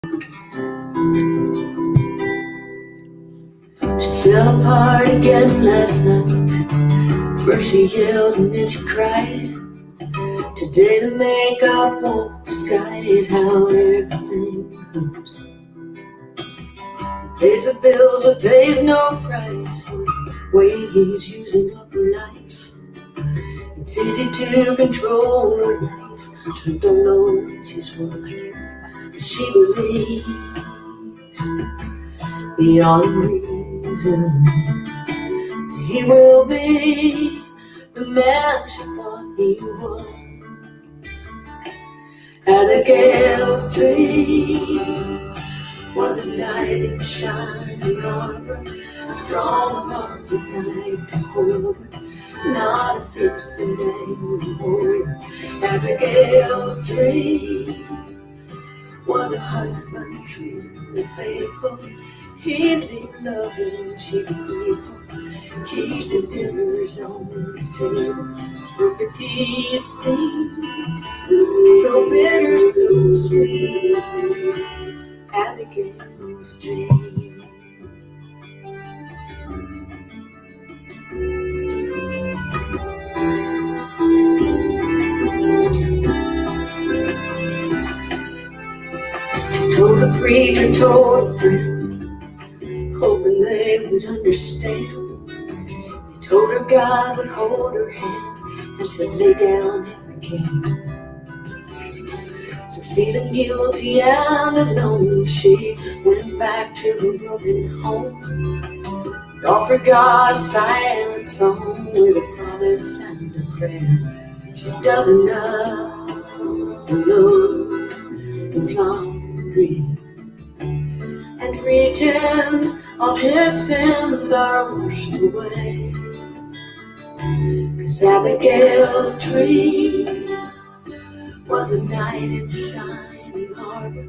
She fell apart again last night. First she yelled and then she cried. Today the makeup won't disguise how everything hurts. He pays the bills but pays no price for the way he's using up her life. It's easy to control her life. I don't know what she's worth, but she believes beyond reason that he will be the man she thought he was. Abigail's dream was a knight in shining armor, strong arms at night to hold her, not a fierce and angry warrior. Abigail's dream was a husband true and faithful. He'd be loving, she'd be grateful. Keep his dinners on his table, perfect he seems, so bitter, so sweet. Abigail's dream. She told the preacher, told a friend, hoping they would understand. He told her God would hold her hand and to lay down every cane. So feeling guilty and alone, she went back to her broken home and offered God a silent song with a promise and a prayer. She does enough to know the laundry and pretends all his sins are washed away. 'Cause Abigail's dream was a knight in shining armor,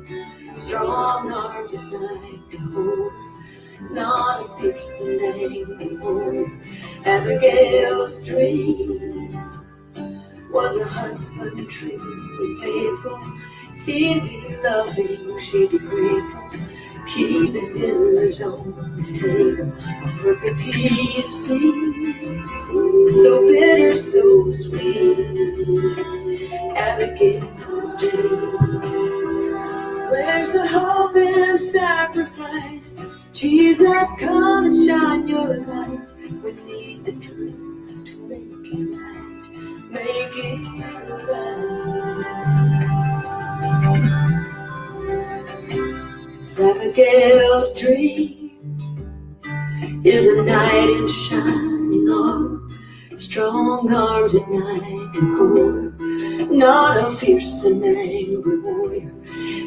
strong arms at night to hold her, not a fierce and angry warrior. Abigail's dream was a husband true and faithful. He'd be loving, she'd be grateful. Keep his dinners on his table, a perfect he seems, so bitter, so sweet. Abigail's dream. Where's the hope and sacrifice? Jesus, come and shine your light. We need the truth to make it right, make it right. Abigail's dream is a knight in shining armor, strong arms at night to hold her, not a fierce and angry warrior.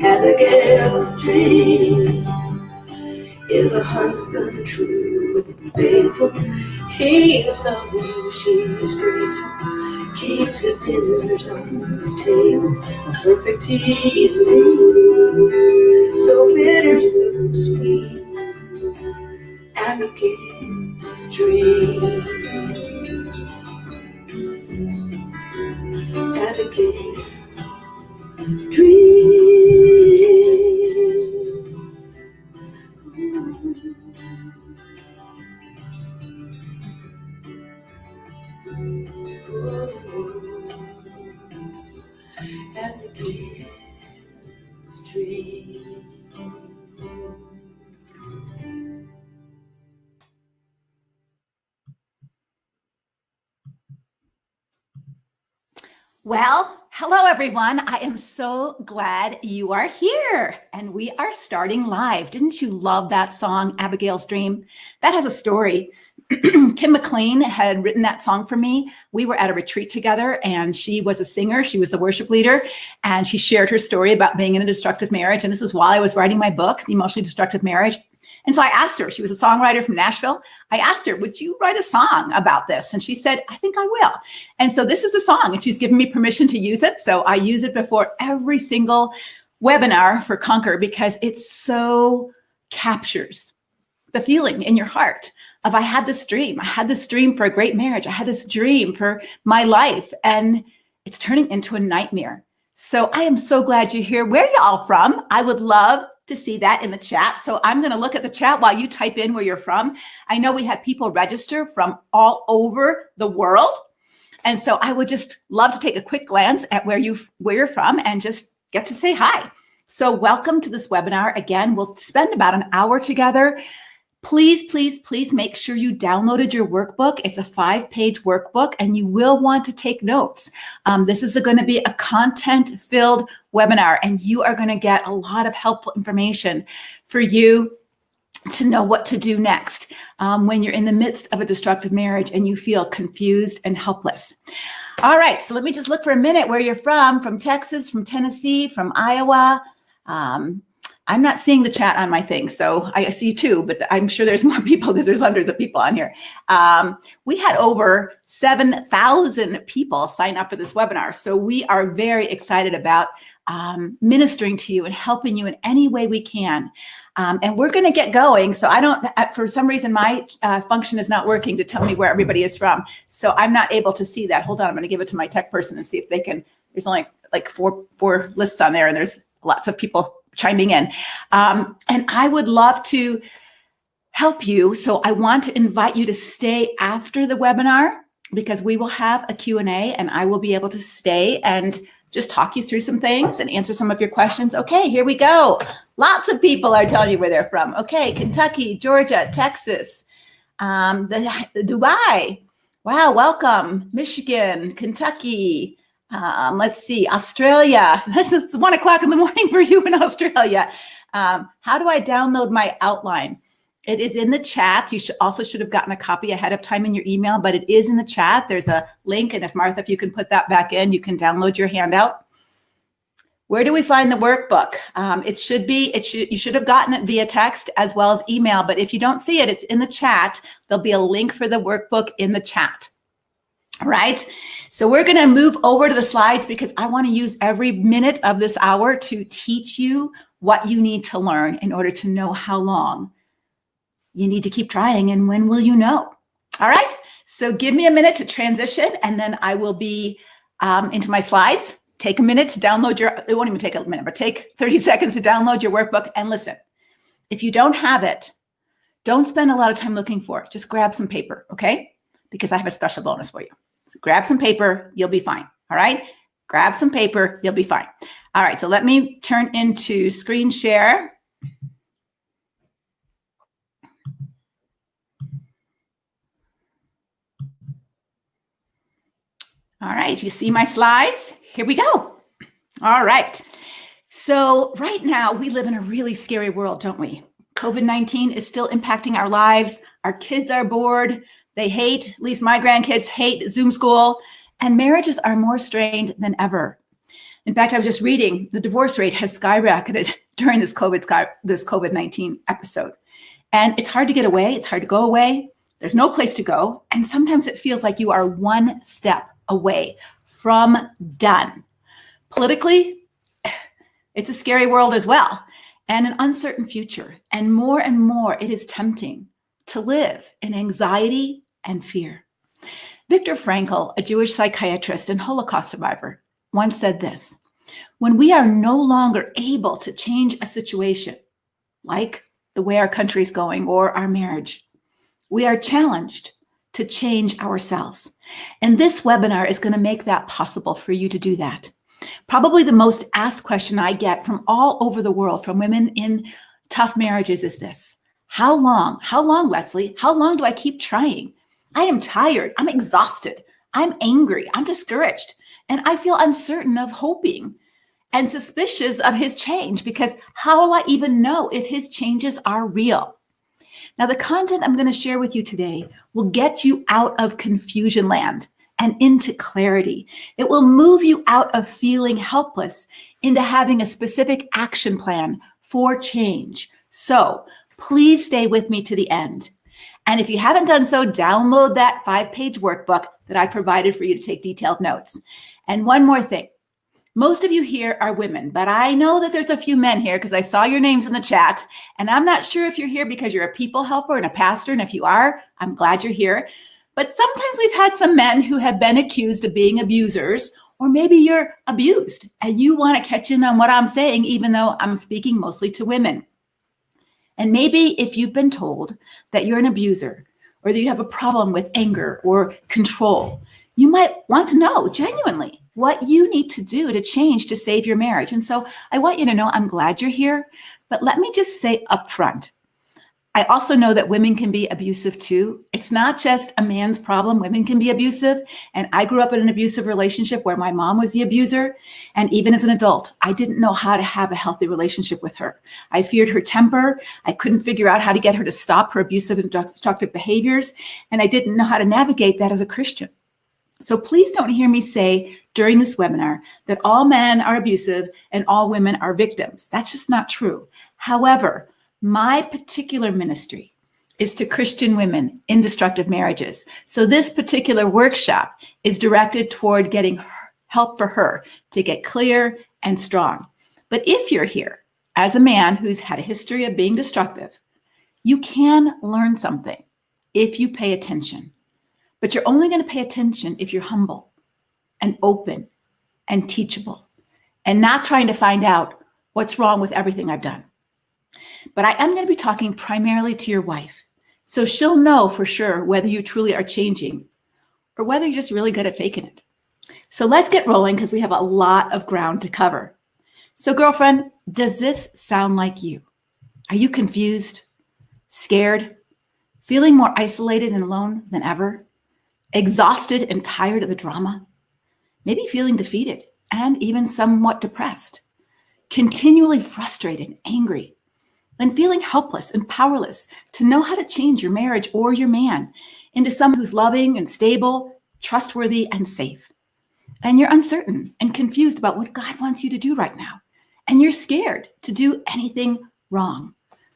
Abigail's dream is a husband true and faithful. He is loving, she is grateful. Keeps his dinners on his table, a perfect he seems, so bitter, so sweet. Abigail's dream. Abigail's dream. Abigail's dream. Well, hello everyone. I am so glad you are here and we are starting live. Didn't you love that song, Abigail's Dream? That has a story. Kim McLean had written that song for me. We were at a retreat together and she was a singer. She was the worship leader and she shared her story about being in a destructive marriage. And this was while I was writing my book, The Emotionally Destructive Marriage. And so I asked her, she was a songwriter from Nashville. I asked her, would you write a song about this? And she said, I think I will. And so this is the song and she's given me permission to use it. So I use it before every single webinar for Conquer because it so captures the feeling in your heart of I had this dream for a great marriage. I had this dream for my life and it's turning into a nightmare. So I am so glad you're here. Where are y'all from? I would love to see that in the chat. So I'm going to look at the chat while you type in where you're from. I know we had people register from all over the world. And so I would just love to take a quick glance at where you're from and just get to say hi. So welcome to this webinar. Again, we'll spend about an hour together. Please, please, please make sure you downloaded your workbook. It's a 5-page workbook and you will want to take notes. This is going to be a content-filled webinar and you are going to get a lot of helpful information for you to know what to do next when you're in the midst of a destructive marriage and you feel confused and helpless. All right, so let me just look for a minute where you're from Texas, from Tennessee, from Iowa. I'm not seeing the chat on my thing, so I see you too, but I'm sure there's more people because there's hundreds of people on here. We had over 7,000 people sign up for this webinar, so we are very excited about ministering to you and helping you in any way we can. And we're going to get going. So I don't, for some reason, my function is not working to tell me where everybody is from. So I'm not able to see that. Hold on, I'm going to give it to my tech person and see if they can. There's only like four lists on there, and there's lots of people chiming in. And I would love to help you. So I want to invite you to stay after the webinar because we will have a Q&A and I will be able to stay and just talk you through some things and answer some of your questions. Okay, here we go. Lots of people are telling you where they're from. Okay, Kentucky, Georgia, Texas, the Dubai. Wow, welcome. Michigan, Kentucky. Let's see, Australia. This is 1 o'clock in the morning for you in Australia. How do I download my outline? It is in the chat. You should have gotten a copy ahead of time in your email, but it is in the chat. There's a link. And if Martha, if you can put that back in, you can download your handout. Where do we find the workbook? You should have gotten it via text as well as email. But if you don't see it, it's in the chat. There'll be a link for the workbook in the chat. All right. So we're going to move over to the slides because I want to use every minute of this hour to teach you what you need to learn in order to know how long you need to keep trying and when will you know. All right. So give me a minute to transition and then I will be into my slides. Take a minute to download it won't even take a minute, but take 30 seconds to download your workbook. And listen, if you don't have it, don't spend a lot of time looking for it. Just grab some paper, okay? Because I have a special bonus for you. So grab some paper, you'll be fine. All right. Grab some paper, you'll be fine. All right. So let me turn into screen share. All right, you see my slides? Here we go. All right. So right now we live in a really scary world, don't we? COVID-19 is still impacting our lives. Our kids are bored. They hate, at least my grandkids hate Zoom school, and marriages are more strained than ever. In fact, I was just reading the divorce rate has skyrocketed during this COVID-19 episode. And it's hard to get away. It's hard to go away. There's no place to go. And sometimes it feels like you are one step away from done. Politically, it's a scary world as well, and an uncertain future. And more it is tempting to live in anxiety and fear. Viktor Frankl, a Jewish psychiatrist and Holocaust survivor, once said this: when we are no longer able to change a situation, like the way our country is going or our marriage, we are challenged to change ourselves. And this webinar is going to make that possible for you to do that. Probably the most asked question I get from all over the world, from women in tough marriages, is this: how long, Leslie? How long do I keep trying? I am tired. I'm exhausted. I'm angry. I'm discouraged. And I feel uncertain of hoping and suspicious of his change, because how will I even know if his changes are real? Now, the content I'm going to share with you today will get you out of confusion land and into clarity. It will move you out of feeling helpless into having a specific action plan for change. So please stay with me to the end. And if you haven't done so, download that 5-page workbook that I provided for you to take detailed notes. And one more thing. Most of you here are women, but I know that there's a few men here because I saw your names in the chat. And I'm not sure if you're here because you're a people helper and a pastor. And if you are, I'm glad you're here. But sometimes we've had some men who have been accused of being abusers Or maybe you're abused and you want to catch in on what I'm saying, even though I'm speaking mostly to women. And maybe if you've been told that you're an abuser or that you have a problem with anger or control, you might want to know genuinely what you need to do to change to save your marriage. And so I want you to know I'm glad you're here, but let me just say up front, I also know that women can be abusive too. It's not just a man's problem. Women can be abusive. And I grew up in an abusive relationship where my mom was the abuser. And even as an adult, I didn't know how to have a healthy relationship with her. I feared her temper. I couldn't figure out how to get her to stop her abusive and destructive behaviors. And I didn't know how to navigate that as a Christian. So please don't hear me say during this webinar that all men are abusive and all women are victims. That's just not true. However, my particular ministry is to Christian women in destructive marriages. So this particular workshop is directed toward getting help for her to get clear and strong. But if you're here as a man who's had a history of being destructive, you can learn something if you pay attention. But you're only going to pay attention if you're humble and open and teachable and not trying to find out what's wrong with everything I've done. But I am going to be talking primarily to your wife. So she'll know for sure whether you truly are changing or whether you're just really good at faking it. So let's get rolling because we have a lot of ground to cover. So girlfriend, does this sound like you? Are you confused, scared, feeling more isolated and alone than ever? Exhausted and tired of the drama? Maybe feeling defeated and even somewhat depressed? Continually frustrated and angry? And feeling helpless and powerless to know how to change your marriage or your man into someone who's loving and stable, trustworthy and safe. And you're uncertain and confused about what God wants you to do right now. And you're scared to do anything wrong.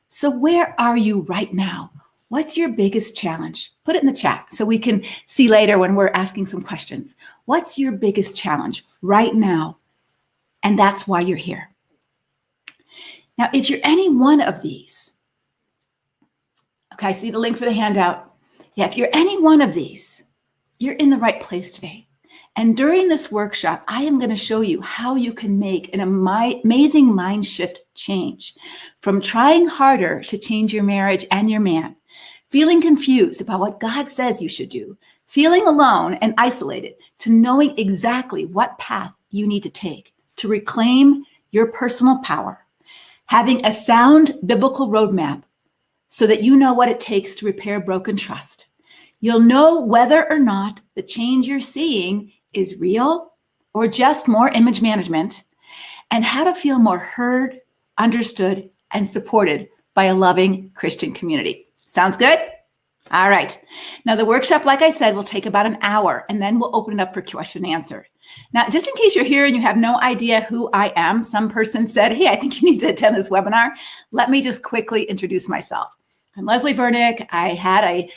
So where are you right now? What's your biggest challenge? Put it in the chat so we can see later when we're asking some questions. What's your biggest challenge right now? And that's why you're here. Now, if you're any one of these, okay, I see the link for the handout. Yeah, if you're any one of these, you're in the right place today. And during this workshop, I am going to show you how you can make an amazing mind shift change from trying harder to change your marriage and your man, feeling confused about what God says you should do, feeling alone and isolated, to knowing exactly what path you need to take to reclaim your personal power. Having a sound biblical roadmap so that you know what it takes to repair broken trust. You'll know whether or not the change you're seeing is real or just more image management, and how to feel more heard, understood, and supported by a loving Christian community. Sounds good? All right. Now the workshop, like I said, will take about an hour, and then we'll open it up for question and answer. Now, just in case you're here and you have no idea who I am, some person said, hey, I think you need to attend this webinar. Let me just quickly introduce myself. I'm Leslie Vernick. I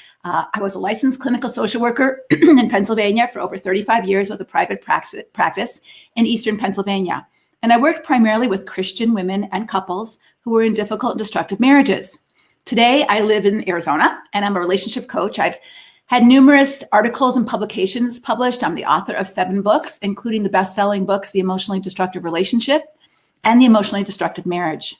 was a licensed clinical social worker in Pennsylvania for over 35 years with a private practice in Eastern Pennsylvania. And I worked primarily with Christian women and couples who were in difficult and destructive marriages. Today, I live in Arizona and I'm a relationship coach. I've had numerous articles and publications published. I'm the author of 7 books, including the best-selling books, The Emotionally Destructive Relationship and The Emotionally Destructive Marriage.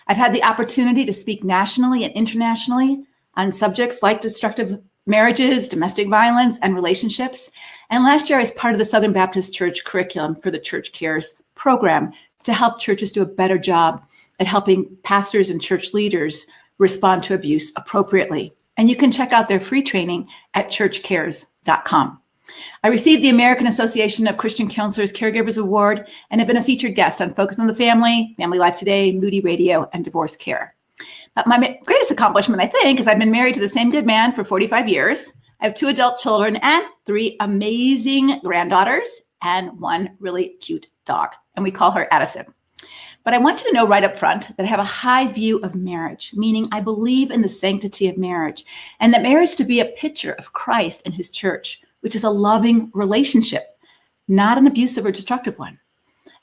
I've had the opportunity to speak nationally and internationally on subjects like destructive marriages, domestic violence, and relationships. And last year, I was part of the Southern Baptist Church curriculum for the Church Cares program to help churches do a better job at helping pastors and church leaders respond to abuse appropriately. And you can check out their free training at churchcares.com. I received the American Association of Christian Counselors Caregivers Award and have been a featured guest on Focus on the Family, Family Life Today, Moody Radio, and Divorce Care. But my greatest accomplishment, I think, is I've been married to the same good man for 45 years. I have 2 adult children and 3 amazing granddaughters and 1 really cute dog. And we call her Addison. But I want you to know right up front that I have a high view of marriage, meaning I believe in the sanctity of marriage and that marriage to be a picture of Christ and his church, which is a loving relationship, not an abusive or destructive one.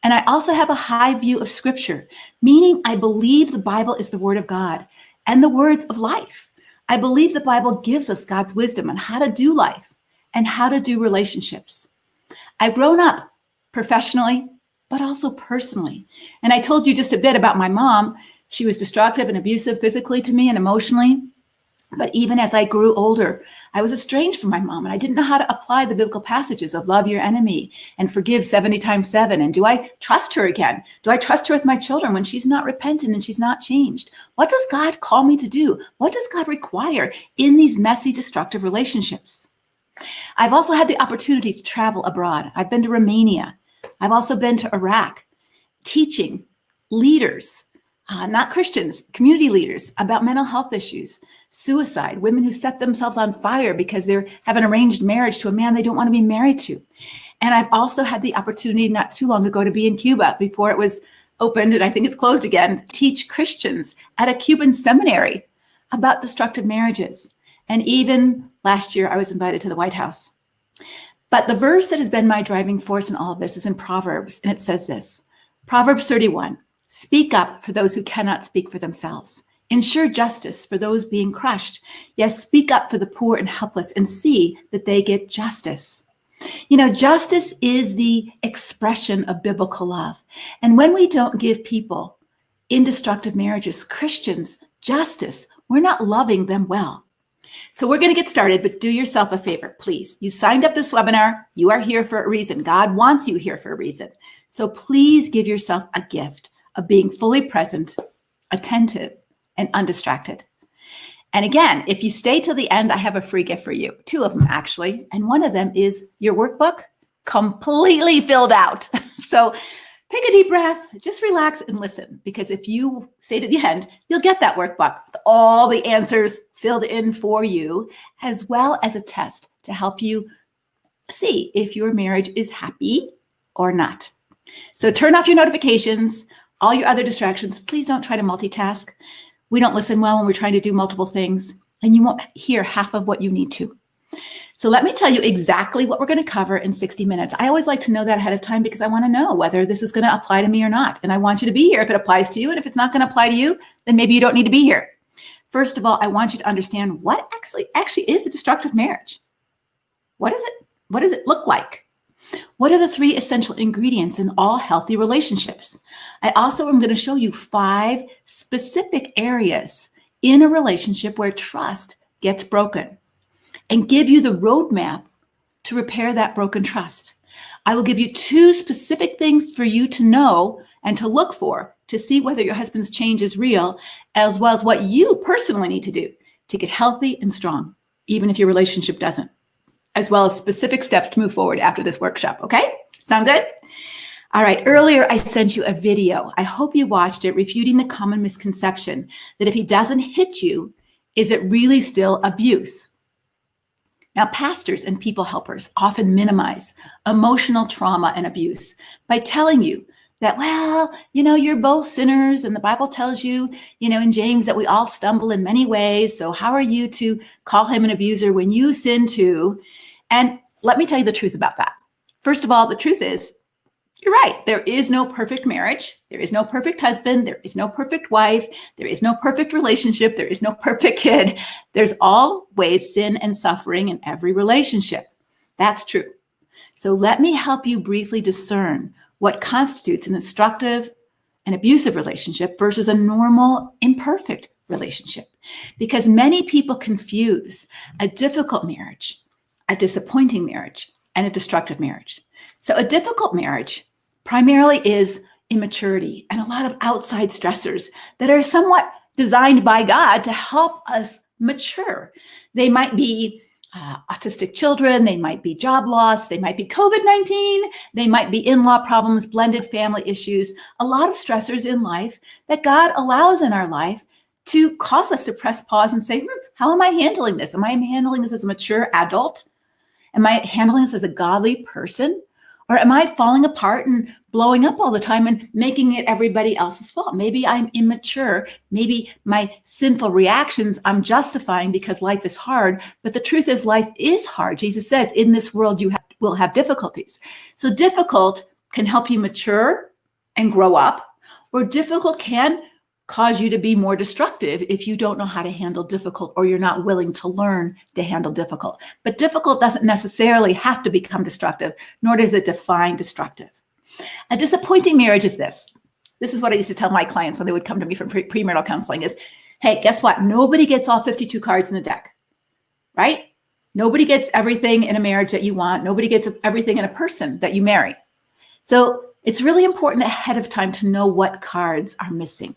And I also have a high view of scripture, meaning I believe the Bible is the word of God and the words of life. I believe the Bible gives us God's wisdom on how to do life and how to do relationships. I've grown up professionally, but also personally. And I told you just a bit about my mom. She was destructive and abusive physically to me and emotionally. But even as I grew older, I was estranged from my mom, and I didn't know how to apply the biblical passages of love your enemy and forgive 70 times 7. And do I trust her again? Do I trust her with my children when she's not repentant and she's not changed? What does God call me to do? What does God require in these messy, destructive relationships? I've also had the opportunity to travel abroad. I've been to Romania. I've also been to Iraq, teaching leaders, not Christians, community leaders about mental health issues, suicide, women who set themselves on fire because they have an arranged marriage to a man they don't want to be married to. And I've also had the opportunity not too long ago to be in Cuba before it was opened, and I think it's closed again, teach Christians at a Cuban seminary about destructive marriages. And even last year, I was invited to the White House. But the verse that has been my driving force in all of this is in Proverbs, and it says this, Proverbs 31, speak up for those who cannot speak for themselves. Ensure justice for those being crushed. Yes, speak up for the poor and helpless and see that they get justice. You know, justice is the expression of biblical love. And when we don't give people in destructive marriages, Christians, justice, we're not loving them well. So we're going to get started, but do yourself a favor, please. You signed up this webinar. You are here for a reason. God wants you here for a reason. So please give yourself a gift of being fully present, attentive, and undistracted. And again, if you stay till the end, I have a free gift for you. 2 of them, actually. And one of them is your workbook completely filled out. So take a deep breath, just relax and listen, because if you stay to the end, you'll get that workbook with all the answers filled in for you, as well as a test to help you see if your marriage is happy or not. So turn off your notifications, all your other distractions. Please don't try to multitask. We don't listen well when we're trying to do multiple things, and you won't hear half of what you need to. So let me tell you exactly what we're going to cover in 60 minutes. I always like to know that ahead of time because I want to know whether this is going to apply to me or not. And I want you to be here if it applies to you. And if it's not going to apply to you, then maybe you don't need to be here. First of all, I want you to understand what actually is a destructive marriage. What is it? What does it look like? What are the 3 essential ingredients in all healthy relationships? I also am going to show you 5 specific areas in a relationship where trust gets broken and give you the roadmap to repair that broken trust. I will give you 2 specific things for you to know and to look for to see whether your husband's change is real, as well as what you personally need to do to get healthy and strong, even if your relationship doesn't, as well as specific steps to move forward after this workshop. Okay? Sound good? All right. Earlier, I sent you a video. I hope you watched it, refuting the common misconception that if he doesn't hit you, is it really still abuse? Now, pastors and people helpers often minimize emotional trauma and abuse by telling you that, well, you know, you're both sinners, and the Bible tells you, you know, in James that we all stumble in many ways. So how are you to call him an abuser when you sin too? And let me tell you the truth about that. First of all, the truth is, you're right. There is no perfect marriage. There is no perfect husband. There is no perfect wife. There is no perfect relationship. There is no perfect kid. There's always sin and suffering in every relationship. That's true. So let me help you briefly discern what constitutes an destructive and abusive relationship versus a normal, imperfect relationship. Because many people confuse a difficult marriage, a disappointing marriage, and a destructive marriage. So a difficult marriage primarily is immaturity and a lot of outside stressors that are somewhat designed by God to help us mature. They might be autistic children, they might be job loss, they might be COVID-19, they might be in-law problems, blended family issues, a lot of stressors in life that God allows in our life to cause us to press pause and say, how am I handling this? Am I handling this as a mature adult? Am I handling this as a godly person? Or am I falling apart and blowing up all the time and making it everybody else's fault? Maybe I'm immature. Maybe my sinful reactions I'm justifying because life is hard. But the truth is, life is hard. Jesus says, in this world, you will have difficulties. So difficult can help you mature and grow up, or difficult can cause you to be more destructive if you don't know how to handle difficult or you're not willing to learn to handle difficult. But difficult doesn't necessarily have to become destructive, nor does it define destructive. A disappointing marriage is this. This is what I used to tell my clients when they would come to me for premarital counseling is, hey, guess what? Nobody gets all 52 cards in the deck, right? Nobody gets everything in a marriage that you want. Nobody gets everything in a person that you marry. So it's really important ahead of time to know what cards are missing.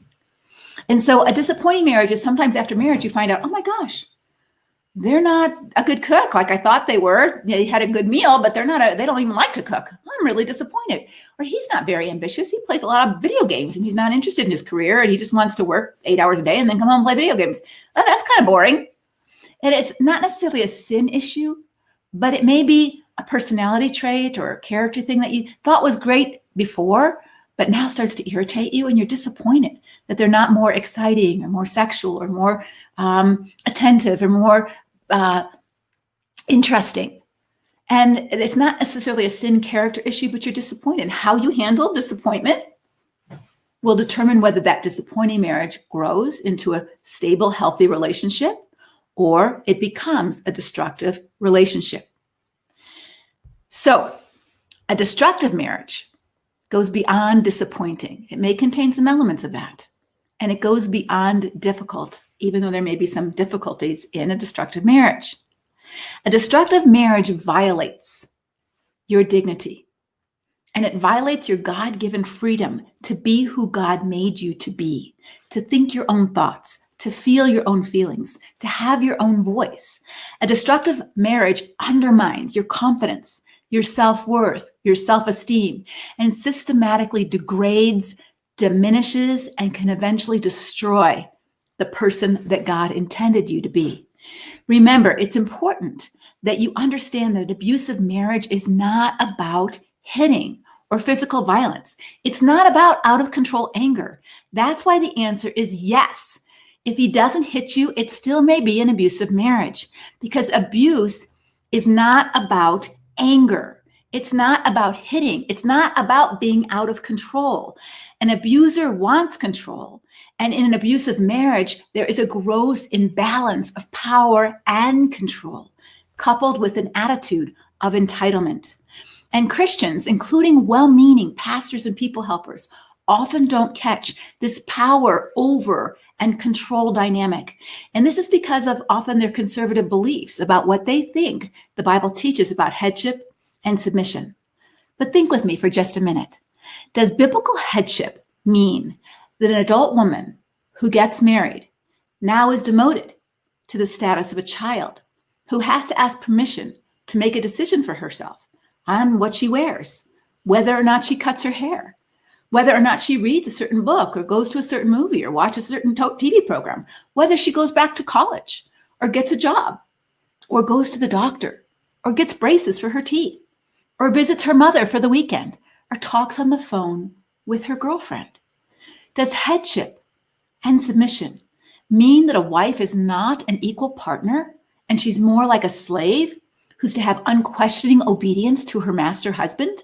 And so a disappointing marriage is sometimes after marriage, you find out, oh my gosh, they're not a good cook like I thought they were. They had a good meal, but they don't even like to cook. I'm really disappointed. Or he's not very ambitious. He plays a lot of video games and he's not interested in his career and he just wants to work 8 hours a day and then come home and play video games. Oh, that's kind of boring. And it's not necessarily a sin issue, but it may be a personality trait or a character thing that you thought was great before, but now starts to irritate you and you're disappointed that they're not more exciting or more sexual or more attentive or more interesting. And it's not necessarily a sin character issue, but you're disappointed. How you handle disappointment will determine whether that disappointing marriage grows into a stable, healthy relationship or it becomes a destructive relationship. So a destructive marriage goes beyond disappointing. It may contain some elements of that. And it goes beyond difficult, even though there may be some difficulties in a destructive marriage. A destructive marriage violates your dignity. And it violates your God-given freedom to be who God made you to be, to think your own thoughts, to feel your own feelings, to have your own voice. A destructive marriage undermines your confidence, your self-worth, your self-esteem, and systematically degrades, diminishes, and can eventually destroy the person that God intended you to be. Remember, it's important that you understand that an abusive marriage is not about hitting or physical violence. It's not about out of control anger. That's why the answer is yes. If he doesn't hit you, it still may be an abusive marriage because abuse is not about anger. It's not about hitting. It's not about being out of control. An abuser wants control. And in an abusive marriage, there is a gross imbalance of power and control, coupled with an attitude of entitlement. And Christians, including well-meaning pastors and people helpers, often don't catch this power over and control dynamic. And this is because of often their conservative beliefs about what they think the Bible teaches about headship and submission. But think with me for just a minute. Does biblical headship mean that an adult woman who gets married now is demoted to the status of a child who has to ask permission to make a decision for herself on what she wears, whether or not she cuts her hair, whether or not she reads a certain book or goes to a certain movie or watches a certain TV program, whether she goes back to college or gets a job or goes to the doctor or gets braces for her teeth or visits her mother for the weekend or talks on the phone with her girlfriend? Does headship and submission mean that a wife is not an equal partner and she's more like a slave who's to have unquestioning obedience to her master husband?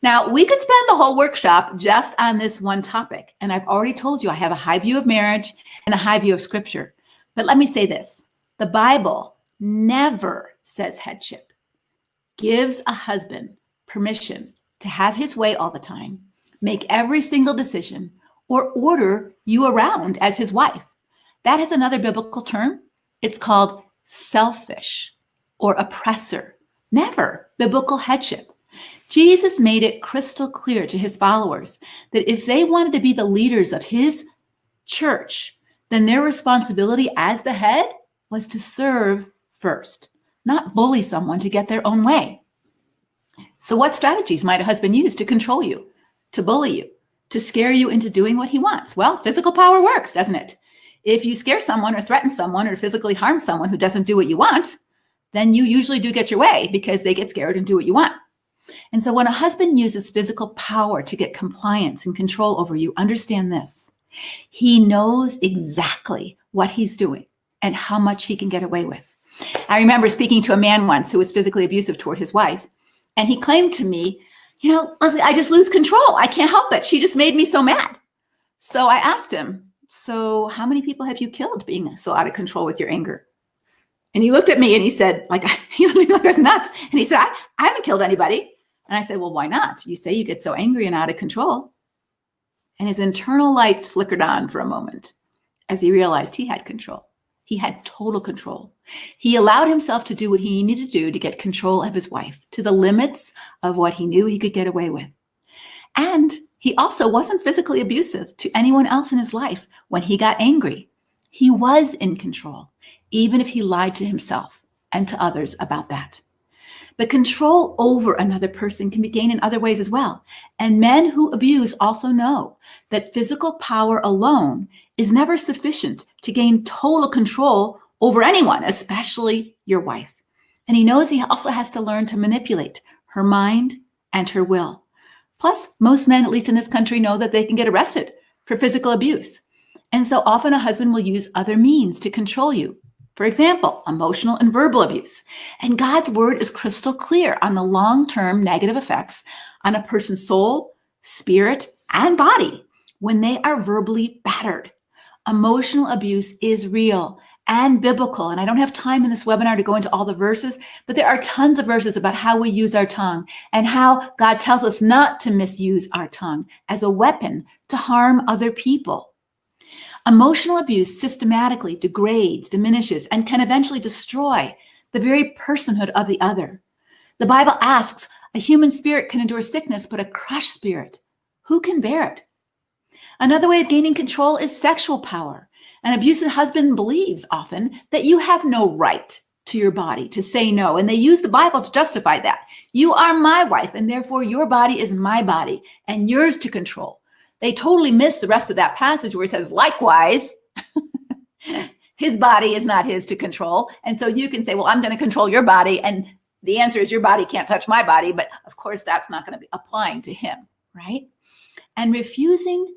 Now, we could spend the whole workshop just on this one topic. And I've already told you I have a high view of marriage and a high view of scripture. But let me say this. The Bible never says headship gives a husband permission to have his way all the time, make every single decision, or order you around as his wife. That has another biblical term. It's called selfish or oppressor. Never biblical headship. Jesus made it crystal clear to his followers that if they wanted to be the leaders of his church, then their responsibility as the head was to serve first, not bully someone to get their own way. So what strategies might a husband use to control you, to bully you, to scare you into doing what he wants? Well, physical power works, doesn't it? If you scare someone or threaten someone or physically harm someone who doesn't do what you want, then you usually do get your way because they get scared and do what you want. And so when a husband uses physical power to get compliance and control over you, understand this. He knows exactly what he's doing and how much he can get away with. I remember speaking to a man once who was physically abusive toward his wife. And he claimed to me, Leslie, I just lose control. I can't help it. She just made me so mad. So I asked him, so how many people have you killed being so out of control with your anger? And he looked at me and he said, he looked at me like I was nuts. And he said, I haven't killed anybody. And I said, well, why not? You say you get so angry and out of control. And his internal lights flickered on for a moment as he realized he had control. He had total control. He allowed himself to do what he needed to do to get control of his wife to the limits of what he knew he could get away with. And he also wasn't physically abusive to anyone else in his life when he got angry. He was in control, even if he lied to himself and to others about that. But control over another person can be gained in other ways as well. And men who abuse also know that physical power alone is never sufficient to gain total control over anyone, especially your wife. And he knows he also has to learn to manipulate her mind and her will. Plus, most men, at least in this country, know that they can get arrested for physical abuse. And so often a husband will use other means to control you. For example, emotional and verbal abuse. And God's word is crystal clear on the long-term negative effects on a person's soul, spirit, and body when they are verbally battered. Emotional abuse is real and biblical. And I don't have time in this webinar to go into all the verses, but there are tons of verses about how we use our tongue and how God tells us not to misuse our tongue as a weapon to harm other people. Emotional abuse systematically degrades, diminishes, and can eventually destroy the very personhood of the other. The Bible asks, a human spirit can endure sickness, but a crushed spirit, who can bear it? Another way of gaining control is sexual power. An abusive husband believes often that you have no right to your body to say no, and they use the Bible to justify that. You are my wife, and therefore your body is my body, and yours to control. They totally miss the rest of that passage where it says, likewise, his body is not his to control. And so you can say, well, I'm going to control your body. And the answer is your body can't touch my body. But of course, that's not going to be applying to him, right? And refusing,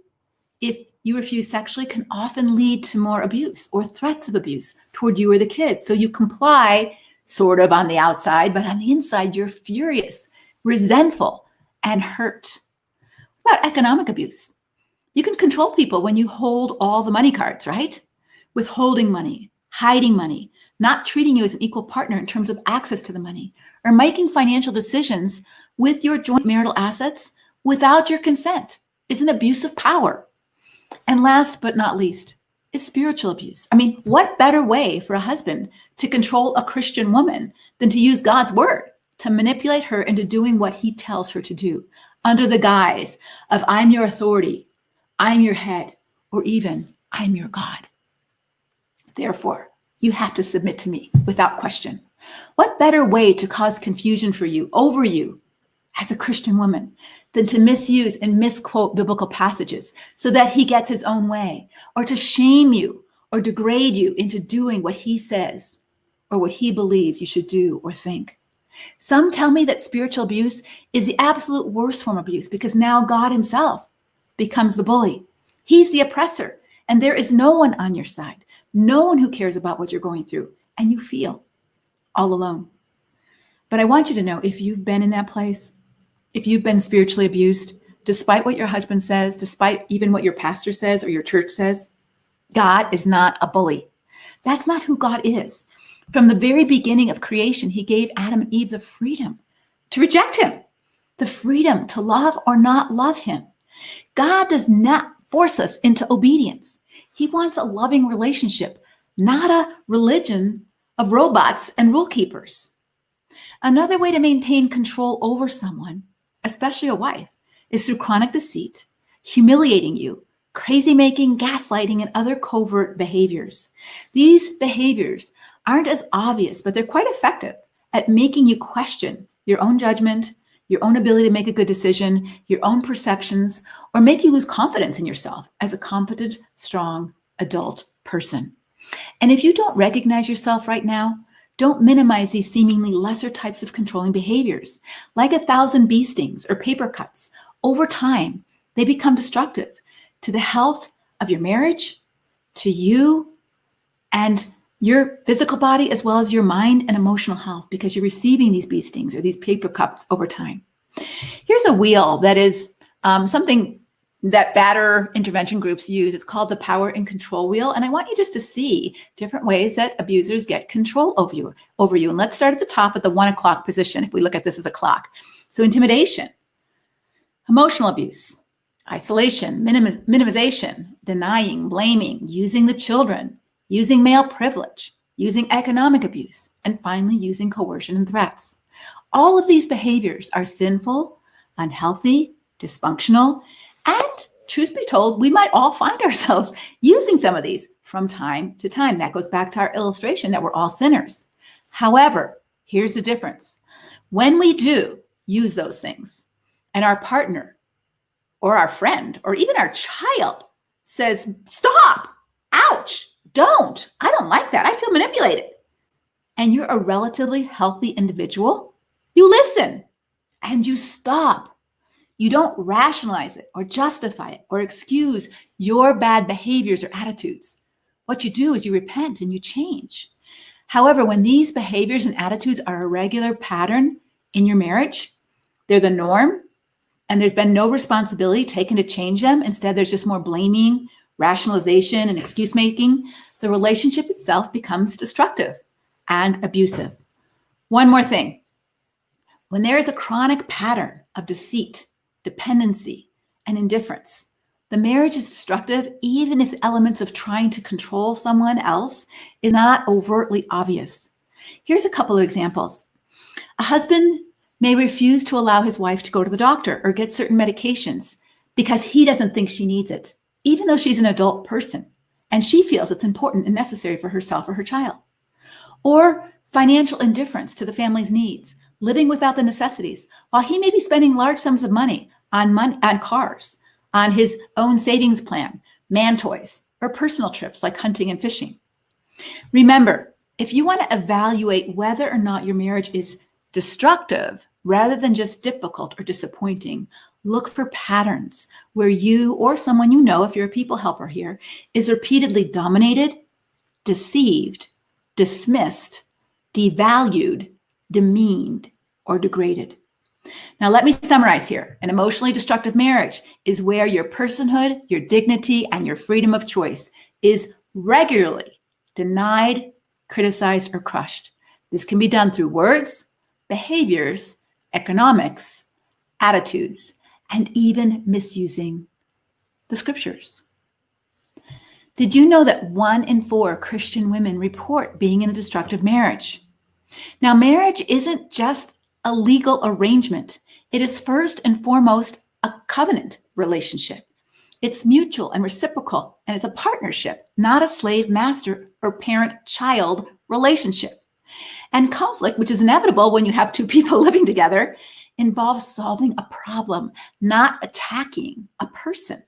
if you refuse sexually, can often lead to more abuse or threats of abuse toward you or the kids. So you comply sort of on the outside, but on the inside, you're furious, resentful, and hurt. About economic abuse. You can control people when you hold all the money cards, right? Withholding money, hiding money, not treating you as an equal partner in terms of access to the money, or making financial decisions with your joint marital assets without your consent is an abuse of power. And last but not least is spiritual abuse. I mean, what better way for a husband to control a Christian woman than to use God's word to manipulate her into doing what he tells her to do, under the guise of I'm your authority, I'm your head, or even I'm your God. Therefore, you have to submit to me without question. What better way to cause confusion for you, over you, as a Christian woman, than to misuse and misquote biblical passages so that he gets his own way, or to shame you or degrade you into doing what he says or what he believes you should do or think? Some tell me that spiritual abuse is the absolute worst form of abuse because now God himself becomes the bully. He's the oppressor, and there is no one on your side, no one who cares about what you're going through, and you feel all alone. But I want you to know, if you've been in that place, if you've been spiritually abused, despite what your husband says, despite even what your pastor says or your church says, God is not a bully. That's not who God is. From the very beginning of creation, he gave Adam and Eve the freedom to reject him, the freedom to love or not love him. God does not force us into obedience. He wants a loving relationship, not a religion of robots and rule keepers. Another way to maintain control over someone, especially a wife, is through chronic deceit, humiliating you, crazy making, gaslighting, and other covert behaviors. These behaviors aren't as obvious, but they're quite effective at making you question your own judgment, your own ability to make a good decision, your own perceptions, or make you lose confidence in yourself as a competent, strong adult person. And if you don't recognize yourself right now, don't minimize these seemingly lesser types of controlling behaviors. Like 1,000 bee stings or paper cuts, over time, they become destructive to the health of your marriage, to you, and your physical body, as well as your mind and emotional health, because you're receiving these bee stings or these paper cuts over time. Here's a wheel that is something that batter intervention groups use. It's called the power and control wheel. And I want you just to see different ways that abusers get control over you. And let's start at the top at the 1 o'clock position. If we look at this as a clock, So intimidation, emotional abuse, isolation, minimization, denying, blaming, using the children, using male privilege, using economic abuse, and finally using coercion and threats. All of these behaviors are sinful, unhealthy, dysfunctional, and truth be told, we might all find ourselves using some of these from time to time. That goes back to our illustration that we're all sinners. However, here's the difference. When we do use those things and our partner or our friend or even our child says, stop, ouch, don't, I don't like that, I feel manipulated, and you're a relatively healthy individual, you listen and you stop. You don't rationalize it or justify it or excuse your bad behaviors or attitudes. What you do is you repent and you change. However, when these behaviors and attitudes are a regular pattern in your marriage, they're the norm, and there's been no responsibility taken to change them. Instead, there's just more blaming, rationalization, and excuse making. The relationship itself becomes destructive and abusive. One more thing. When there is a chronic pattern of deceit, dependency, and indifference, the marriage is destructive even if elements of trying to control someone else is not overtly obvious. Here's a couple of examples. A husband may refuse to allow his wife to go to the doctor or get certain medications because he doesn't think she needs it, even though she's an adult person and she feels it's important and necessary for herself or her child. Or financial indifference to the family's needs, living without the necessities, while he may be spending large sums of money on cars, on his own savings plan, man toys, or personal trips like hunting and fishing. Remember, if you want to evaluate whether or not your marriage is destructive rather than just difficult or disappointing, look for patterns where you or someone you know, if you're a people helper here, is repeatedly dominated, deceived, dismissed, devalued, demeaned, or degraded. Now, let me summarize here. An emotionally destructive marriage is where your personhood, your dignity, and your freedom of choice is regularly denied, criticized, or crushed. This can be done through words, behaviors, economics, attitudes, and even misusing the scriptures. Did you know that 1 in 4 Christian women report being in a destructive marriage? Now, marriage isn't just a legal arrangement. It is first and foremost a covenant relationship. It's mutual and reciprocal, and it's a partnership, not a slave-master or parent-child relationship. And conflict, which is inevitable when you have two people living together, involves solving a problem, not attacking a person.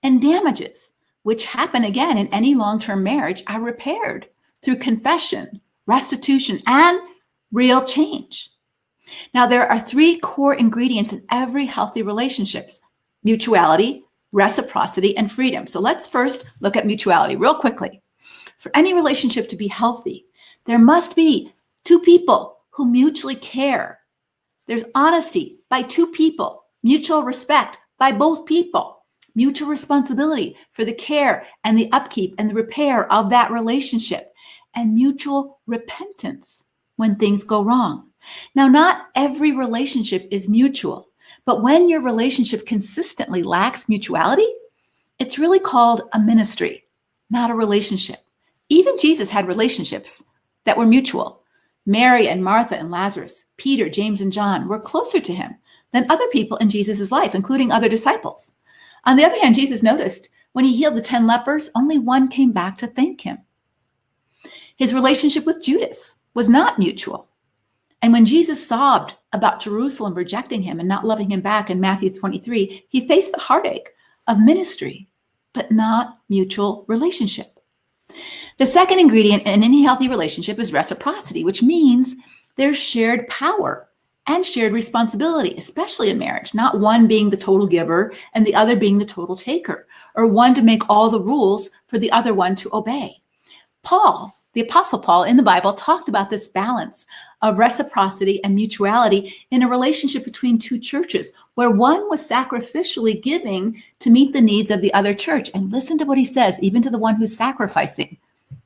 And damages, which happen again in any long-term marriage, are repaired through confession, restitution, and real change. Now, there are 3 core ingredients in every healthy relationships: mutuality, reciprocity, and freedom. So let's first look at mutuality real quickly. For any relationship to be healthy, there must be 2 people who mutually care. There's honesty by 2 people, mutual respect by both people, mutual responsibility for the care and the upkeep and the repair of that relationship, and mutual repentance when things go wrong. Now, not every relationship is mutual, but when your relationship consistently lacks mutuality, it's really called a ministry, not a relationship. Even Jesus had relationships that were mutual. Mary and Martha and Lazarus, Peter, James, and John were closer to him than other people in Jesus' life, including other disciples. On the other hand, Jesus noticed when he healed the 10 lepers, only 1 came back to thank him. His relationship with Judas was not mutual. And when Jesus sobbed about Jerusalem rejecting him and not loving him back in Matthew 23, he faced the heartache of ministry, but not mutual relationship. The second ingredient in any healthy relationship is reciprocity, which means there's shared power and shared responsibility, especially in marriage, not one being the total giver and the other being the total taker, or one to make all the rules for the other one to obey. Paul, the Apostle Paul in the Bible, talked about this balance of reciprocity and mutuality in a relationship between 2 churches, where one was sacrificially giving to meet the needs of the other church. And listen to what he says, even to the one who's sacrificing,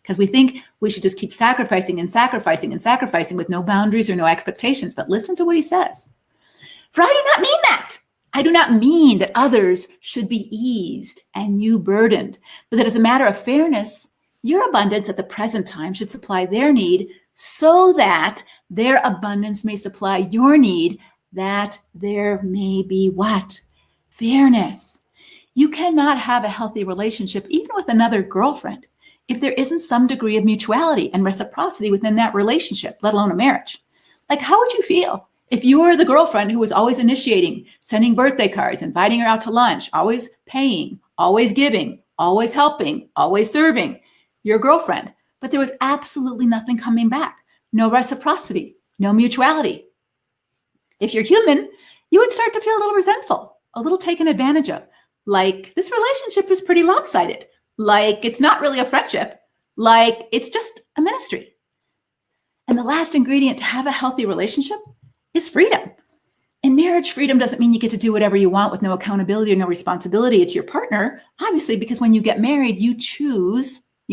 because we think we should just keep sacrificing and sacrificing and sacrificing with no boundaries or no expectations. But listen to what he says. For I do not mean that. I do not mean that others should be eased and you burdened, but that as a matter of fairness, your abundance at the present time should supply their need so that their abundance may supply your need, that there may be what? Fairness. You cannot have a healthy relationship, even with another girlfriend, if there isn't some degree of mutuality and reciprocity within that relationship, let alone a marriage. Like, how would you feel if you were the girlfriend who was always initiating, sending birthday cards, inviting her out to lunch, always paying, always giving, always helping, always serving, your girlfriend, but there was absolutely nothing coming back, no reciprocity, no mutuality? If you're human, you would start to feel a little resentful, a little taken advantage of, like this relationship is pretty lopsided, like it's not really a friendship, like it's just a ministry. And the last ingredient to have a healthy relationship is freedom. In marriage, freedom doesn't mean you get to do whatever you want with no accountability or no responsibility. It's your partner, obviously, because when you get married, you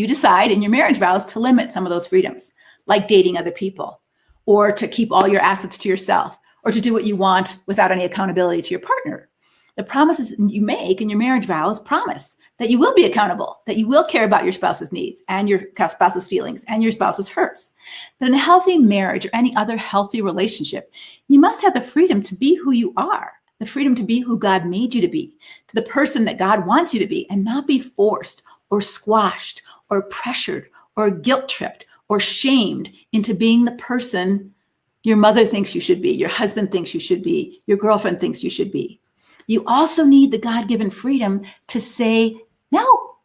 decide in your marriage vows to limit some of those freedoms, like dating other people, or to keep all your assets to yourself, or to do what you want without any accountability to your partner. The promises you make in your marriage vows promise that you will be accountable, that you will care about your spouse's needs and your spouse's feelings and your spouse's hurts. But in a healthy marriage or any other healthy relationship, you must have the freedom to be who you are, the freedom to be who God made you to be, to the person that God wants you to be, and not be forced or squashed or pressured or guilt-tripped or shamed into being the person your mother thinks you should be, your husband thinks you should be, your girlfriend thinks you should be. You also need the God-given freedom to say, no,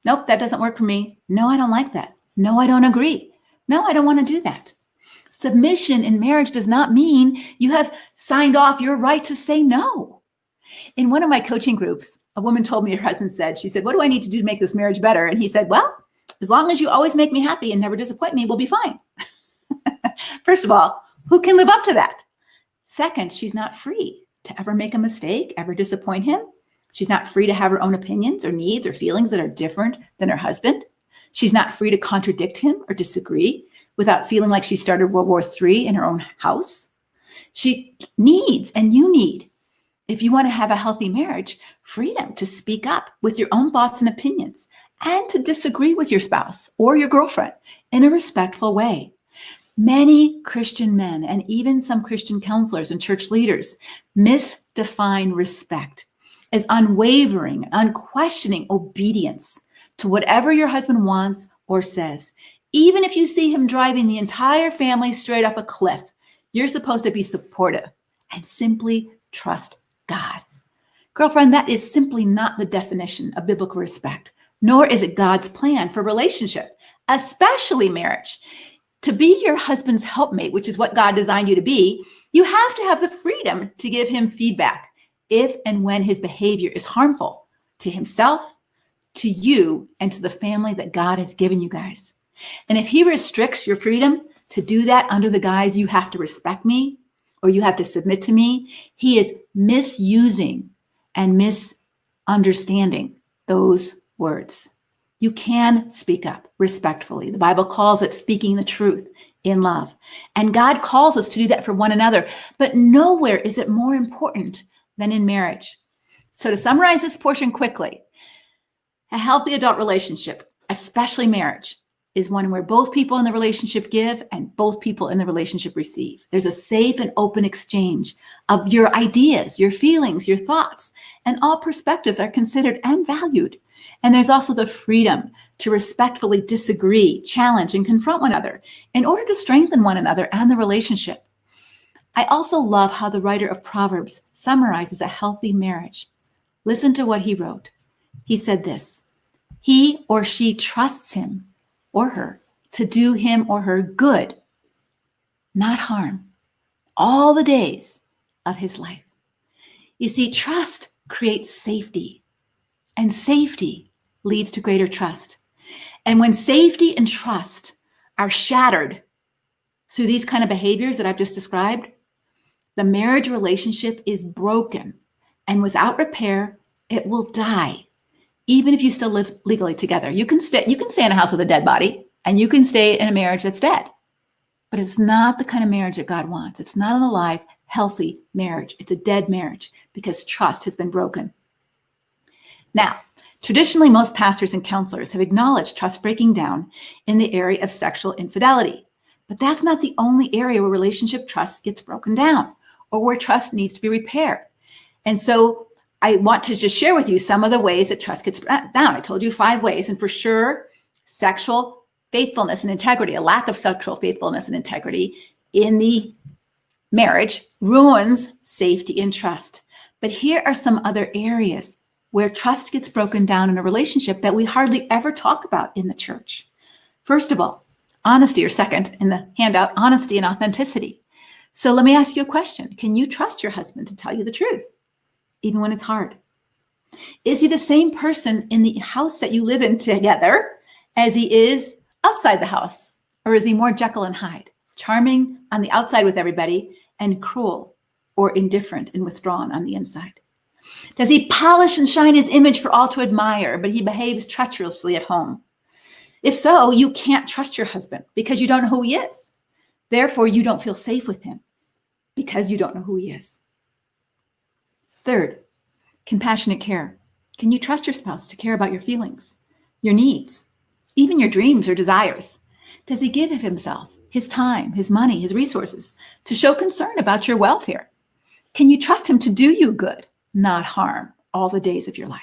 nope, that doesn't work for me. No, I don't like that. No, I don't agree. No, I don't want to do that. Submission in marriage does not mean you have signed off your right to say no. In one of my coaching groups, a woman told me her husband said, she said, what do I need to do to make this marriage better? And he said, well, as long as you always make me happy and never disappoint me, we'll be fine. First of all, who can live up to that? Second, she's not free to ever make a mistake, ever disappoint him. She's not free to have her own opinions or needs or feelings that are different than her husband. She's not free to contradict him or disagree without feeling like she started World War III in her own house. She needs, and you need, if you want to have a healthy marriage, freedom to speak up with your own thoughts and opinions and to disagree with your spouse or your girlfriend in a respectful way. Many Christian men and even some Christian counselors and church leaders misdefine respect as unwavering, unquestioning obedience to whatever your husband wants or says. Even if you see him driving the entire family straight off a cliff, you're supposed to be supportive and simply trust God. Girlfriend, that is simply not the definition of biblical respect, nor is it God's plan for relationship, especially marriage. To be your husband's helpmate, which is what God designed you to be, you have to have the freedom to give him feedback if and when his behavior is harmful to himself, to you, and to the family that God has given you guys. And if he restricts your freedom to do that under the guise you have to respect me or you have to submit to me, he is misusing and misunderstanding those words. You can speak up respectfully. The Bible calls it speaking the truth in love. And God calls us to do that for one another. But nowhere is it more important than in marriage. So to summarize this portion quickly, a healthy adult relationship, especially marriage, is one where both people in the relationship give and both people in the relationship receive. There's a safe and open exchange of your ideas, your feelings, your thoughts, and all perspectives are considered and valued. And there's also the freedom to respectfully disagree, challenge, and confront one another in order to strengthen one another and the relationship. I also love how the writer of Proverbs summarizes a healthy marriage. Listen to what he wrote. He said this, he or she trusts him or her to do him or her good, not harm, all the days of his life. You see, trust creates safety, and safety leads to greater trust. And when safety and trust are shattered through these kind of behaviors that I've just described, the marriage relationship is broken, and without repair, it will die. Even if you still live legally together, you can stay in a house with a dead body, and you can stay in a marriage that's dead. But it's not the kind of marriage that God wants. It's not an alive, healthy marriage. It's a dead marriage because trust has been broken. Now, traditionally, most pastors and counselors have acknowledged trust breaking down in the area of sexual infidelity. But that's not the only area where relationship trust gets broken down or where trust needs to be repaired. And so I want to just share with you some of the ways that trust gets down. I told you 5 ways, and for sure, sexual faithfulness and integrity, a lack of sexual faithfulness and integrity in the marriage ruins safety and trust. But here are some other areas where trust gets broken down in a relationship that we hardly ever talk about in the church. First of all, honesty, or second in the handout, honesty and authenticity. So let me ask you a question. Can you trust your husband to tell you the truth, even when it's hard? Is he the same person in the house that you live in together as he is outside the house? Or is he more Jekyll and Hyde, charming on the outside with everybody and cruel or indifferent and withdrawn on the inside? Does he polish and shine his image for all to admire, but he behaves treacherously at home? If so, you can't trust your husband because you don't know who he is. Therefore, you don't feel safe with him because you don't know who he is. Third, compassionate care. Can you trust your spouse to care about your feelings, your needs, even your dreams or desires? Does he give of himself, his time, his money, his resources to show concern about your welfare? Can you trust him to do you good, not harm, all the days of your life?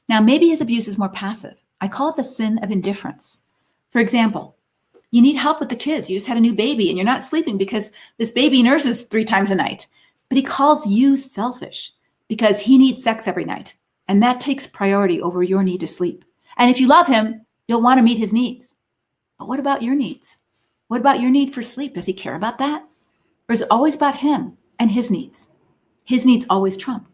Now, maybe his abuse is more passive. I call it the sin of indifference. For example, you need help with the kids. You just had a new baby and you're not sleeping because this baby nurses 3 times a night. But he calls you selfish because he needs sex every night. And that takes priority over your need to sleep. And if you love him, you'll want to meet his needs. But what about your needs? What about your need for sleep? Does he care about that? Or is it always about him and his needs? His needs always trump.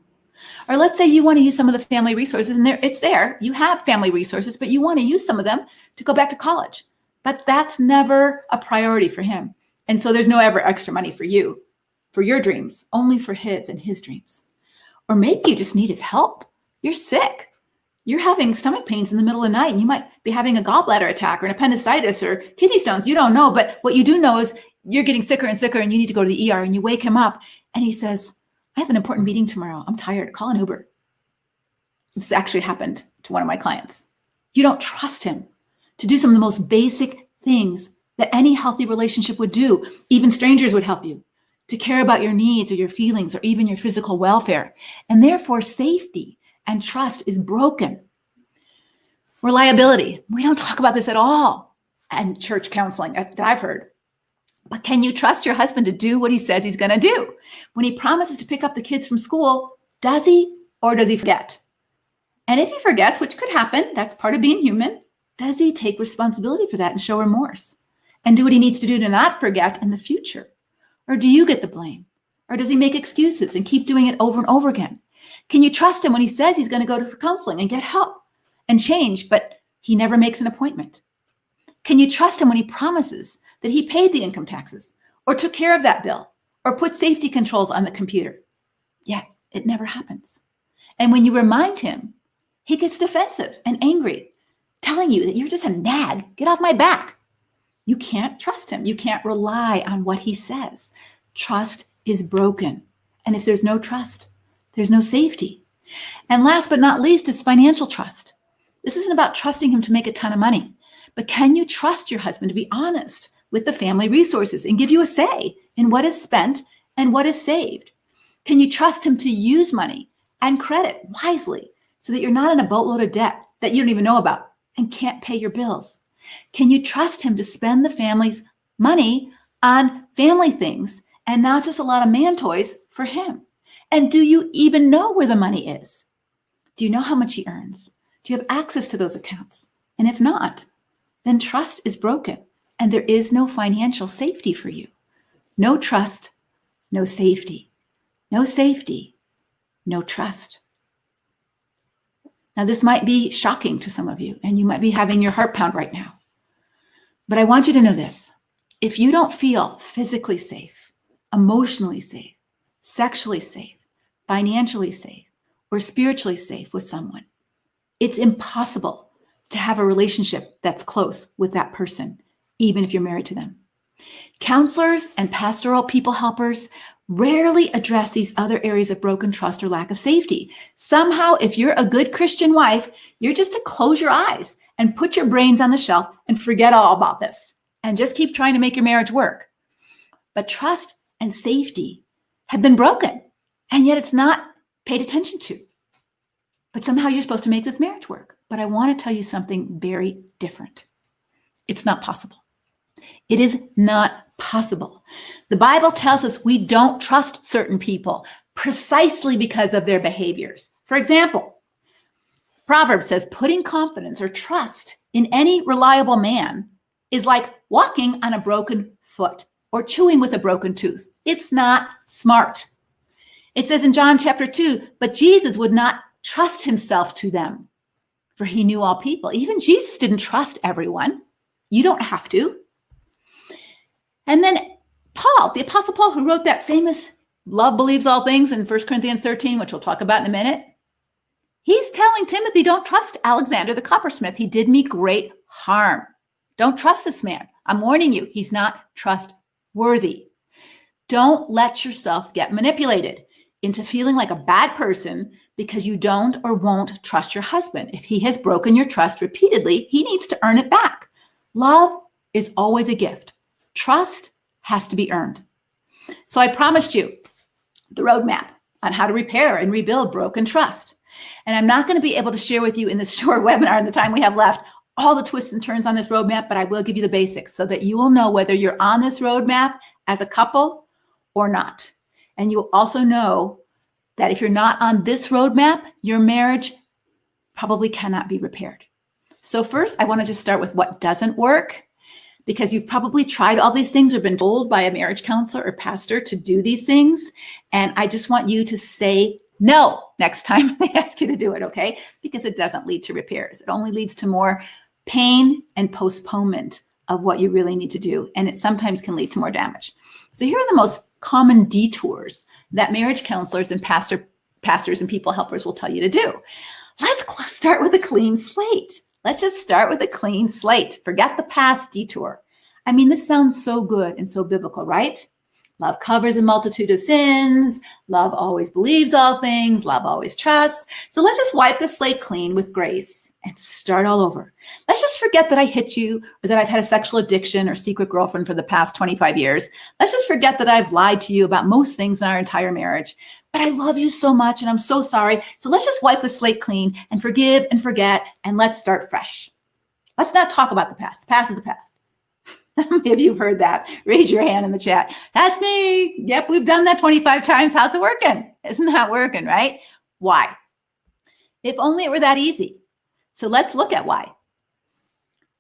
Or let's say you want to use some of the family resources, and it's there. You have family resources, but you want to use some of them to go back to college. But that's never a priority for him. And so there's no ever extra money for you, for your dreams, only for his and his dreams. Or maybe you just need his help. You're sick. You're having stomach pains in the middle of the night, and you might be having a gallbladder attack or an appendicitis or kidney stones. You don't know, but what you do know is you're getting sicker and sicker, and you need to go to the ER, and you wake him up, and he says, I have an important meeting tomorrow. I'm tired. Call an Uber. This actually happened to one of my clients. You don't trust him to do some of the most basic things that any healthy relationship would do. Even strangers would help you to care about your needs or your feelings or even your physical welfare. And therefore, safety and trust is broken. Reliability. We don't talk about this at all in church counseling that I've heard. But can you trust your husband to do what he says he's going to do? When he promises to pick up the kids from school, does he or does he forget? And if he forgets, which could happen, that's part of being human, does he take responsibility for that and show remorse and do what he needs to do to not forget in the future? Or do you get the blame? Or does he make excuses and keep doing it over and over again? Can you trust him when he says he's going to go for counseling and get help and change, but he never makes an appointment? Can you trust him when he promises that he paid the income taxes or took care of that bill or put safety controls on the computer? Yet it never happens. And when you remind him, he gets defensive and angry, telling you that you're just a nag. Get off my back. You can't trust him. You can't rely on what he says. Trust is broken. And if there's no trust, there's no safety. And last but not least is financial trust. This isn't about trusting him to make a ton of money, but can you trust your husband to be honest with the family resources and give you a say in what is spent and what is saved? Can you trust him to use money and credit wisely so that you're not in a boatload of debt that you don't even know about and can't pay your bills? Can you trust him to spend the family's money on family things and not just a lot of man toys for him? And do you even know where the money is? Do you know how much he earns? Do you have access to those accounts? And if not, then trust is broken and there is no financial safety for you. No trust, no safety. No safety, no trust. Now, this might be shocking to some of you, and you might be having your heart pound right now. But I want you to know this. If you don't feel physically safe, emotionally safe, sexually safe, financially safe, or spiritually safe with someone, it's impossible to have a relationship that's close with that person, even if you're married to them. Counselors and pastoral people helpers rarely address these other areas of broken trust or lack of safety. Somehow, if you're a good Christian wife, you're just to close your eyes and put your brains on the shelf and forget all about this and just keep trying to make your marriage work. But trust and safety have been broken, and yet it's not paid attention to. But somehow you're supposed to make this marriage work. But I want to tell you something very different. It's not possible. It is not possible. The Bible tells us we don't trust certain people precisely because of their behaviors. For example, Proverbs says putting confidence or trust in any reliable man is like walking on a broken foot or chewing with a broken tooth. It's not smart. It says in John chapter 2, but Jesus would not trust himself to them, for he knew all people. Even Jesus didn't trust everyone. You don't have to. And then Paul, the Apostle Paul, who wrote that famous love believes all things in 1 Corinthians 13, which we'll talk about in a minute, he's telling Timothy, don't trust Alexander the coppersmith. He did me great harm. Don't trust this man. I'm warning you, he's not trustworthy. Don't let yourself get manipulated into feeling like a bad person because you don't or won't trust your husband. If he has broken your trust repeatedly, he needs to earn it back. Love is always a gift. Trust has to be earned. So I promised you the roadmap on how to repair and rebuild broken trust. And I'm not going to be able to share with you in this short webinar in the time we have left all the twists and turns on this roadmap, but I will give you the basics so that you will know whether you're on this roadmap as a couple or not. And you'll also know that if you're not on this roadmap, your marriage probably cannot be repaired. So first, I want to just start with what doesn't work, because you've probably tried all these things or been told by a marriage counselor or pastor to do these things. And I just want you to say no next time they ask you to do it, okay? Because it doesn't lead to repairs. It only leads to more pain and postponement of what you really need to do. And it sometimes can lead to more damage. So here are the most common detours that marriage counselors and pastors and people helpers will tell you to do. Let's start with a clean slate. Let's just start with a clean slate. Forget the past detour. I mean, this sounds so good and so biblical, right? Love covers a multitude of sins. Love always believes all things. Love always trusts. So let's just wipe the slate clean with grace and start all over. Let's just forget that I hit you or that I've had a sexual addiction or secret girlfriend for the past 25 years. Let's just forget that I've lied to you about most things in our entire marriage. But I love you so much and I'm so sorry. So let's just wipe the slate clean and forgive and forget and let's start fresh. Let's not talk about the past. The past is the past. How many of you have heard that? Raise your hand in the chat. That's me. Yep, we've done that 25 times. How's it working? Isn't that working, right? Why? If only it were that easy. So let's look at why.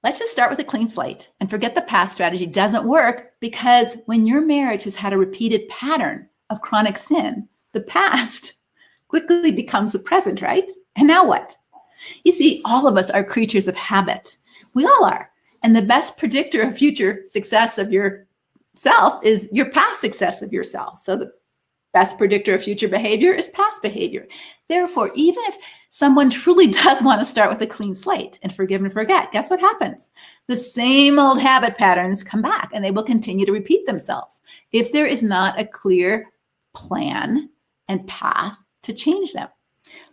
Let's just start with a clean slate and forget the past strategy doesn't work, because when your marriage has had a repeated pattern of chronic sin, the past quickly becomes the present, right? And now what? You see, all of us are creatures of habit. We all are. And the best predictor of future success of yourself is your past success of yourself. So the best predictor of future behavior is past behavior. Therefore, even if someone truly does want to start with a clean slate and forgive and forget, guess what happens? The same old habit patterns come back and they will continue to repeat themselves if there is not a clear plan and path to change them.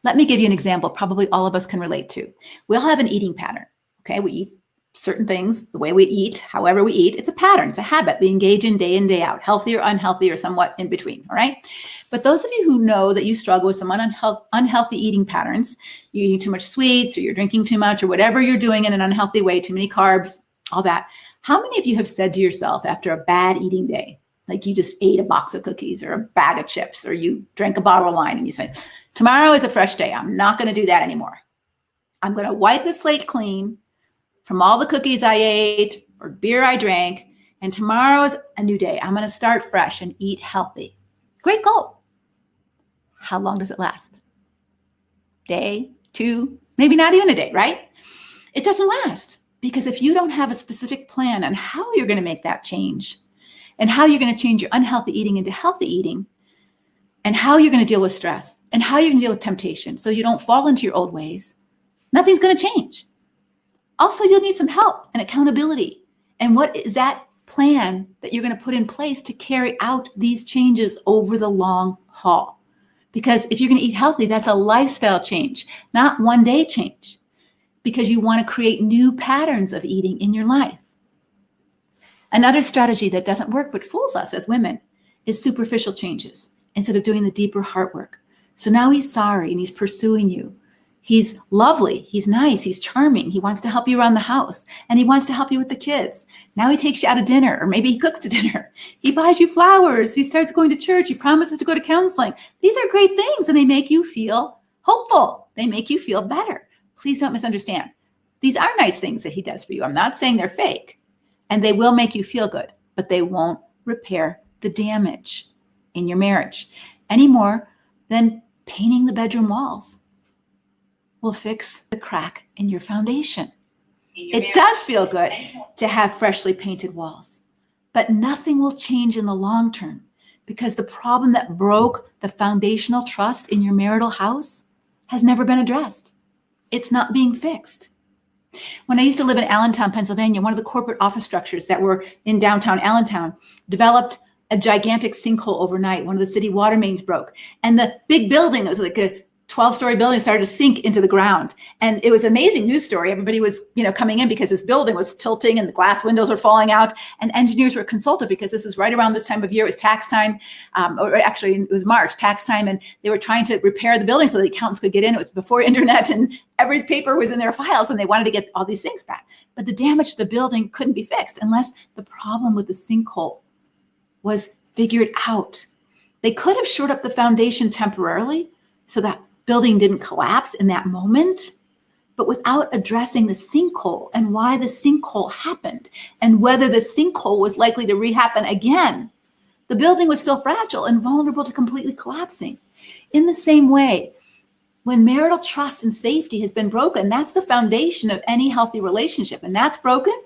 Let me give you an example probably all of us can relate to. We all have an eating pattern, okay? We eat certain things, the way we eat, however we eat. It's a pattern, it's a habit we engage in day out, healthy or unhealthy or somewhat in between, all right? But those of you who know that you struggle with some unhealthy eating patterns, you're eating too much sweets or you're drinking too much or whatever you're doing in an unhealthy way, too many carbs, all that. How many of you have said to yourself after a bad eating day, like you just ate a box of cookies or a bag of chips or you drank a bottle of wine and you say, tomorrow is a fresh day. I'm not going to do that anymore. I'm going to wipe the slate clean from all the cookies I ate or beer I drank, and tomorrow is a new day. I'm going to start fresh and eat healthy. Great goal. How long does it last? Day, two, maybe not even a day, right? It doesn't last, because if you don't have a specific plan on how you're going to make that change and how you're going to change your unhealthy eating into healthy eating and how you're going to deal with stress and how you're going to deal with temptation so you don't fall into your old ways, nothing's going to change. Also, you'll need some help and accountability. And what is that plan that you're going to put in place to carry out these changes over the long haul. Because if you're going to eat healthy, that's a lifestyle change, not one day change, because you want to create new patterns of eating in your life. Another strategy that doesn't work but fools us as women is superficial changes instead of doing the deeper heart work. So now he's sorry and he's pursuing you. He's lovely, he's nice, he's charming, he wants to help you around the house, and he wants to help you with the kids. Now he takes you out to dinner, or maybe he cooks to dinner. He buys you flowers, he starts going to church, he promises to go to counseling. These are great things, and they make you feel hopeful. They make you feel better. Please don't misunderstand. These are nice things that he does for you. I'm not saying they're fake, and they will make you feel good, but they won't repair the damage in your marriage any more than painting the bedroom walls will fix the crack in your foundation. It does feel good to have freshly painted walls, but nothing will change in the long term because the problem that broke the foundational trust in your marital house has never been addressed. It's not being fixed. When I used to live in Allentown, Pennsylvania, one of the corporate office structures that were in downtown Allentown developed a gigantic sinkhole overnight. One of the city water mains broke, and the big building, it was like a 12-story building, started to sink into the ground. And it was an amazing news story. Everybody was, coming in because this building was tilting and the glass windows were falling out. And engineers were consulted because this is right around this time of year. It was tax time, or actually it was March, tax time. And they were trying to repair the building so the accountants could get in. It was before internet and every paper was in their files and they wanted to get all these things back. But the damage to the building couldn't be fixed unless the problem with the sinkhole was figured out. They could have shored up the foundation temporarily so that building didn't collapse in that moment, but without addressing the sinkhole and why the sinkhole happened and whether the sinkhole was likely to rehappen again, the building was still fragile and vulnerable to completely collapsing. In the same way, when marital trust and safety has been broken, that's the foundation of any healthy relationship, and that's broken.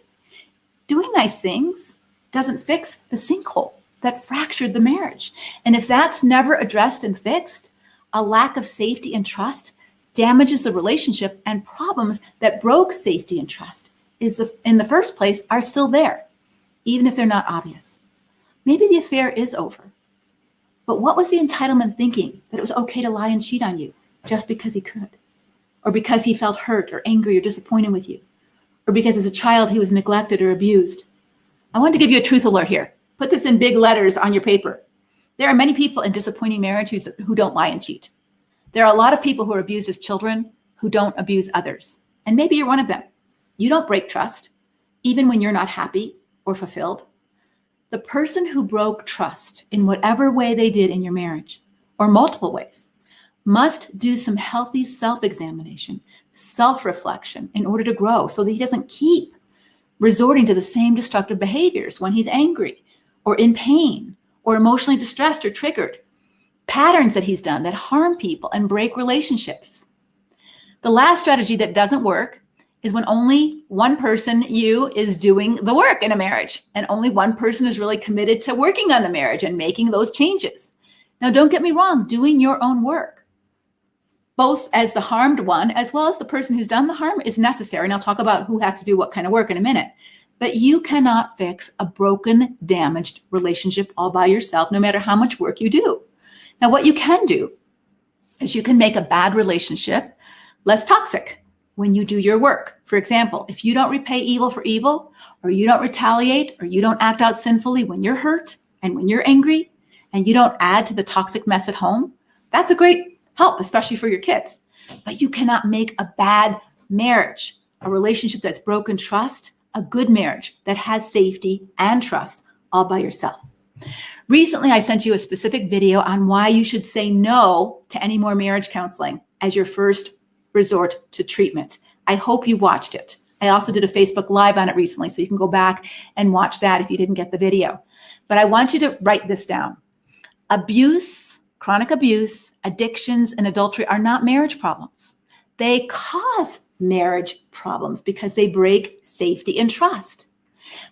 Doing nice things doesn't fix the sinkhole that fractured the marriage. And if that's never addressed and fixed, a lack of safety and trust damages the relationship, and problems that broke safety and trust in the first place are still there, even if they're not obvious. Maybe the affair is over, but what was the entitlement thinking that it was okay to lie and cheat on you just because he could, or because he felt hurt or angry or disappointed with you, or because as a child he was neglected or abused? I want to give you a truth alert here. Put this in big letters on your paper. There are many people in disappointing marriages who don't lie and cheat. There are a lot of people who are abused as children who don't abuse others. And maybe you're one of them. You don't break trust, even when you're not happy or fulfilled. The person who broke trust in whatever way they did in your marriage, or multiple ways, must do some healthy self-examination, self-reflection in order to grow so that he doesn't keep resorting to the same destructive behaviors when he's angry or in pain or emotionally distressed or triggered, patterns that he's done that harm people and break relationships. The last strategy that doesn't work is when only one person, you, is doing the work in a marriage, and only one person is really committed to working on the marriage and making those changes. Now, don't get me wrong, doing your own work, both as the harmed one as well as the person who's done the harm, is necessary. And I'll talk about who has to do what kind of work in a minute. But you cannot fix a broken, damaged relationship all by yourself, no matter how much work you do. Now, what you can do is you can make a bad relationship less toxic when you do your work. For example, if you don't repay evil for evil, or you don't retaliate, or you don't act out sinfully when you're hurt and when you're angry, and you don't add to the toxic mess at home, that's a great help, especially for your kids. But you cannot make a bad marriage, a relationship that's broken trust, a good marriage that has safety and trust all by yourself. Recently, I sent you a specific video on why you should say no to any more marriage counseling as your first resort to treatment. I hope you watched it. I also did a Facebook Live on it recently, so you can go back and watch that if you didn't get the video. But I want you to write this down. Abuse, chronic abuse, addictions, and adultery are not marriage problems. They cause marriage problems because they break safety and trust.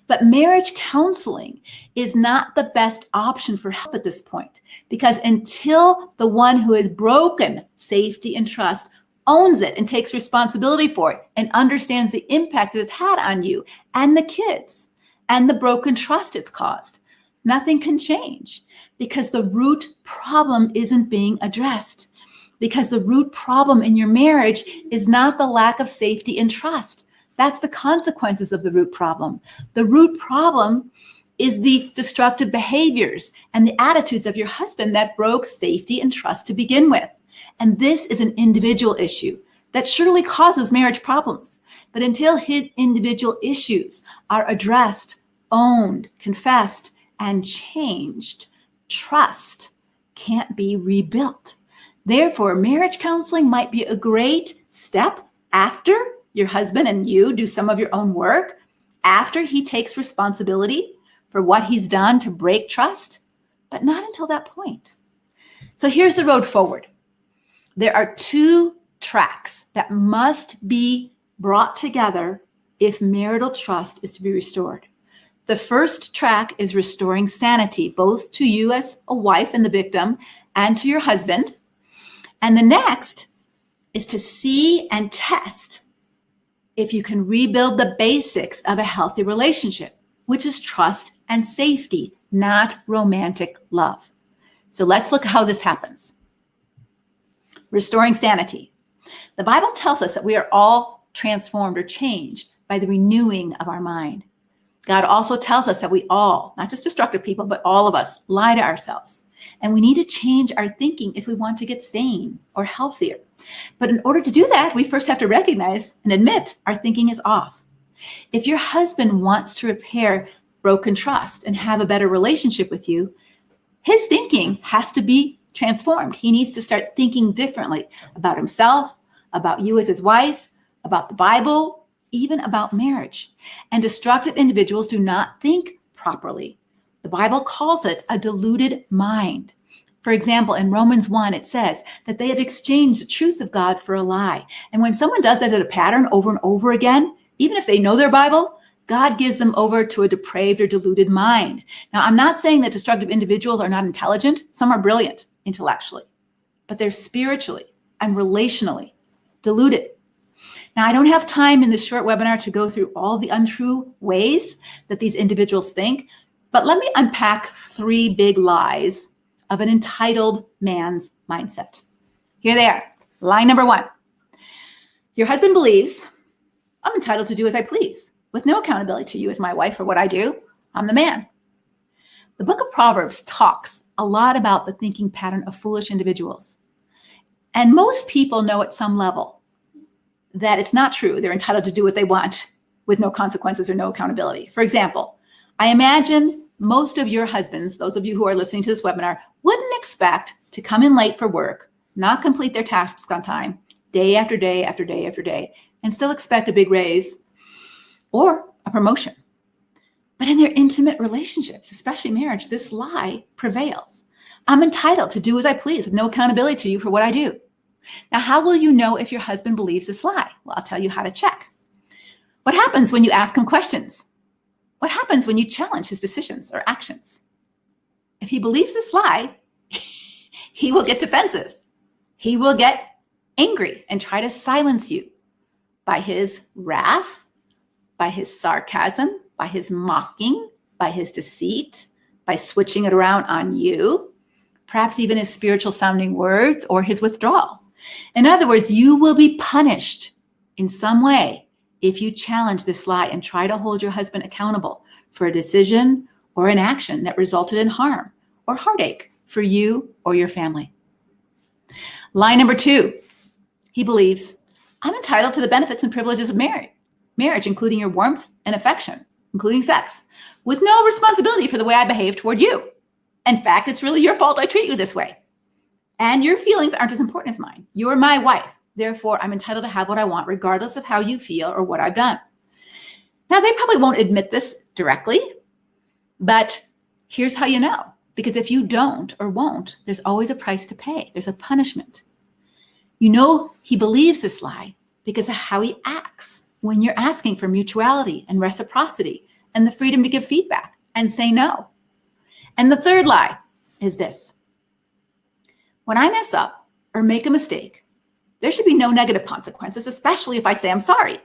But marriage counseling is not the best option for help at this point, because until the one who has broken safety and trust owns it and takes responsibility for it and understands the impact it has had on you and the kids, and the broken trust it's caused. Nothing can change because the root problem isn't being addressed. Because the root problem in your marriage is not the lack of safety and trust. That's the consequences of the root problem. The root problem is the destructive behaviors and the attitudes of your husband that broke safety and trust to begin with. And this is an individual issue that surely causes marriage problems. But until his individual issues are addressed, owned, confessed, and changed, trust can't be rebuilt. Therefore, marriage counseling might be a great step after your husband and you do some of your own work, after he takes responsibility for what he's done to break trust, but not until that point. So here's the road forward. There are two tracks that must be brought together if marital trust is to be restored. The first track is restoring sanity, both to you as a wife and the victim and to your husband. And the next is to see and test if you can rebuild the basics of a healthy relationship, which is trust and safety, not romantic love. So let's look at how this happens. Restoring sanity. The Bible tells us that we are all transformed or changed by the renewing of our mind. God also tells us that we all, not just destructive people, but all of us, lie to ourselves. And we need to change our thinking if we want to get sane or healthier. But in order to do that, we first have to recognize and admit our thinking is off. If your husband wants to repair broken trust and have a better relationship with you, his thinking has to be transformed. He needs to start thinking differently about himself, about you as his wife, about the Bible, even about marriage. And destructive individuals do not think properly. The Bible calls it a deluded mind. For example, in Romans 1, it says that they have exchanged the truth of God for a lie. And when someone does that as a pattern over and over again, even if they know their Bible, God gives them over to a depraved or deluded mind. Now, I'm not saying that destructive individuals are not intelligent. Some are brilliant intellectually, but they're spiritually and relationally deluded. Now, I don't have time in this short webinar to go through all the untrue ways that these individuals think, but let me unpack 3 big lies of an entitled man's mindset. Here they are. Lie number 1. Your husband believes, I'm entitled to do as I please, with no accountability to you as my wife for what I do. I'm the man. The book of Proverbs talks a lot about the thinking pattern of foolish individuals. And most people know at some level that it's not true. They're entitled to do what they want with no consequences or no accountability. For example, I imagine most of your husbands, those of you who are listening to this webinar, wouldn't expect to come in late for work, not complete their tasks on time, day after day after day after day, and still expect a big raise or a promotion. But in their intimate relationships, especially marriage, this lie prevails. I'm entitled to do as I please with no accountability to you for what I do. Now, how will you know if your husband believes this lie? Well, I'll tell you how to check. What happens when you ask him questions? What happens when you challenge his decisions or actions? If he believes this lie, he will get defensive. He will get angry and try to silence you by his wrath, by his sarcasm, by his mocking, by his deceit, by switching it around on you, perhaps even his spiritual sounding words or his withdrawal. In other words, you will be punished in some way if you challenge this lie and try to hold your husband accountable for a decision or an action that resulted in harm or heartache for you or your family. Lie number 2, he believes, I'm entitled to the benefits and privileges of marriage, including your warmth and affection, including sex, with no responsibility for the way I behave toward you. In fact, it's really your fault I treat you this way. And your feelings aren't as important as mine. You're my wife. Therefore, I'm entitled to have what I want, regardless of how you feel or what I've done. Now, they probably won't admit this directly, but here's how you know. Because if you don't or won't, there's always a price to pay. There's a punishment. You know he believes this lie because of how he acts when you're asking for mutuality and reciprocity and the freedom to give feedback and say no. And the third lie is this. When I mess up or make a mistake, there should be no negative consequences, especially if I say I'm sorry.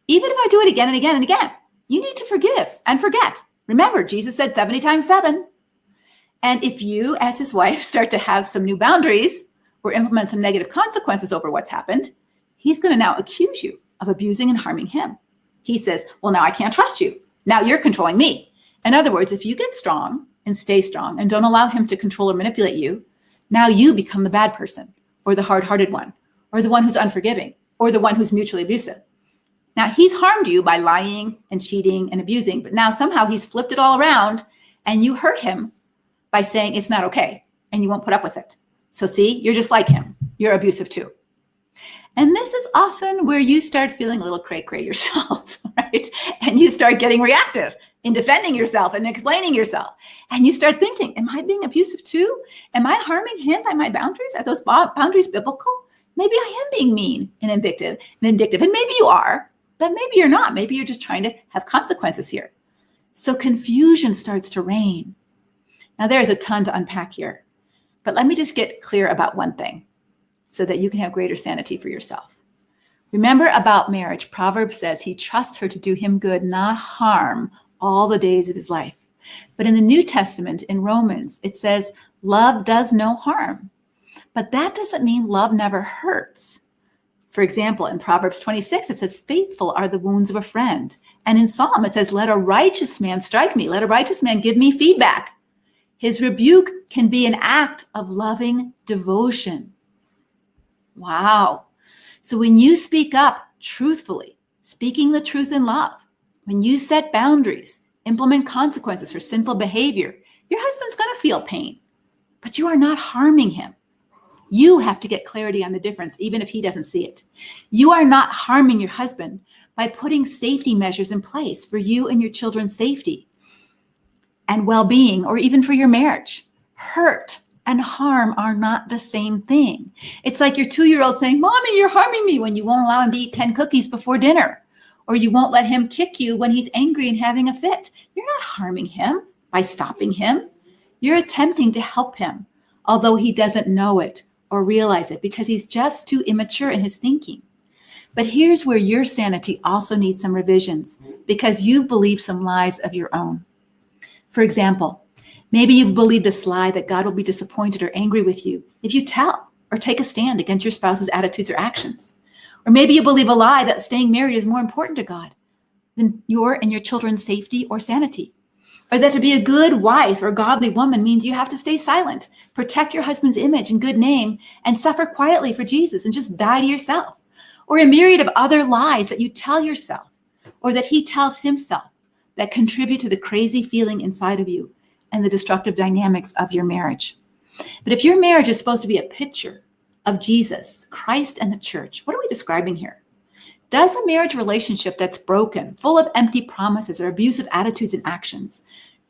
Even if I do it again and again and again, you need to forgive and forget. Remember, Jesus said 70 times 7. And if you, as his wife, start to have some new boundaries or implement some negative consequences over what's happened, he's going to now accuse you of abusing and harming him. He says, well, now I can't trust you. Now you're controlling me. In other words, if you get strong and stay strong and don't allow him to control or manipulate you, now you become the bad person or the hard-hearted one or the one who's unforgiving or the one who's mutually abusive. Now he's harmed you by lying and cheating and abusing, but now somehow he's flipped it all around and you hurt him by saying it's not okay and you won't put up with it. So see, you're just like him. You're abusive too. And this is often where you start feeling a little cray-cray yourself, right? And you start getting reactive in defending yourself and explaining yourself. And you start thinking, am I being abusive too? Am I harming him by my boundaries? Are those boundaries biblical? Maybe I am being mean and vindictive. And maybe you are, but maybe you're not. Maybe you're just trying to have consequences here. So confusion starts to reign. Now there's a ton to unpack here, but let me just get clear about one thing so that you can have greater sanity for yourself. Remember about marriage, Proverbs says he trusts her to do him good, not harm, all the days of his life. But in the New Testament, in Romans, it says love does no harm. But that doesn't mean love never hurts. For example, in Proverbs 26, it says, faithful are the wounds of a friend. And in Psalm, it says, let a righteous man strike me. Let a righteous man give me feedback. His rebuke can be an act of loving devotion. Wow. So when you speak up truthfully, speaking the truth in love, when you set boundaries, implement consequences for sinful behavior, your husband's going to feel pain, but you are not harming him. You have to get clarity on the difference, even if he doesn't see it. You are not harming your husband by putting safety measures in place for you and your children's safety and well-being, or even for your marriage. Hurt and harm are not the same thing. It's like your 2-year-old saying, Mommy, you're harming me, when you won't allow him to eat 10 cookies before dinner, or you won't let him kick you when he's angry and having a fit. You're not harming him by stopping him. You're attempting to help him, although he doesn't know it or realize it because he's just too immature in his thinking. But here's where your sanity also needs some revisions because you've believed some lies of your own. For example, maybe you've believed this lie that God will be disappointed or angry with you if you tell or take a stand against your spouse's attitudes or actions. Or maybe you believe a lie that staying married is more important to God than your and your children's safety or sanity. Or that to be a good wife or godly woman means you have to stay silent, protect your husband's image and good name, and suffer quietly for Jesus and just die to yourself. Or a myriad of other lies that you tell yourself or that he tells himself that contribute to the crazy feeling inside of you and the destructive dynamics of your marriage. But if your marriage is supposed to be a picture of Jesus, Christ, and the church, what are we describing here? Does a marriage relationship that's broken, full of empty promises or abusive attitudes and actions,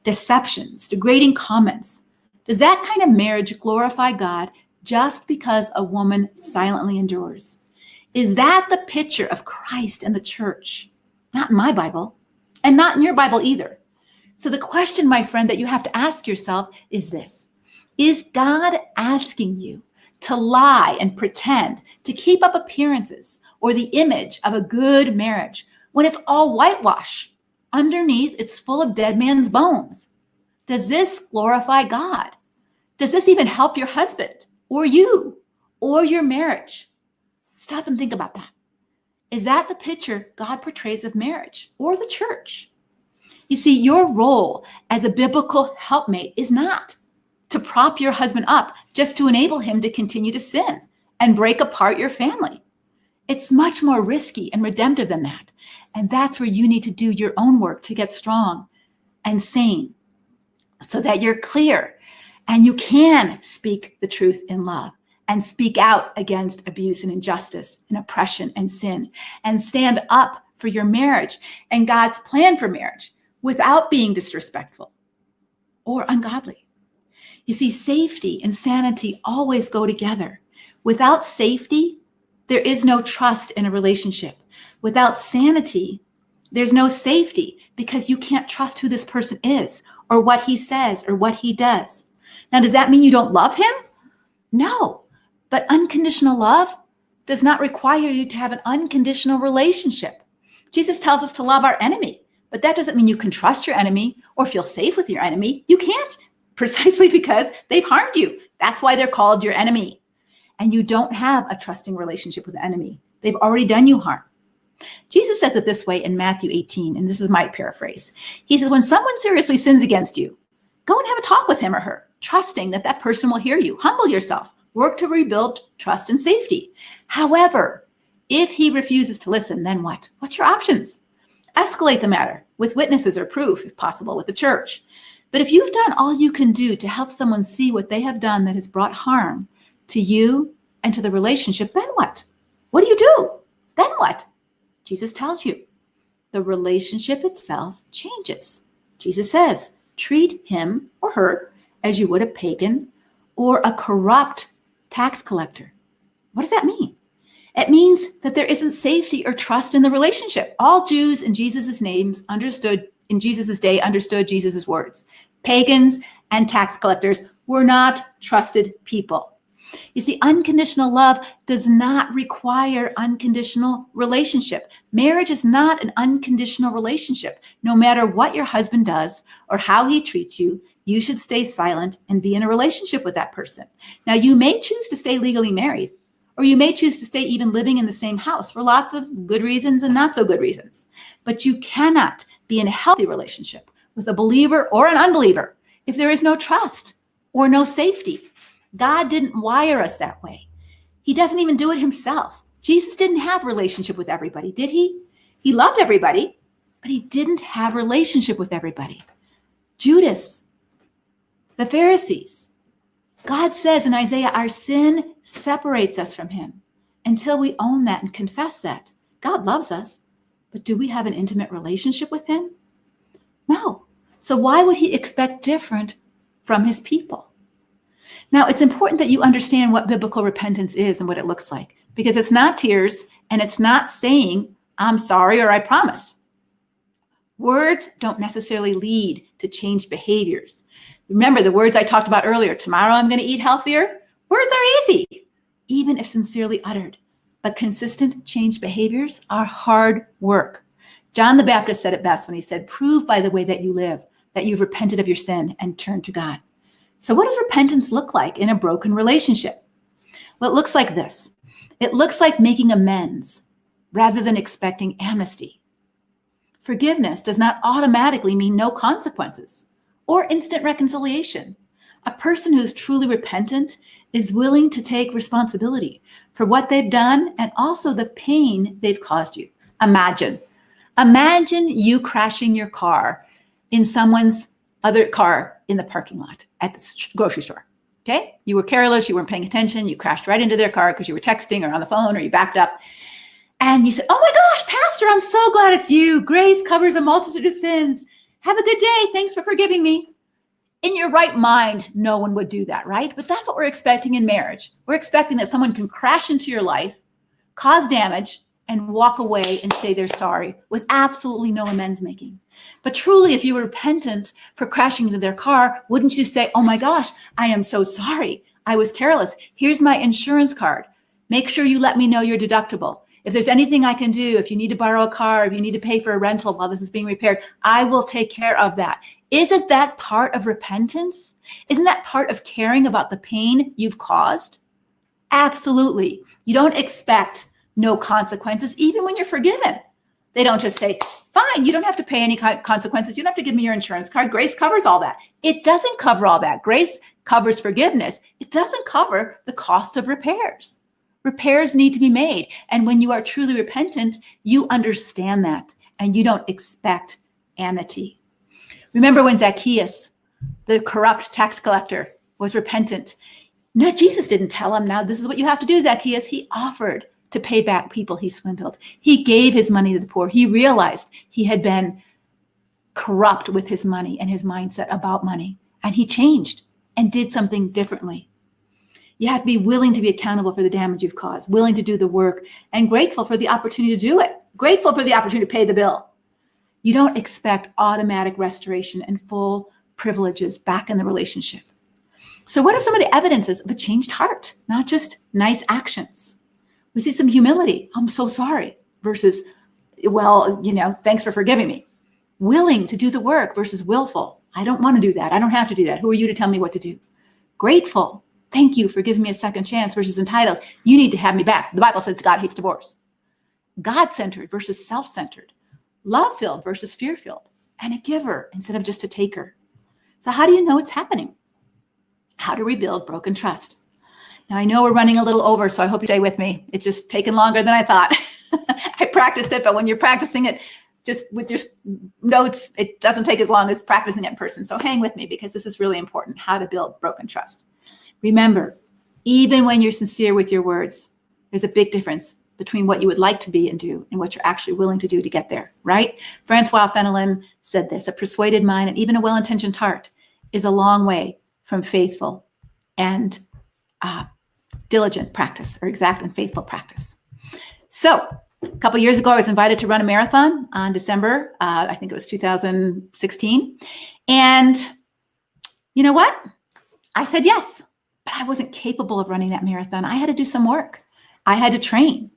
deceptions, degrading comments, does that kind of marriage glorify God just because a woman silently endures? Is that the picture of Christ and the church? Not in my Bible, and not in your Bible either. So the question, my friend, that you have to ask yourself is this: is God asking you to lie and pretend to keep up appearances or the image of a good marriage when it's all whitewash? Underneath, it's full of dead man's bones. Does this glorify God? Does this even help your husband or you or your marriage? Stop and think about that. Is that the picture God portrays of marriage or the church? You see, your role as a biblical helpmate is not to prop your husband up just to enable him to continue to sin and break apart your family. It's much more risky and redemptive than that. And that's where you need to do your own work to get strong and sane so that you're clear and you can speak the truth in love and speak out against abuse and injustice and oppression and sin and stand up for your marriage and God's plan for marriage without being disrespectful or ungodly. You see, safety and sanity always go together. Without safety, there is no trust in a relationship. Without sanity, there's no safety because you can't trust who this person is or what he says or what he does. Now, does that mean you don't love him? No, but unconditional love does not require you to have an unconditional relationship. Jesus tells us to love our enemy, but But that doesn't mean you can trust your enemy or feel safe with your enemy. You can't, precisely because they've harmed you. That's why they're called your enemy. And you don't have a trusting relationship with the enemy. They've already done you harm. Jesus says it this way in Matthew 18, and this is my paraphrase. He says, when someone seriously sins against you, go and have a talk with him or her, trusting that that person will hear you. Humble yourself. Work to rebuild trust and safety. However, if he refuses to listen, then what? What's your options? Escalate the matter with witnesses or proof, if possible, with the church. But if you've done all you can do to help someone see what they have done that has brought harm to you and to the relationship, then what? What do you do? Then what? Jesus tells you the relationship itself changes. Jesus says, treat him or her as you would a pagan or a corrupt tax collector. What does that mean? It means that there isn't safety or trust in the relationship. All Jews in Jesus' day understood Jesus' words. Pagans and tax collectors were not trusted people. You see, unconditional love does not require unconditional relationship. Marriage is not an unconditional relationship. No matter what your husband does or how he treats you, you should stay silent and be in a relationship with that person. Now, you may choose to stay legally married, or you may choose to stay even living in the same house for lots of good reasons and not so good reasons. But you cannot be in a healthy relationship with a believer or an unbeliever if there is no trust or no safety. God didn't wire us that way. He doesn't even do it himself. Jesus didn't have a relationship with everybody, did he? He loved everybody, but he didn't have a relationship with everybody. Judas, the Pharisees. God says in Isaiah, our sin separates us from him. Until we own that and confess that, God loves us, but do we have an intimate relationship with him? No. So why would he expect different from his people? Now, it's important that you understand what biblical repentance is and what it looks like, because it's not tears and it's not saying, I'm sorry or I promise. Words don't necessarily lead to changed behaviors. Remember the words I talked about earlier, tomorrow I'm going to eat healthier. Words are easy, even if sincerely uttered, but consistent changed behaviors are hard work. John the Baptist said it best when he said, prove by the way that you live that you've repented of your sin and turned to God. So what does repentance look like in a broken relationship? Well, it looks like this. It looks like making amends rather than expecting amnesty. Forgiveness does not automatically mean no consequences or instant reconciliation. A person who is truly repentant is willing to take responsibility for what they've done and also the pain they've caused you. Imagine you crashing your car in someone's other car in the parking lot at the grocery store. Okay? You were careless, you weren't paying attention, you crashed right into their car because you were texting or on the phone or you backed up. And you said, oh my gosh, Pastor, I'm so glad it's you. Grace covers a multitude of sins. Have a good day. Thanks for forgiving me. In your right mind, no one would do that, right? But that's what we're expecting in marriage. We're expecting that someone can crash into your life, cause damage, and walk away and say they're sorry with absolutely no amends making. But truly, if you were repentant for crashing into their car, wouldn't you say, oh my gosh, I am so sorry. I was careless. Here's my insurance card. Make sure you let me know your deductible. If there's anything I can do, if you need to borrow a car, if you need to pay for a rental while this is being repaired, I will take care of that. Isn't that part of repentance? Isn't that part of caring about the pain you've caused? Absolutely. You don't expect no consequences, even when you're forgiven. They don't just say, fine, you don't have to pay any consequences. You don't have to give me your insurance card. Grace covers all that. It doesn't cover all that. Grace covers forgiveness. It doesn't cover the cost of repairs. Repairs need to be made. And when you are truly repentant, you understand that and you don't expect amity. Remember when Zacchaeus, the corrupt tax collector, was repentant? No, Jesus didn't tell him, now this is what you have to do, Zacchaeus. He offered to pay back people he swindled. He gave his money to the poor. He realized he had been corrupt with his money and his mindset about money. And he changed and did something differently. You have to be willing to be accountable for the damage you've caused, willing to do the work, and grateful for the opportunity to do it, grateful for the opportunity to pay the bill. You don't expect automatic restoration and full privileges back in the relationship. So what are some of the evidences of a changed heart? Not just nice actions. We see some humility. I'm so sorry versus, well, thanks for forgiving me. Willing to do the work versus willful. I don't want to do that. I don't have to do that. Who are you to tell me what to do? Grateful. Thank you for giving me a second chance versus entitled. You need to have me back. The Bible says God hates divorce. God-centered versus self-centered. Love-filled versus fear-filled. And a giver instead of just a taker. So how do you know it's happening? How to rebuild broken trust. Now, I know we're running a little over, so I hope you stay with me. It's just taken longer than I thought. I practiced it, but when you're practicing it just with your notes, it doesn't take as long as practicing it in person. So hang with me because this is really important, how to build broken trust. Remember, even when you're sincere with your words, there's a big difference between what you would like to be and do and what you're actually willing to do to get there, right? Francois Fenelon said this, a persuaded mind and even a well-intentioned heart is a long way from faithful and diligent practice or exact and faithful practice. So a couple of years ago, I was invited to run a marathon on December, I think it was 2016. And you know what? I said yes, but I wasn't capable of running that marathon. I had to do some work. I had to train.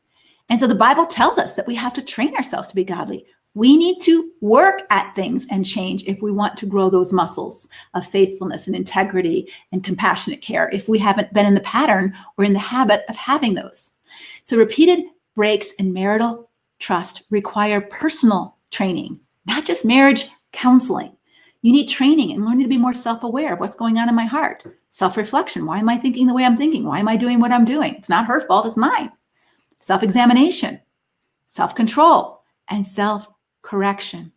And so the Bible tells us that we have to train ourselves to be godly. We need to work at things and change if we want to grow those muscles of faithfulness and integrity and compassionate care, if we haven't been in the pattern or in the habit of having those. So repeated breaks in marital trust require personal training, not just marriage counseling. You need training and learning to be more self-aware of what's going on in my heart. Self-reflection. Why am I thinking the way I'm thinking? Why am I doing what I'm doing? It's not her fault, it's mine. Self-examination, self-control, and self-correction.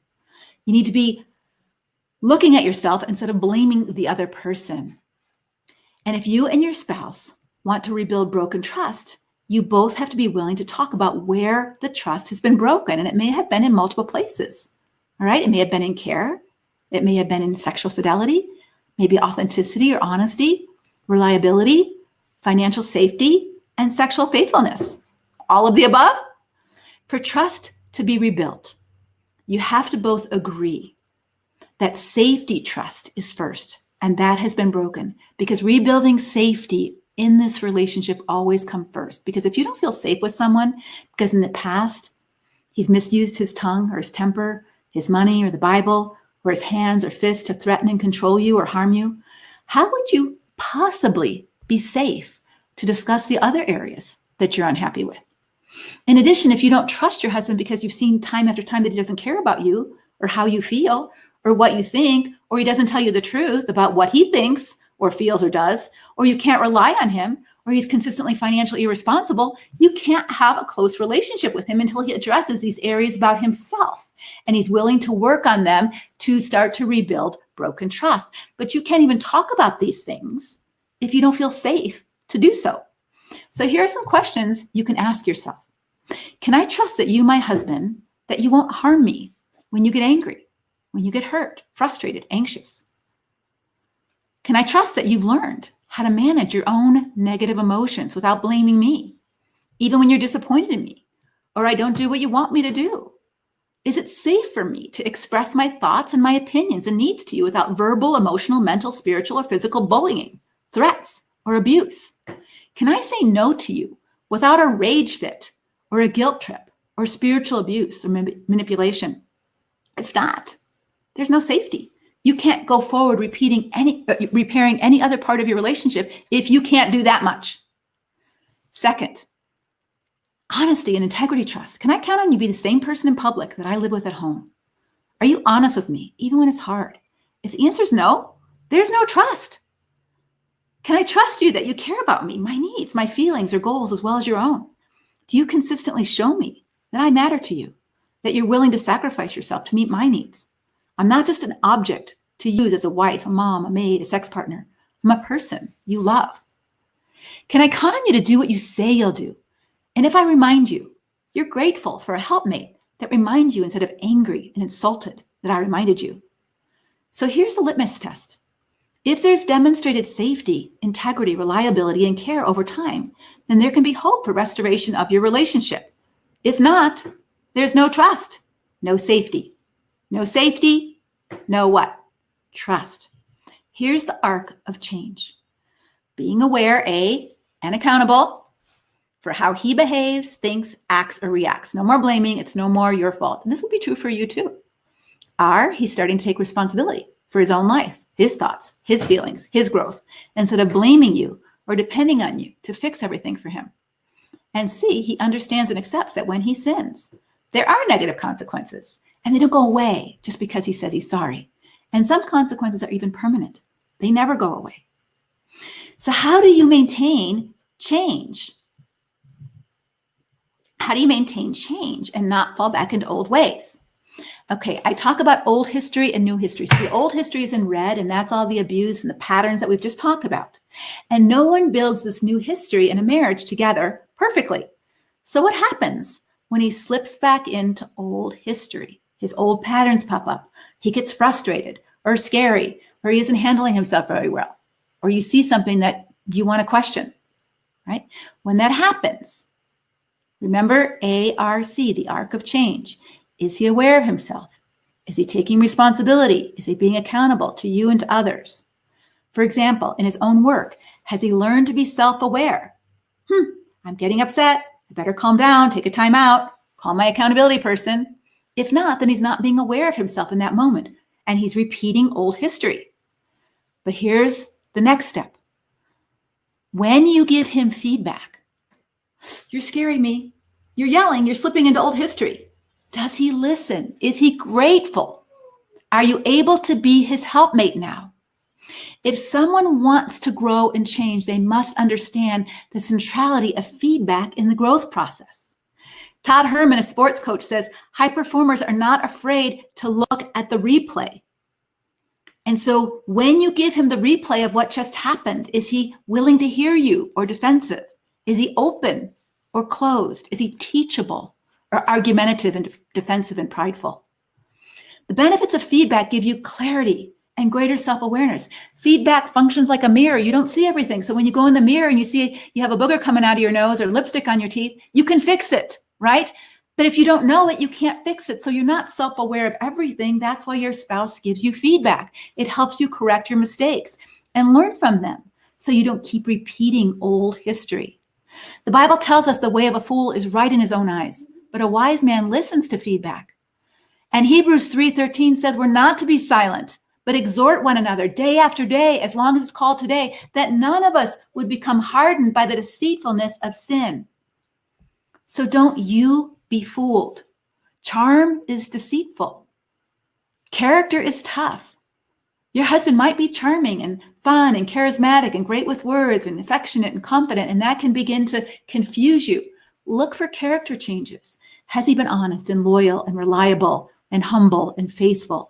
You need to be looking at yourself instead of blaming the other person. And if you and your spouse want to rebuild broken trust, you both have to be willing to talk about where the trust has been broken. And it may have been in multiple places. All right. It may have been in care. It may have been in sexual fidelity, maybe authenticity or honesty, reliability, financial safety, and sexual faithfulness. All of the above. For trust to be rebuilt, you have to both agree that safety trust is first, and that has been broken, because rebuilding safety in this relationship always come first. Because if you don't feel safe with someone because in the past he's misused his tongue or his temper, his money or the Bible, or his hands or fists to threaten and control you or harm you, how would you possibly be safe to discuss the other areas that you're unhappy with? In addition, if you don't trust your husband because you've seen time after time that he doesn't care about you or how you feel or what you think, or he doesn't tell you the truth about what he thinks or feels or does, or you can't rely on him, or he's consistently financially irresponsible, you can't have a close relationship with him until he addresses these areas about himself and he's willing to work on them to start to rebuild broken trust. But you can't even talk about these things if you don't feel safe to do so. So here are some questions you can ask yourself. Can I trust that you, my husband, that you won't harm me when you get angry, when you get hurt, frustrated, anxious? Can I trust that you've learned how to manage your own negative emotions without blaming me, even when you're disappointed in me, or I don't do what you want me to do? Is it safe for me to express my thoughts and my opinions and needs to you without verbal, emotional, mental, spiritual, or physical bullying, threats, or abuse? Can I say no to you without a rage fit or a guilt trip or spiritual abuse or manipulation? If not, there's no safety. You can't go forward repairing any other part of your relationship if you can't do that much. Second, honesty and integrity trust. Can I count on you to be the same person in public that I live with at home? Are you honest with me, even when it's hard? If the answer is no, there's no trust. Can I trust you that you care about me, my needs, my feelings or goals, as well as your own? Do you consistently show me that I matter to you, that you're willing to sacrifice yourself to meet my needs? I'm not just an object to use as a wife, a mom, a maid, a sex partner. I'm a person you love. Can I count on you to do what you say you'll do? And if I remind you, you're grateful for a helpmate that reminds you instead of angry and insulted that I reminded you. So here's the litmus test. If there's demonstrated safety, integrity, reliability, and care over time, then there can be hope for restoration of your relationship. If not, there's no trust, no safety. No safety, no what? Trust. Here's the arc of change. Being aware, A, and accountable for how he behaves, thinks, acts, or reacts. No more blaming. It's no more your fault. And this will be true for you too. R, he's starting to take responsibility for his own life, his thoughts, his feelings, his growth, instead of blaming you or depending on you to fix everything for him. And C, he understands and accepts that when he sins, there are negative consequences, and they don't go away just because he says he's sorry. And some consequences are even permanent. They never go away. So how do you maintain change? How do you maintain change and not fall back into old ways? Okay, I talk about old history and new history. So the old history is in red, and that's all the abuse and the patterns that we've just talked about. And no one builds this new history in a marriage together perfectly. So what happens when he slips back into old history? His old patterns pop up. He gets frustrated or scary, or he isn't handling himself very well, or you see something that you want to question, right? When that happens, remember ARC, the arc of change. Is he aware of himself? Is he taking responsibility? Is he being accountable to you and to others? For example, in his own work, has he learned to be self-aware? I'm getting upset. I better calm down, take a time out, call my accountability person. If not, then he's not being aware of himself in that moment, and he's repeating old history. But here's the next step. When you give him feedback, you're scaring me, you're yelling, you're slipping into old history. Does he listen? Is he grateful? Are you able to be his helpmate now? If someone wants to grow and change, they must understand the centrality of feedback in the growth process. Todd Herman, a sports coach, says high performers are not afraid to look at the replay. And so when you give him the replay of what just happened, is he willing to hear you or defensive? Is he open or closed? Is he teachable or argumentative and defensive and prideful? The benefits of feedback give you clarity and greater self-awareness. Feedback functions like a mirror. You don't see everything. So when you go in the mirror and you see you have a booger coming out of your nose or lipstick on your teeth, you can fix it, right? But if you don't know it, you can't fix it. So you're not self-aware of everything. That's why your spouse gives you feedback. It helps you correct your mistakes and learn from them so you don't keep repeating old history. The Bible tells us the way of a fool is right in his own eyes, but a wise man listens to feedback. And Hebrews 3:13 says we're not to be silent, but exhort one another day after day, as long as it's called today, that none of us would become hardened by the deceitfulness of sin. So don't you be fooled. Charm is deceitful. Character is tough. Your husband might be charming and fun and charismatic and great with words and affectionate and confident, and that can begin to confuse you. Look for character changes. Has he been honest and loyal and reliable and humble and faithful?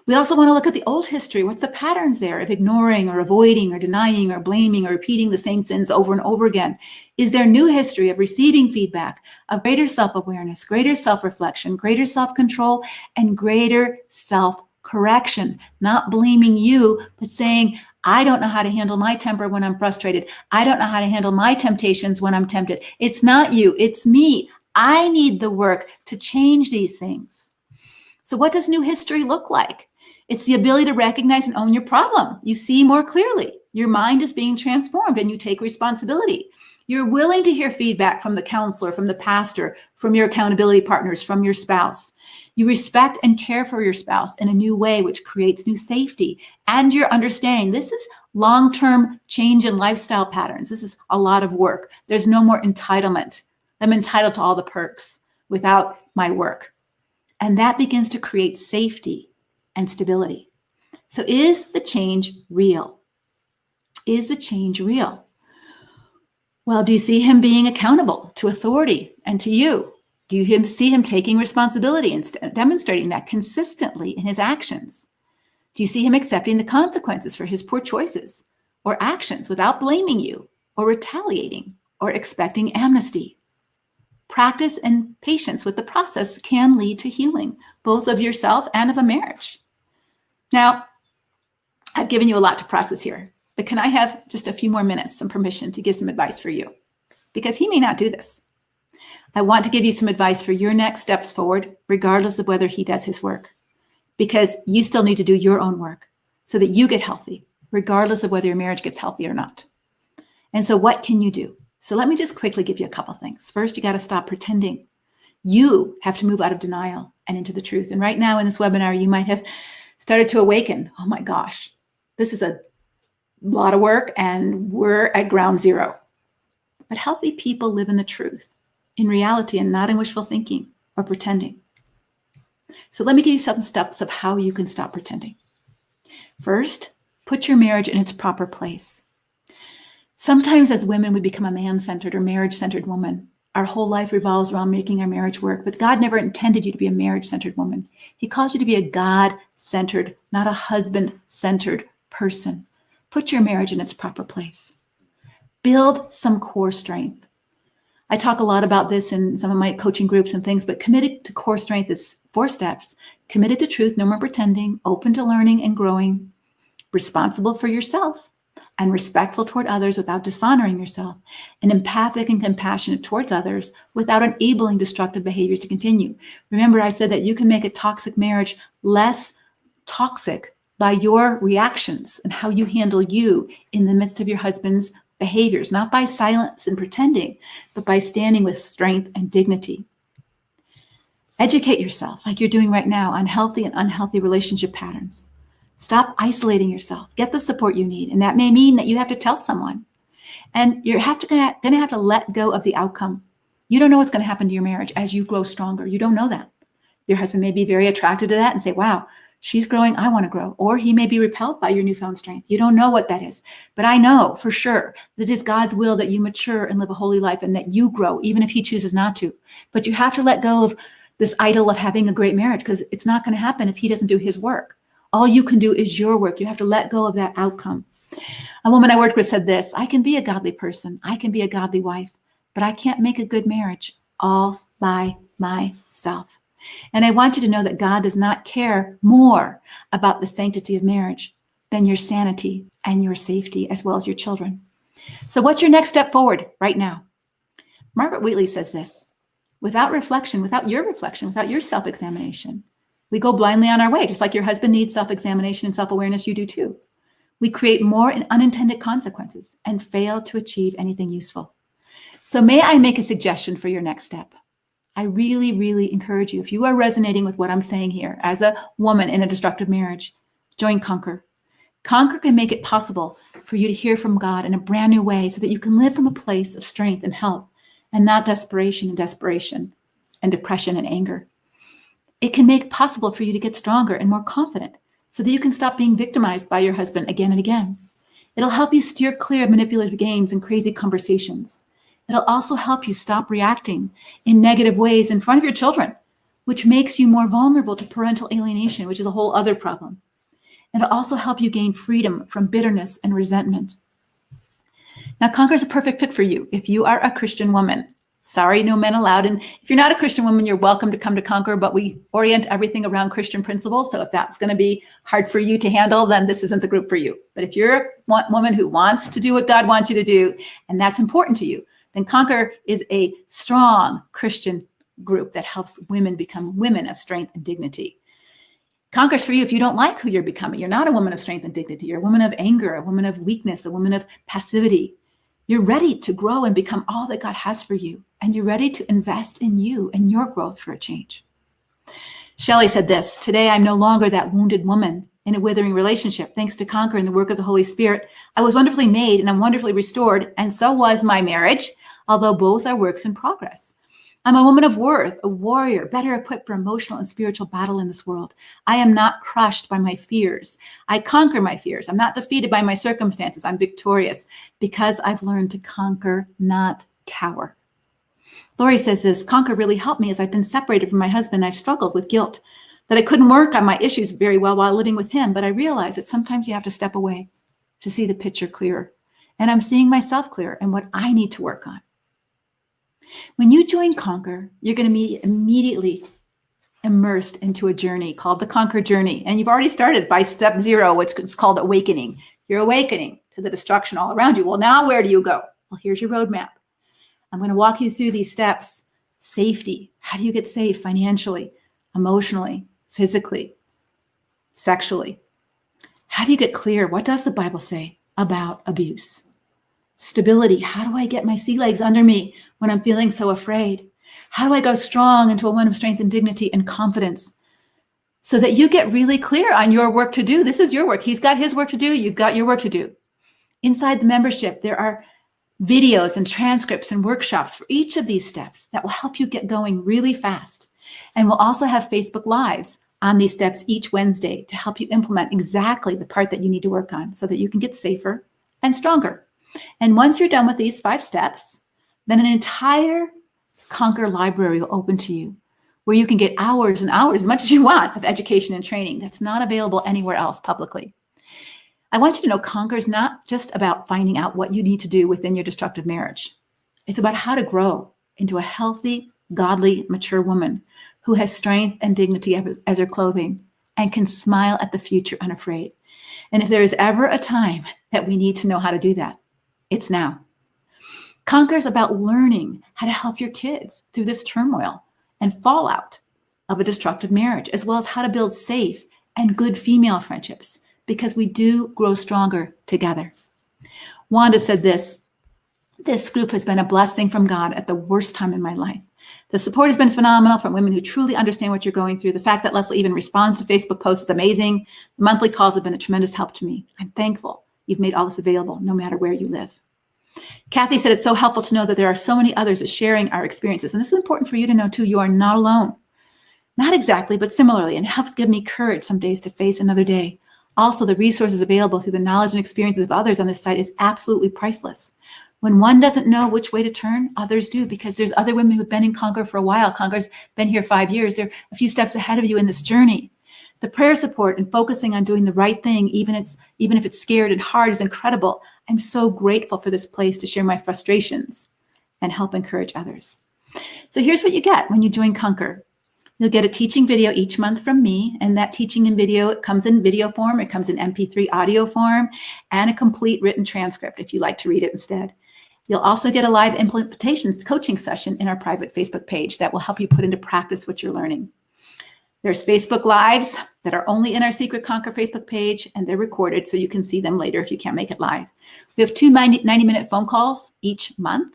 We also want to look at the old history. What's the patterns there of ignoring or avoiding or denying or blaming or repeating the same sins over and over again? Is there new history of receiving feedback, of greater self-awareness, greater self-reflection, greater self-control, and greater self-correction? Not blaming you, but saying, I don't know how to handle my temper when I'm frustrated. I don't know how to handle my temptations when I'm tempted. It's not you, it's me. I need the work to change these things. So what does new history look like? It's the ability to recognize and own your problem. You see more clearly. Your mind is being transformed and you take responsibility. You're willing to hear feedback from the counselor, from the pastor, from your accountability partners, from your spouse. You respect and care for your spouse in a new way, which creates new safety. And you're understanding this is long-term change in lifestyle patterns. This is a lot of work. There's no more entitlement. I'm entitled to all the perks without my work. And that begins to create safety and stability. So is the change real? Is the change real? Well, do you see him being accountable to authority and to you? Do you see him taking responsibility and demonstrating that consistently in his actions? Do you see him accepting the consequences for his poor choices or actions without blaming you or retaliating or expecting amnesty? Practice and patience with the process can lead to healing, both of yourself and of a marriage. Now, I've given you a lot to process here, but can I have just a few more minutes, some permission to give some advice for you? Because he may not do this. I want to give you some advice for your next steps forward, regardless of whether he does his work, because you still need to do your own work so that you get healthy, regardless of whether your marriage gets healthy or not. And so what can you do? So let me just quickly give you a couple things. First, you got to stop pretending. You have to move out of denial. and into the truth. And right now in this webinar, you might have started to awaken. Oh my gosh, this is a lot of work and we're at ground zero. But healthy people live in the truth, in reality, and not in wishful thinking or pretending. So let me give you some steps of how you can stop pretending. First, put your marriage in its proper place. Sometimes as women, we become a man-centered or marriage-centered woman. Our whole life revolves around making our marriage work, but God never intended you to be a marriage-centered woman. He calls you to be a God-centered, not a husband-centered person. Put your marriage in its proper place. Build some core strength. I talk a lot about this in some of my coaching groups and things, but committed to core strength is 4 steps. Committed to truth, no more pretending, open to learning and growing, responsible for yourself, and respectful toward others without dishonoring yourself, and empathic and compassionate towards others without enabling destructive behaviors to continue. Remember, I said that you can make a toxic marriage less toxic by your reactions and how you handle you in the midst of your husband's behaviors, not by silence and pretending, but by standing with strength and dignity. Educate yourself, like you're doing right now, on healthy and unhealthy relationship patterns. Stop isolating yourself. Get the support you need. And that may mean that you have to tell someone. And you're going to have to let go of the outcome. You don't know what's going to happen to your marriage as you grow stronger. You don't know that. Your husband may be very attracted to that and say, wow, she's growing, I want to grow. Or he may be repelled by your newfound strength. You don't know what that is. But I know for sure that it is God's will that you mature and live a holy life and that you grow, even if he chooses not to. But you have to let go of this idol of having a great marriage, because it's not going to happen if he doesn't do his work. All you can do is your work. You have to let go of that outcome. A woman I worked with said this: I can be a godly person, I can be a godly wife, but I can't make a good marriage all by myself. And I want you to know that God does not care more about the sanctity of marriage than your sanity and your safety, as well as your children. So what's your next step forward right now? Margaret Wheatley says this: without reflection, without your self-examination, we go blindly on our way. Just like your husband needs self-examination and self-awareness, you do too. We create more unintended consequences and fail to achieve anything useful. So may I make a suggestion for your next step? I really, really encourage you, if you are resonating with what I'm saying here as a woman in a destructive marriage, join Conquer. Conquer can make it possible for you to hear from God in a brand new way so that you can live from a place of strength and help and not desperation and depression and anger. It can make it possible for you to get stronger and more confident so that you can stop being victimized by your husband again and again. It'll help you steer clear of manipulative games and crazy conversations. It'll also help you stop reacting in negative ways in front of your children, which makes you more vulnerable to parental alienation, which is a whole other problem. It'll also help you gain freedom from bitterness and resentment. Now, Conquer is a perfect fit for you if you are a Christian woman. Sorry, no men allowed. And if you're not a Christian woman, you're welcome to come to Conquer, but we orient everything around Christian principles. So if that's going to be hard for you to handle, then this isn't the group for you. But if you're a woman who wants to do what God wants you to do, and that's important to you, then Conquer is a strong Christian group that helps women become women of strength and dignity. Conquer's for you if you don't like who you're becoming. You're not a woman of strength and dignity. You're a woman of anger, a woman of weakness, a woman of passivity. You're ready to grow and become all that God has for you. And you're ready to invest in you and your growth for a change. Shelley said this: today, I'm no longer that wounded woman in a withering relationship. Thanks to Conquer and the work of the Holy Spirit, I was wonderfully made and I'm wonderfully restored. And so was my marriage, although both are works in progress. I'm a woman of worth, a warrior, better equipped for emotional and spiritual battle in this world. I am not crushed by my fears. I conquer my fears. I'm not defeated by my circumstances. I'm victorious because I've learned to conquer, not cower. Lori says this: Conquer really helped me as I've been separated from my husband. I've struggled with guilt that I couldn't work on my issues very well while living with him, but I realized that sometimes you have to step away to see the picture clearer. And I'm seeing myself clearer and what I need to work on. When you join Conquer, you're going to be immediately immersed into a journey called the Conquer Journey. And you've already started by step 0, which is called awakening. You're awakening to the destruction all around you. Well, now where do you go? Well, here's your roadmap. I'm going to walk you through these steps. Safety. How do you get safe financially, emotionally, physically, sexually? How do you get clear? What does the Bible say about abuse? Stability. How do I get my sea legs under me when I'm feeling so afraid? How do I go strong into a woman of strength and dignity and confidence? So that you get really clear on your work to do. This is your work. He's got his work to do. You've got your work to do. Inside the membership, there are videos and transcripts and workshops for each of these steps that will help you get going really fast. And we'll also have Facebook Lives on these steps each Wednesday to help you implement exactly the part that you need to work on so that you can get safer and stronger. And once you're done with these 5 steps, then an entire Conquer library will open to you, where you can get hours and hours, as much as you want, of education and training that's not available anywhere else publicly. I want you to know Conquer is not just about finding out what you need to do within your destructive marriage. It's about how to grow into a healthy, godly, mature woman who has strength and dignity as her clothing and can smile at the future unafraid. And if there is ever a time that we need to know how to do that, it's now. Conquer is about learning how to help your kids through this turmoil and fallout of a destructive marriage, as well as how to build safe and good female friendships, because we do grow stronger together. Wanda said this group has been a blessing from God at the worst time in my life. The support has been phenomenal from women who truly understand what you're going through. The fact that Leslie even responds to Facebook posts is amazing. The monthly calls have been a tremendous help to me. I'm thankful you've made all this available, no matter where you live. Kathy said it's so helpful to know that there are so many others that sharing our experiences. And this is important for you to know too. You are not alone. Not exactly, but similarly, and it helps give me courage some days to face another day. Also, the resources available through the knowledge and experiences of others on this site is absolutely priceless. When one doesn't know which way to turn, others do, because there's other women who've been in Conquer for a while. Conquer's been here 5 years. They're a few steps ahead of you in this journey. The prayer support and focusing on doing the right thing, even if it's scared and hard, is incredible. I'm so grateful for this place to share my frustrations and help encourage others. So here's what you get when you join Conquer. You'll get a teaching video each month from me, and that teaching and video, it comes in video form, it comes in MP3 audio form, and a complete written transcript if you like to read it instead. You'll also get a live implementations coaching session in our private Facebook page that will help you put into practice what you're learning. There's Facebook Lives that are only in our Secret Conquer Facebook page, and they're recorded so you can see them later if you can't make it live. We have 2 90-minute phone calls each month,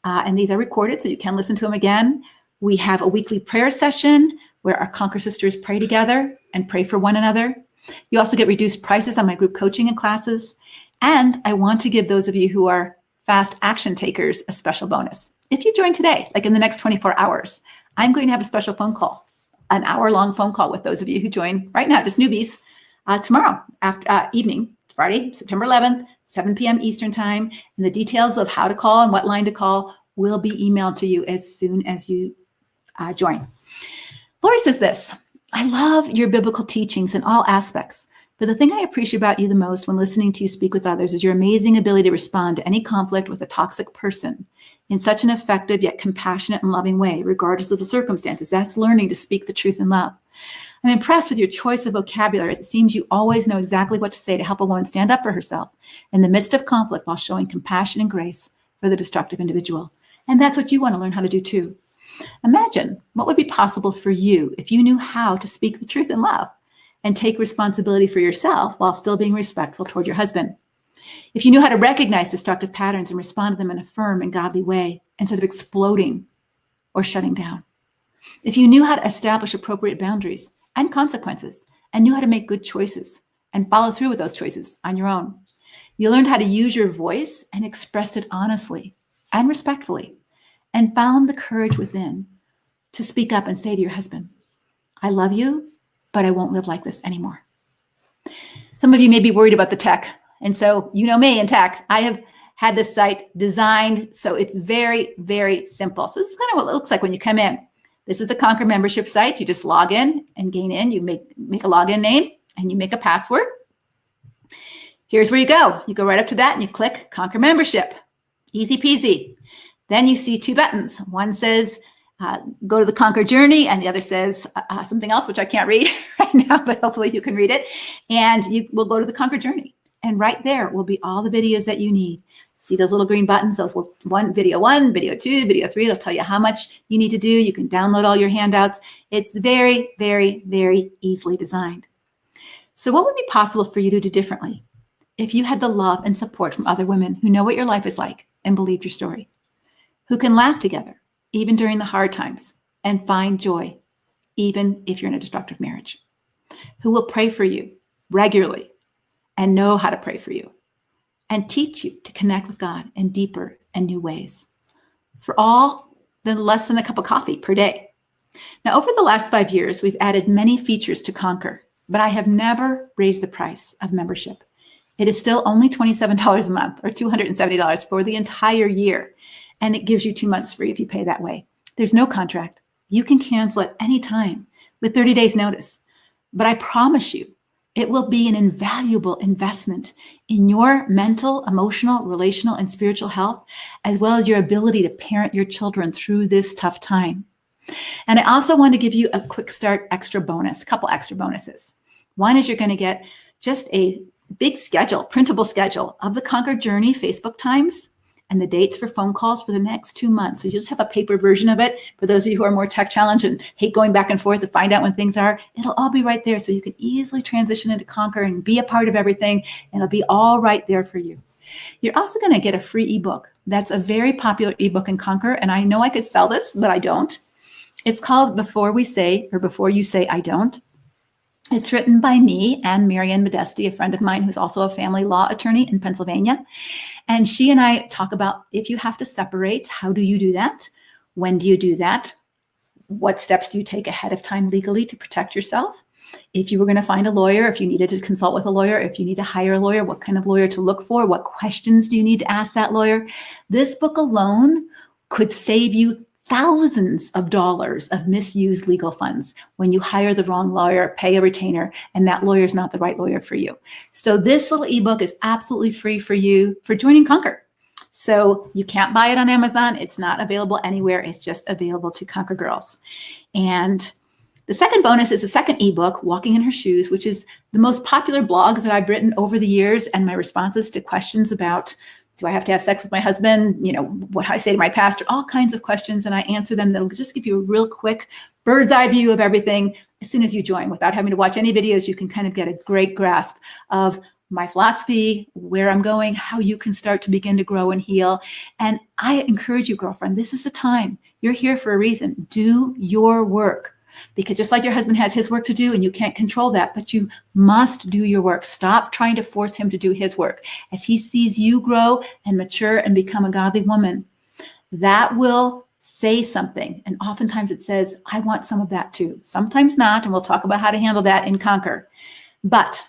and these are recorded so you can listen to them again. We have a weekly prayer session where our Conquer sisters pray together and pray for one another. You also get reduced prices on my group coaching and classes. And I want to give those of you who are fast action takers a special bonus. If you join today, like in the next 24 hours, I'm going to have a special phone call, an hour-long phone call with those of you who join right now, just newbies, tomorrow evening, Friday, September 11th, 7 p.m. Eastern time. And the details of how to call and what line to call will be emailed to you as soon as you join. Lori says this: I love your biblical teachings in all aspects, but the thing I appreciate about you the most when listening to you speak with others is your amazing ability to respond to any conflict with a toxic person in such an effective yet compassionate and loving way, regardless of the circumstances. That's learning to speak the truth in love. I'm impressed with your choice of vocabulary, as it seems you always know exactly what to say to help a woman stand up for herself in the midst of conflict while showing compassion and grace for the destructive individual. And that's what you want to learn how to do too. Imagine what would be possible for you if you knew how to speak the truth in love and take responsibility for yourself while still being respectful toward your husband. If you knew how to recognize destructive patterns and respond to them in a firm and godly way instead of exploding or shutting down. If you knew how to establish appropriate boundaries and consequences and knew how to make good choices and follow through with those choices on your own. You learned how to use your voice and expressed it honestly and respectfully, and found the courage within to speak up and say to your husband, I love you, but I won't live like this anymore. Some of you may be worried about the tech. And so you know me in tech. I have had this site designed so it's very, very simple. So this is kind of what it looks like when you come in. This is the Conquer membership site. You just log in and gain in. You make a login name and you make a password. Here's where you go. You go right up to that and you click Conquer membership. Easy peasy. Then you see 2 buttons. One says, go to the Conquer journey, and the other says something else, which I can't read right now, but hopefully you can read it. And you will go to the Conquer journey. And right there will be all the videos that you need. See those little green buttons? Those will video 1, video 2, video 3. They'll tell you how much you need to do. You can download all your handouts. It's very, very, very easily designed. So what would be possible for you to do differently if you had the love and support from other women who know what your life is like and believed your story, who can laugh together, even during the hard times, and find joy, even if you're in a destructive marriage, who will pray for you regularly and know how to pray for you and teach you to connect with God in deeper and new ways for all than less than a cup of coffee per day. Now, over the last 5 years, we've added many features to Conquer, but I have never raised the price of membership. It is still only $27 a month or $270 for the entire year. And it gives you 2 months free if you pay that way. There's no contract. You can cancel at any time with 30 days notice. But I promise you, it will be an invaluable investment in your mental, emotional, relational, and spiritual health, as well as your ability to parent your children through this tough time. And I also want to give you a quick start extra bonus, a couple extra bonuses. One is you're going to get just a big schedule, printable schedule of the Conquer Journey Facebook times and the dates for phone calls for the next 2 months. So you just have a paper version of it. For those of you who are more tech challenged and hate going back and forth to find out when things are, it'll all be right there. So you can easily transition into Conquer and be a part of everything. And it'll be all right there for you. You're also going to get a free ebook. That's a very popular ebook in Conquer. And I know I could sell this, but I don't. It's called Before You Say I Don't. It's written by me and Marianne Modesti, a friend of mine who's also a family law attorney in Pennsylvania. And she and I talk about if you have to separate, how do you do that? When do you do that? What steps do you take ahead of time legally to protect yourself? If you were going to find a lawyer, if you needed to consult with a lawyer, if you need to hire a lawyer, what kind of lawyer to look for? What questions do you need to ask that lawyer? This book alone could save you thousands of dollars of misused legal funds when you hire the wrong lawyer, pay a retainer, and that lawyer is not the right lawyer for you. So this little ebook is absolutely free for you for joining Conquer. So you can't buy it on Amazon. It's not available anywhere. It's just available to Conquer Girls. And the second bonus is the second ebook, Walking in Her Shoes, which is the most popular blogs that I've written over the years and my responses to questions about, do I have to have sex with my husband? You know, what I say to my pastor, all kinds of questions. And I answer them. That'll just give you a real quick bird's eye view of everything as soon as you join. Without having to watch any videos, you can kind of get a great grasp of my philosophy, where I'm going, how you can start to begin to grow and heal. And I encourage you, girlfriend, this is the time. You're here for a reason. Do your work. Because just like your husband has his work to do and you can't control that, but you must do your work. Stop trying to force him to do his work. As he sees you grow and mature and become a godly woman, that will say something. And oftentimes it says, I want some of that too. Sometimes not. And we'll talk about how to handle that in Conquer. But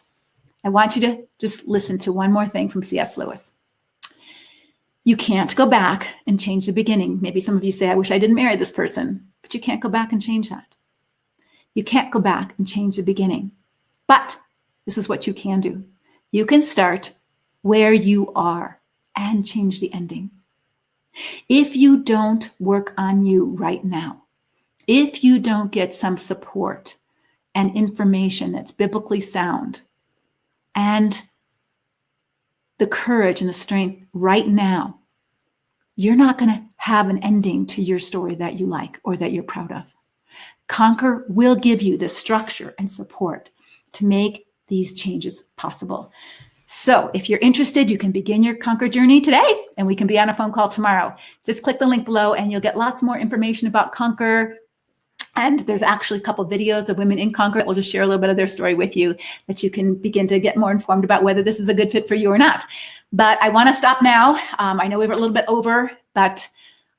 I want you to just listen to one more thing from C.S. Lewis. You can't go back and change the beginning. Maybe some of you say, I wish I didn't marry this person, but you can't go back and change that. You can't go back and change the beginning, but this is what you can do. You can start where you are and change the ending. If you don't work on you right now, if you don't get some support and information that's biblically sound and the courage and the strength right now, you're not going to have an ending to your story that you like or that you're proud of. Conquer will give you the structure and support to make these changes possible. So if you're interested, you can begin your Conquer journey today, and we can be on a phone call tomorrow. Just click the link below and you'll get lots more information about Conquer. And there's actually a couple of videos of women in Conquer that will just share a little bit of their story with you, that you can begin to get more informed about whether this is a good fit for you or not. But I want to stop now. I know we were a little bit over, but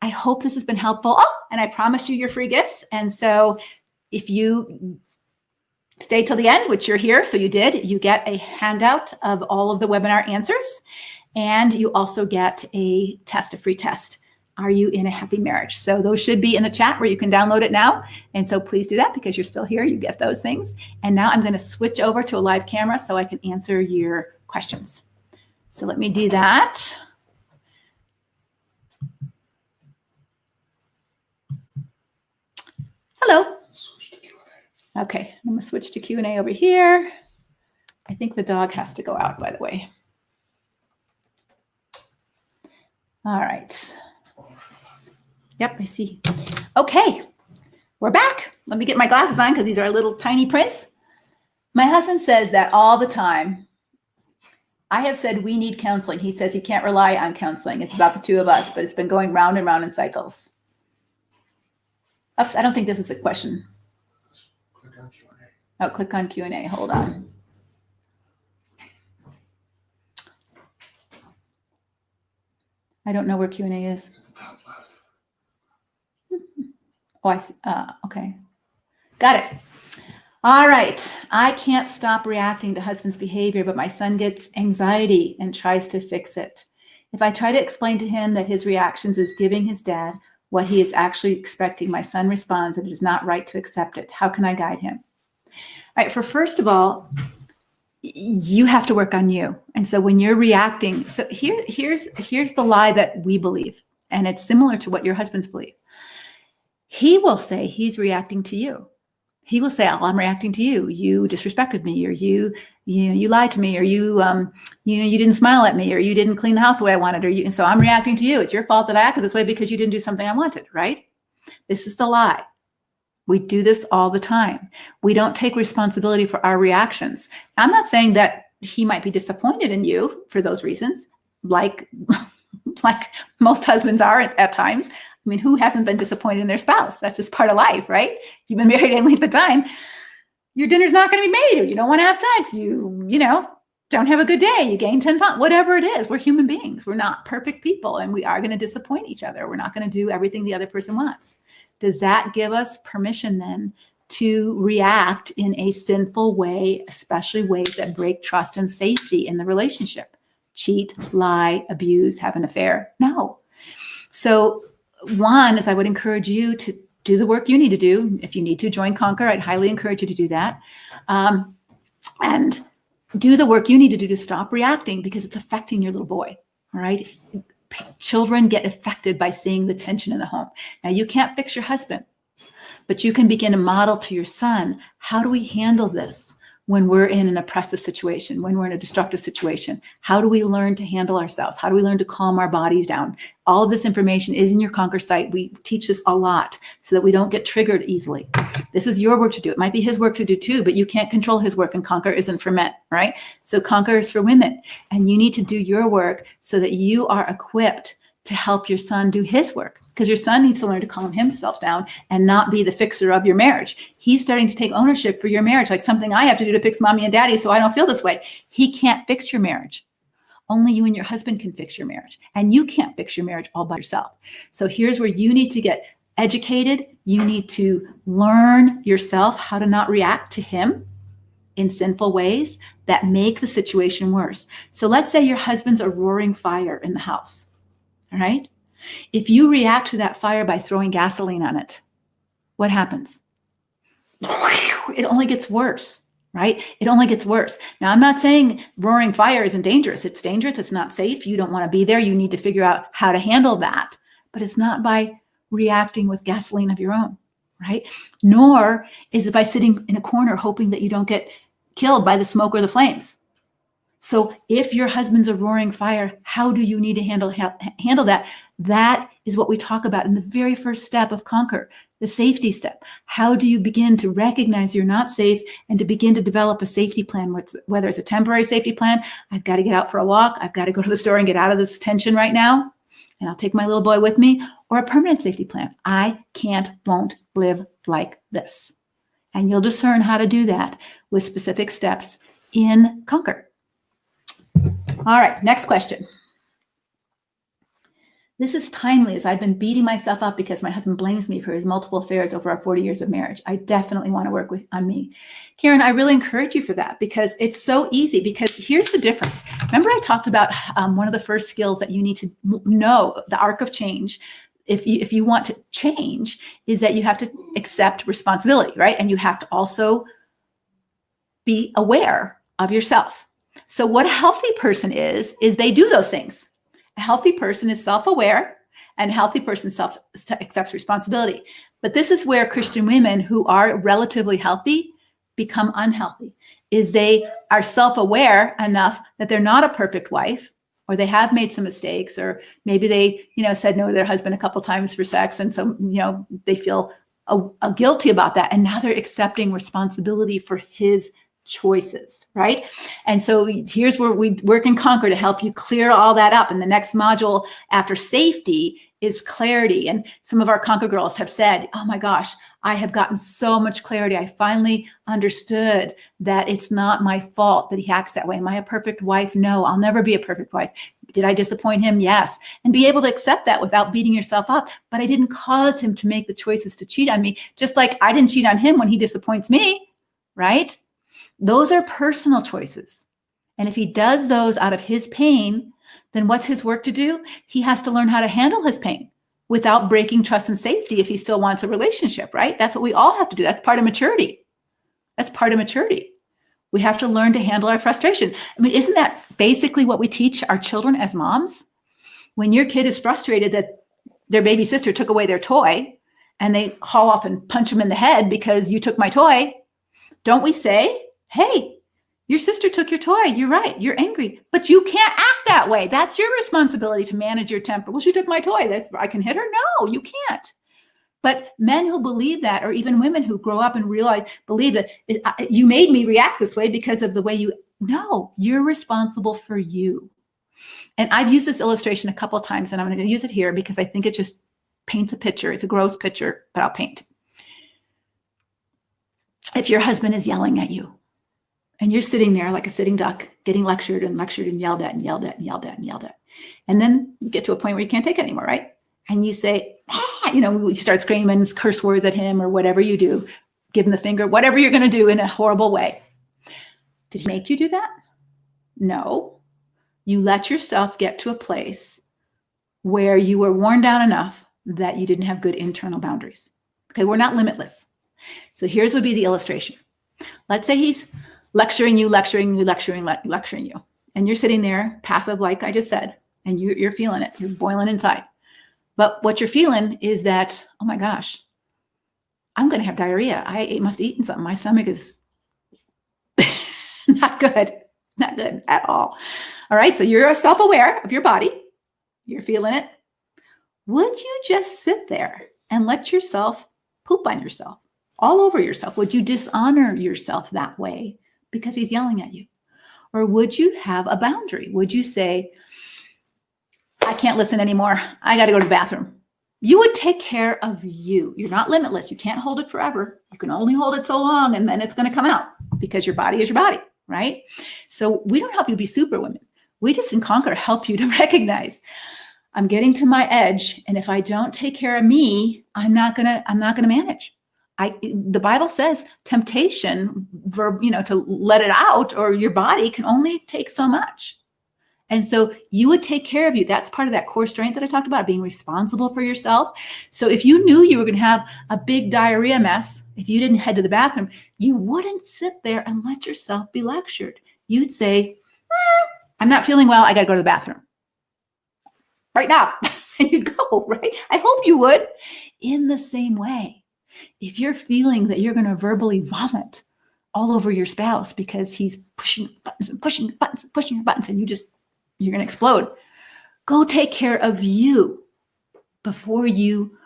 I hope this has been helpful. Oh, and I promised you your free gifts. And so if you stay till the end, which you're here, so you did, you get a handout of all of the webinar answers. And you also get a test, a free test. Are you in a happy marriage? So those should be in the chat where you can download it now. And so please do that because you're still here. You get those things. And now I'm going to switch over to a live camera so I can answer your questions. So let me do that. Hello. Okay, I'm going to switch to Q&A over here. I think the dog has to go out, by the way. All right. Yep, I see. Okay, we're back. Let me get my glasses on because these are little tiny prints. My husband says that all the time. I have said we need counseling. He says he can't rely on counseling. It's about the two of us, but it's been going round and round in cycles. Oops, I don't think this is a question. Click on Q&A. Oh, click on Q&A. Hold on. I don't know where Q&A is. It's at the top left. Oh, I see. Okay. Got it. All right. I can't stop reacting to husband's behavior, but my son gets anxiety and tries to fix it. If I try to explain to him that his reactions is giving his dad what he is actually expecting, my son responds that it is not right to accept it. How can I guide him? All right. First of all, you have to work on you. And so when you're reacting, so here's the lie that we believe, and it's similar to what your husbands believe. He will say he's reacting to you. He will say, "Oh, I'm reacting to you. You disrespected me, or you lied to me, or you didn't smile at me, or you didn't clean the house the way I wanted, or you." So I'm reacting to you. It's your fault that I acted this way because you didn't do something I wanted, right? This is the lie. We do this all the time. We don't take responsibility for our reactions. I'm not saying that he might be disappointed in you for those reasons, like most husbands are at times. I mean, who hasn't been disappointed in their spouse? That's just part of life, right? You've been married any length of time, your dinner's not going to be made, or you don't want to have sex, you don't have a good day, you gain 10 pounds, whatever it is. We're human beings. We're not perfect people, and we are going to disappoint each other. We're not going to do everything the other person wants. Does that give us permission then to react in a sinful way, especially ways that break trust and safety in the relationship? Cheat, lie, abuse, have an affair? No. So one is I would encourage you to do the work you need to do. If you need to join Conquer, I'd highly encourage you to do that. And do the work you need to do to stop reacting, because it's affecting your little boy. All right. Children get affected by seeing the tension in the home. Now, you can't fix your husband, but you can begin to model to your son, how do we handle this when we're in an oppressive situation, when we're in a destructive situation? How do we learn to handle ourselves? How do we learn to calm our bodies down? All of this information is in your Conquer site. We teach this a lot so that we don't get triggered easily. This is your work to do. It might be his work to do too, but you can't control his work, and Conquer isn't for men, right? So Conquer is for women, and you need to do your work so that you are equipped to help your son do his work, because your son needs to learn to calm himself down and not be the fixer of your marriage. He's starting to take ownership for your marriage, like something I have to do to fix mommy and daddy so I don't feel this way. He can't fix your marriage. Only you and your husband can fix your marriage, and you can't fix your marriage all by yourself. So here's where you need to get educated. You need to learn yourself how to not react to him in sinful ways that make the situation worse. So let's say your husband's a roaring fire in the house, all right? If you react to that fire by throwing gasoline on it, what happens? It only gets worse, right? It only gets worse. Now, I'm not saying roaring fire isn't dangerous. It's dangerous. It's not safe. You don't want to be there. You need to figure out how to handle that. But it's not by reacting with gasoline of your own, right? Nor is it by sitting in a corner hoping that you don't get killed by the smoke or the flames. So if your husband's a roaring fire, how do you need to handle that? That is what we talk about in the very first step of Conquer, the safety step. How do you begin to recognize you're not safe and to begin to develop a safety plan, whether it's a temporary safety plan, I've got to get out for a walk, I've got to go to the store and get out of this tension right now, and I'll take my little boy with me, or a permanent safety plan. I won't live like this. And you'll discern how to do that with specific steps in Conquer. All right, next question. This is timely, as I've been beating myself up because my husband blames me for his multiple affairs over our 40 years of marriage. I definitely want to work on me. Karen, I really encourage you for that, because it's so easy. Because here's the difference. Remember I talked about one of the first skills that you need to know, the arc of change, if you want to change, is that you have to accept responsibility, right? And you have to also be aware of yourself. So what a healthy person is they do those things. A healthy person is self-aware, and a healthy person accepts responsibility. But this is where Christian women who are relatively healthy become unhealthy, is they are self-aware enough that they're not a perfect wife, or they have made some mistakes, or maybe they, said no to their husband a couple times for sex. And so, they feel guilty about that. And now they're accepting responsibility for his choices, right? And so here's where we work in Conquer to help you clear all that up. And the next module after safety is clarity. And some of our Conquer girls have said, oh my gosh, I have gotten so much clarity. I finally understood that it's not my fault that he acts that way. Am I a perfect wife? No, I'll never be a perfect wife. Did I disappoint him? Yes. And be able to accept that without beating yourself up. But I didn't cause him to make the choices to cheat on me, just like I didn't cheat on him when he disappoints me, right? Those are personal choices. And if he does those out of his pain, then what's his work to do? He has to learn how to handle his pain without breaking trust and safety if he still wants a relationship, right? That's what we all have to do. That's part of maturity. That's part of maturity. We have to learn to handle our frustration. I mean, isn't that basically what we teach our children as moms? When your kid is frustrated that their baby sister took away their toy and they haul off and punch them in the head because you took my toy, don't we say, hey, your sister took your toy. You're right. You're angry, but you can't act that way. That's your responsibility to manage your temper. Well, she took my toy. I can hit her. No, you can't. But men who believe that, or even women who grow up and believe that you made me react this way because of the way no, you're responsible for you. And I've used this illustration a couple of times, and I'm going to use it here because I think it just paints a picture. It's a gross picture, but I'll paint. If your husband is yelling at you, and you're sitting there like a sitting duck, getting lectured and yelled at and yelled at and yelled at and yelled at. And then you get to a point where you can't take it anymore, right? And you say, you start screaming curse words at him or whatever you do, give him the finger, whatever you're going to do in a horrible way. Did he make you do that? No. You let yourself get to a place where you were worn down enough that you didn't have good internal boundaries. Okay, we're not limitless. So here's would be the illustration. Let's say he's lecturing you. And you're sitting there passive, like I just said, and you're feeling it. You're boiling inside. But what you're feeling is that, oh my gosh, I'm going to have diarrhea. I must have eaten something. My stomach is not good at all. All right. So you're self-aware of your body. You're feeling it. Would you just sit there and let yourself poop on yourself, all over yourself? Would you dishonor yourself that way because he's yelling at you? Or would you have a boundary? Would you say, I can't listen anymore. I got to go to the bathroom. You would take care of you. You're not limitless. You can't hold it forever. You can only hold it so long, and then it's going to come out because your body is your body, right? So we don't help you be superwomen. We just in Conquer help you to recognize I'm getting to my edge, and if I don't take care of me, I'm not gonna manage. The Bible says temptation, to let it out, or your body can only take so much. And so you would take care of you. That's part of that core strength that I talked about, being responsible for yourself. So if you knew you were going to have a big diarrhea mess, if you didn't head to the bathroom, you wouldn't sit there and let yourself be lectured. You'd say, I'm not feeling well. I got to go to the bathroom right now. And you'd go, right? I hope you would. In the same way, if you're feeling that you're going to verbally vomit all over your spouse because he's pushing buttons and pushing buttons and pushing your buttons, and you're going to explode, go take care of you before you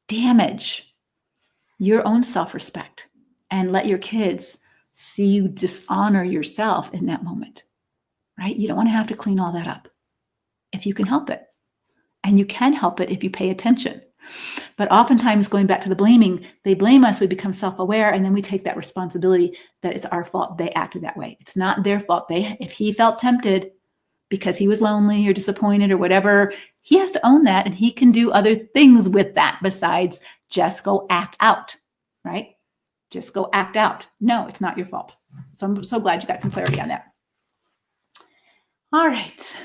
damage your own self-respect and let your kids see you dishonor yourself in that moment, right? You don't want to have to clean all that up if you can help it. And you can help it if you pay attention. But oftentimes, going back to the blaming, they blame us, we become self-aware, and then we take that responsibility that it's our fault they acted that way. It's not their fault. If he felt tempted because he was lonely or disappointed or whatever, he has to own that, and he can do other things with that besides just go act out, right? Just go act out. No, it's not your fault. So I'm so glad you got some clarity on that. All right.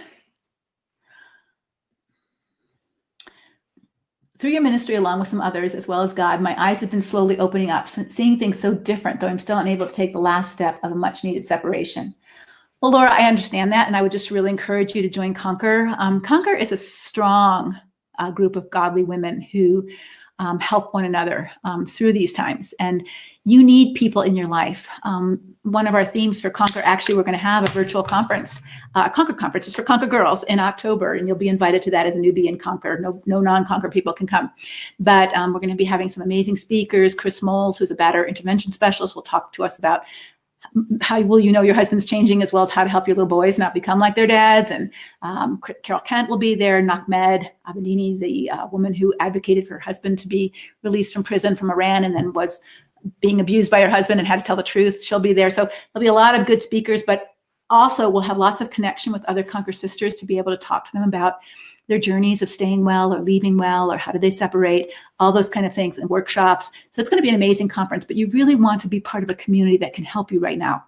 Through your ministry, along with some others, as well as God, my eyes have been slowly opening up, seeing things so different, though I'm still unable to take the last step of a much-needed separation. Well, Laura, I understand that, and I would just really encourage you to join Conquer. Conquer is a strong group of godly women who help one another through these times, and you need people in your life. One of our themes for Conquer, actually, we're going to have a virtual conference, Conquer conference, just for Conquer girls in October, and you'll be invited to that as a newbie in Conquer. No non-Conquer people can come, but we're going to be having some amazing speakers. Chris Moles, who's a batterer intervention specialist, will talk to us about how will you know your husband's changing, as well as how to help your little boys not become like their dads. And Carol Kent will be there. Nachmed Abedini, the woman who advocated for her husband to be released from prison from Iran and then was being abused by her husband and had to tell the truth. She'll be there. So there'll be a lot of good speakers, but also we'll have lots of connection with other Conquer sisters to be able to talk to them about their journeys of staying well or leaving well, or how do they separate, all those kind of things, and workshops. So it's going to be an amazing conference, but you really want to be part of a community that can help you right now.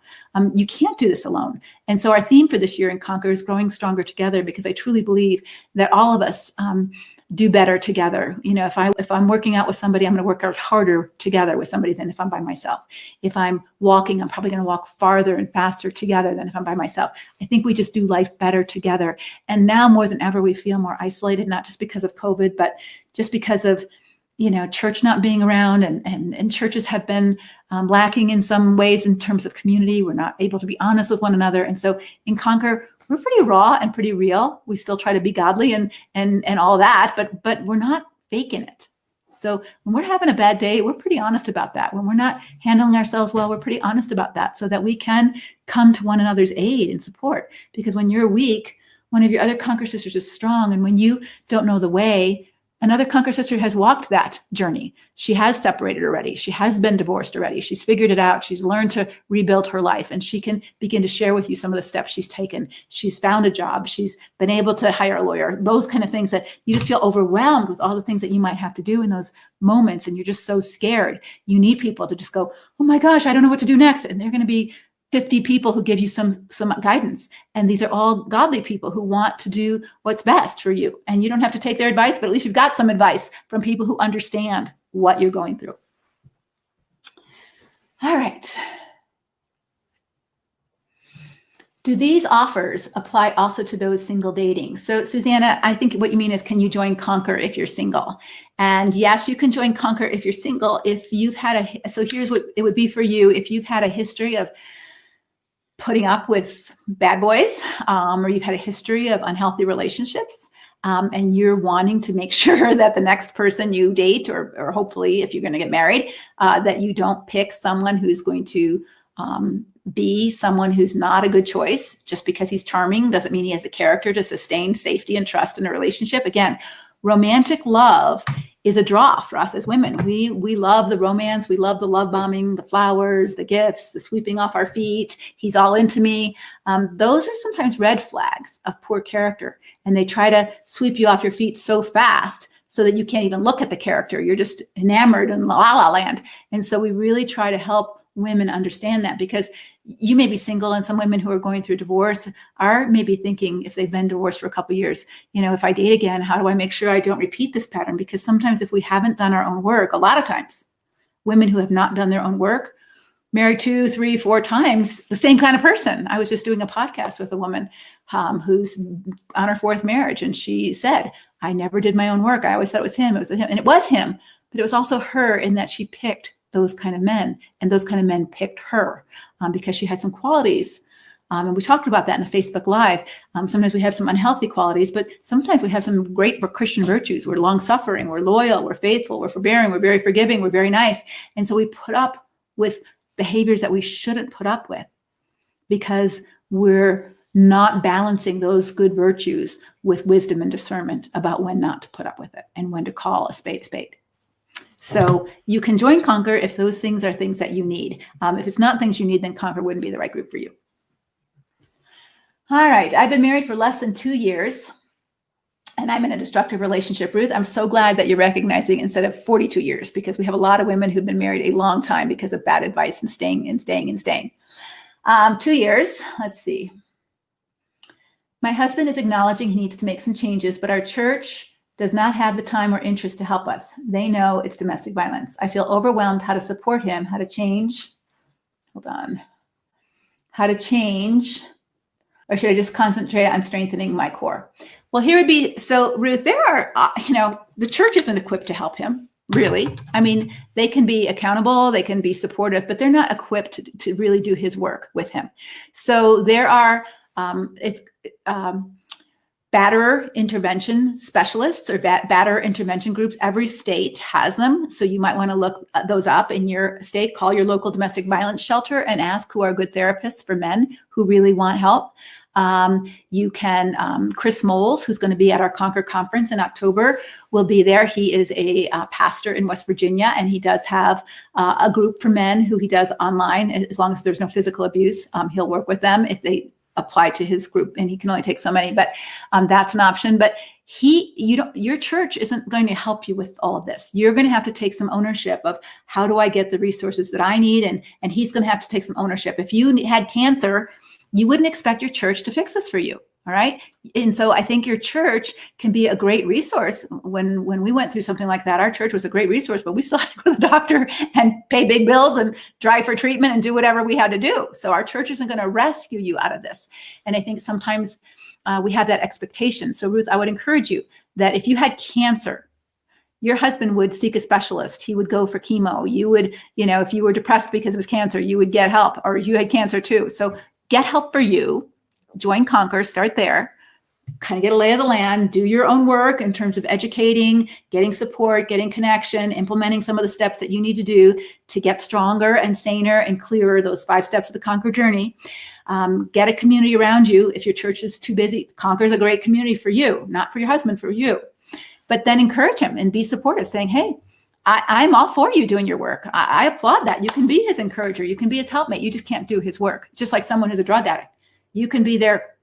You can't do this alone. And so our theme for this year in Conquer is Growing Stronger Together, because I truly believe that all of us do better together. You know, if I'm working out with somebody, I'm going to work out harder together with somebody than if I'm by myself. If I'm walking, I'm probably going to walk farther and faster together than if I'm by myself. I think we just do life better together. And now more than ever, we feel more isolated, not just because of COVID, but just because of, you know, church not being around, and churches have been lacking in some ways in terms of community. We're not able to be honest with one another. And so in Conquer, we're pretty raw and pretty real. We still try to be godly and all that, but we're not faking it. So when we're having a bad day, we're pretty honest about that. When we're not handling ourselves well, we're pretty honest about that, so that we can come to one another's aid and support. Because when you're weak, one of your other Conquer sisters is strong. And when you don't know the way, another Conquer sister has walked that journey. She has separated already. She has been divorced already. She's figured it out. She's learned to rebuild her life, and she can begin to share with you some of the steps she's taken. She's found a job. She's been able to hire a lawyer, those kind of things that you just feel overwhelmed with all the things that you might have to do in those moments. And you're just so scared. You need people to just go, oh my gosh, I don't know what to do next. And they're going to be 50 people who give you some guidance. And these are all godly people who want to do what's best for you. And you don't have to take their advice, but at least you've got some advice from people who understand what you're going through. All right. Do these offers apply also to those single dating? So Susanna, I think what you mean is, can you join Conquer if you're single? And yes, you can join Conquer if you're single. If you've had so here's what it would be for you. If you've had a history of putting up with bad boys, or you've had a history of unhealthy relationships, and you're wanting to make sure that the next person you date, or hopefully if you're going to get married, that you don't pick someone who's going to be someone who's not a good choice. Just because he's charming doesn't mean he has the character to sustain safety and trust in a relationship. Again, romantic love is a draw for us as women. We love the romance. We love the love bombing, the flowers, the gifts, the sweeping off our feet. He's all into me. Those are sometimes red flags of poor character. And they try to sweep you off your feet so fast so that you can't even look at the character. You're just enamored in la la land. And so we really try to help women understand that, because you may be single, and some women who are going through divorce are maybe thinking, if they've been divorced for a couple of years, you know, if I date again, how do I make sure I don't repeat this pattern? Because sometimes if we haven't done our own work, a lot of times women who have not done their own work marry 2, 3, 4 times the same kind of person. I was just doing a podcast with a woman who's on her 4th marriage, and she said, I never did my own work. I always thought it was him. It was him. And it was him, but it was also her, in that she picked those kind of men, and those kind of men picked her because she had some qualities. And we talked about that in a Facebook Live. Sometimes we have some unhealthy qualities, but sometimes we have some great Christian virtues. We're long-suffering, we're loyal, we're faithful, we're forbearing, we're very forgiving, we're very nice. And so we put up with behaviors that we shouldn't put up with, because we're not balancing those good virtues with wisdom and discernment about when not to put up with it and when to call a spade a spade. So you can join Conquer if those things are things that you need. If it's not things you need, then Conquer wouldn't be the right group for you. All right. I've been married for less than 2 years, and I'm in a destructive relationship. Ruth, I'm so glad that you're recognizing instead of 42 years, because we have a lot of women who've been married a long time because of bad advice and staying. 2 years. Let's see. My husband is acknowledging he needs to make some changes, but our church does not have the time or interest to help us. They know it's domestic violence. I feel overwhelmed how to support him, how to change. How to change, or should I just concentrate on strengthening my core? Well, here would be, so Ruth, there are, the church isn't equipped to help him, really. I mean, they can be accountable, they can be supportive, but they're not equipped to really do his work with him. So there are, batterer intervention specialists or batterer intervention groups. Every state has them. So you might want to look those up in your state. Call your local domestic violence shelter and ask who are good therapists for men who really want help. You can, Chris Moles, who's going to be at our Conquer conference in October, will be there. He is a pastor in West Virginia, and he does have a group for men who he does online. As long as there's no physical abuse, he'll work with them if they apply to his group, and he can only take so many, but that's an option. But your church isn't going to help you with all of this. You're going to have to take some ownership of how do I get the resources that I need? And he's going to have to take some ownership. If you had cancer, you wouldn't expect your church to fix this for you. All right. And so I think your church can be a great resource. When we went through something like that, our church was a great resource, but we still had to go to the doctor and pay big bills and drive for treatment and do whatever we had to do. So our church isn't going to rescue you out of this. And I think sometimes we have that expectation. So Ruth, I would encourage you that if you had cancer, your husband would seek a specialist. He would go for chemo. You would, if you were depressed because it was cancer, you would get help, or you had cancer too. So get help for you. Join Conquer, start there, kind of get a lay of the land, do your own work in terms of educating, getting support, getting connection, implementing some of the steps that you need to do to get stronger and saner and clearer, those 5 steps of the Conquer journey. Get a community around you. If your church is too busy, Conquer is a great community for you, not for your husband, for you. But then encourage him and be supportive, saying, hey, I'm all for you doing your work. I applaud that. You can be his encourager. You can be his helpmate. You just can't do his work. Just like someone who's a drug addict. You can be their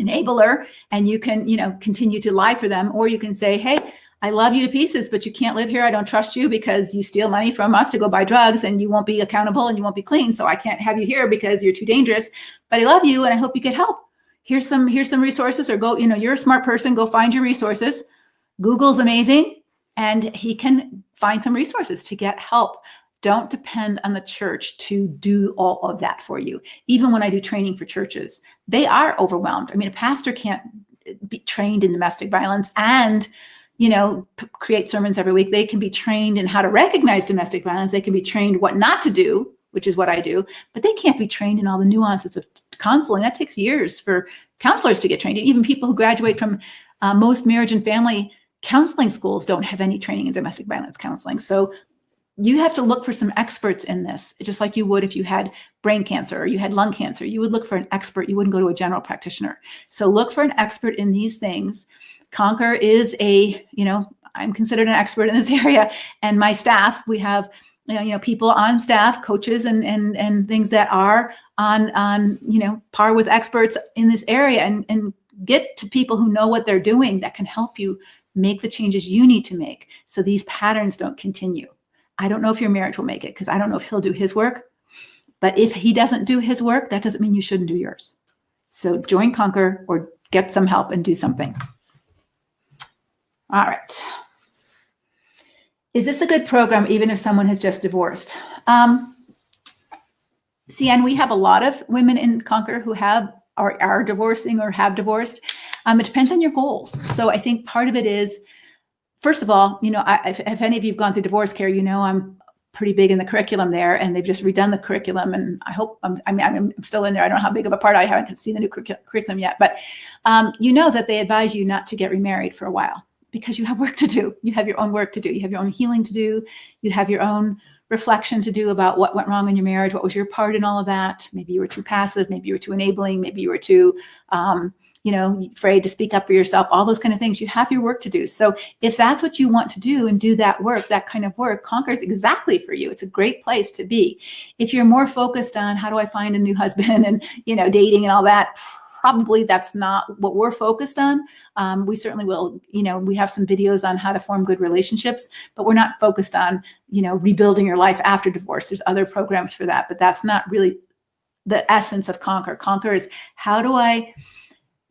enabler and you can, continue to lie for them. Or you can say, hey, I love you to pieces, but you can't live here. I don't trust you because you steal money from us to go buy drugs and you won't be accountable and you won't be clean. So I can't have you here because you're too dangerous, but I love you and I hope you get help. Here's some resources, or go, you're a smart person, go find your resources. Google's amazing and he can find some resources to get help. Don't depend on the church to do all of that for you. Even when I do training for churches, they are overwhelmed. I mean, a pastor can't be trained in domestic violence and, create sermons every week. They can be trained in how to recognize domestic violence. They can be trained what not to do, which is what I do, but they can't be trained in all the nuances of counseling. That takes years for counselors to get trained. Even people who graduate from most marriage and family counseling schools don't have any training in domestic violence counseling. So you have to look for some experts in this, just like you would if you had brain cancer or you had lung cancer. You would look for an expert. You wouldn't go to a general practitioner. So look for an expert in these things. Conquer is I'm considered an expert in this area. And my staff, we have people on staff, coaches and things that are on par with experts in this area, and get to people who know what they're doing that can help you make the changes you need to make so these patterns don't continue. I don't know if your marriage will make it because I don't know if he'll do his work. But if he doesn't do his work, that doesn't mean you shouldn't do yours. So join Conquer or get some help and do something. All right. Is this a good program even if someone has just divorced? And we have a lot of women in Conquer who are divorcing or have divorced. It depends on your goals. So I think part of it is, first of all, if any of you have gone through divorce care, I'm pretty big in the curriculum there, and they've just redone the curriculum. And I hope, I'm still in there. I don't know how big of a part I haven't seen the new curriculum yet, but that they advise you not to get remarried for a while because you have work to do. You have your own work to do. You have your own healing to do. You have your own reflection to do about what went wrong in your marriage. What was your part in all of that? Maybe you were too passive. Maybe you were too enabling. Maybe you were too, afraid to speak up for yourself, all those kind of things. You have your work to do. So if that's what you want to do and do that work, that kind of work, Conquer is exactly for you. It's a great place to be. If you're more focused on how do I find a new husband and, dating and all that, probably that's not what we're focused on. We certainly will, we have some videos on how to form good relationships, but we're not focused on, rebuilding your life after divorce. There's other programs for that, but that's not really the essence of Conquer. Conquer is how do I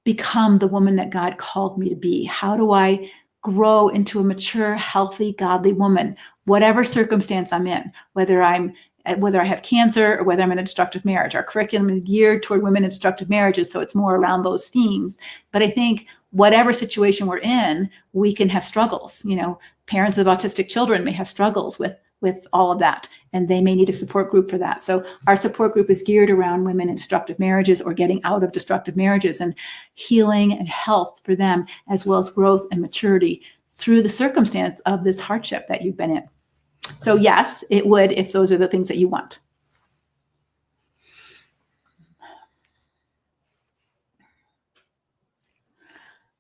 become the woman that God called me to be? How do I grow into a mature, healthy, godly woman, whatever circumstance I'm in, whether I have cancer or whether I'm in a destructive marriage? Our curriculum is geared toward women in destructive marriages, so it's more around those themes. But I think whatever situation we're in, we can have struggles. Parents of autistic children may have struggles with with all of that, and they may need a support group for that. So our support group is geared around women in destructive marriages or getting out of destructive marriages, and healing and health for them, as well as growth and maturity through the circumstance of this hardship that you've been in. So yes, it would, if those are the things that you want.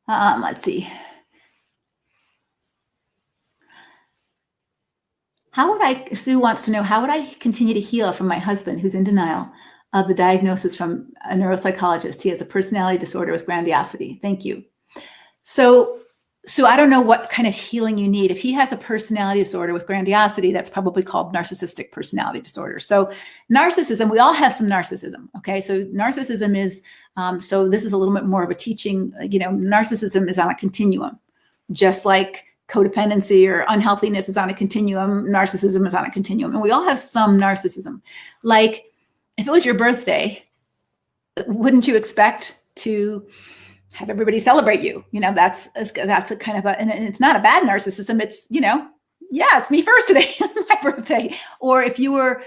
Let's see. Sue wants to know, how would I continue to heal from my husband who's in denial of the diagnosis from a neuropsychologist? He has a personality disorder with grandiosity. Thank you. So I don't know what kind of healing you need. If he has a personality disorder with grandiosity, that's probably called narcissistic personality disorder. So narcissism, we all have some narcissism. Okay. So narcissism is, so this is a little bit more of a teaching, narcissism is on a continuum, just like codependency or unhealthiness is on a continuum. Narcissism is on a continuum, and we all have some narcissism. Like if it was your birthday, wouldn't you expect to have everybody celebrate you? That's a kind of and it's not a bad narcissism. It's, it's me first today, my birthday. Or if you were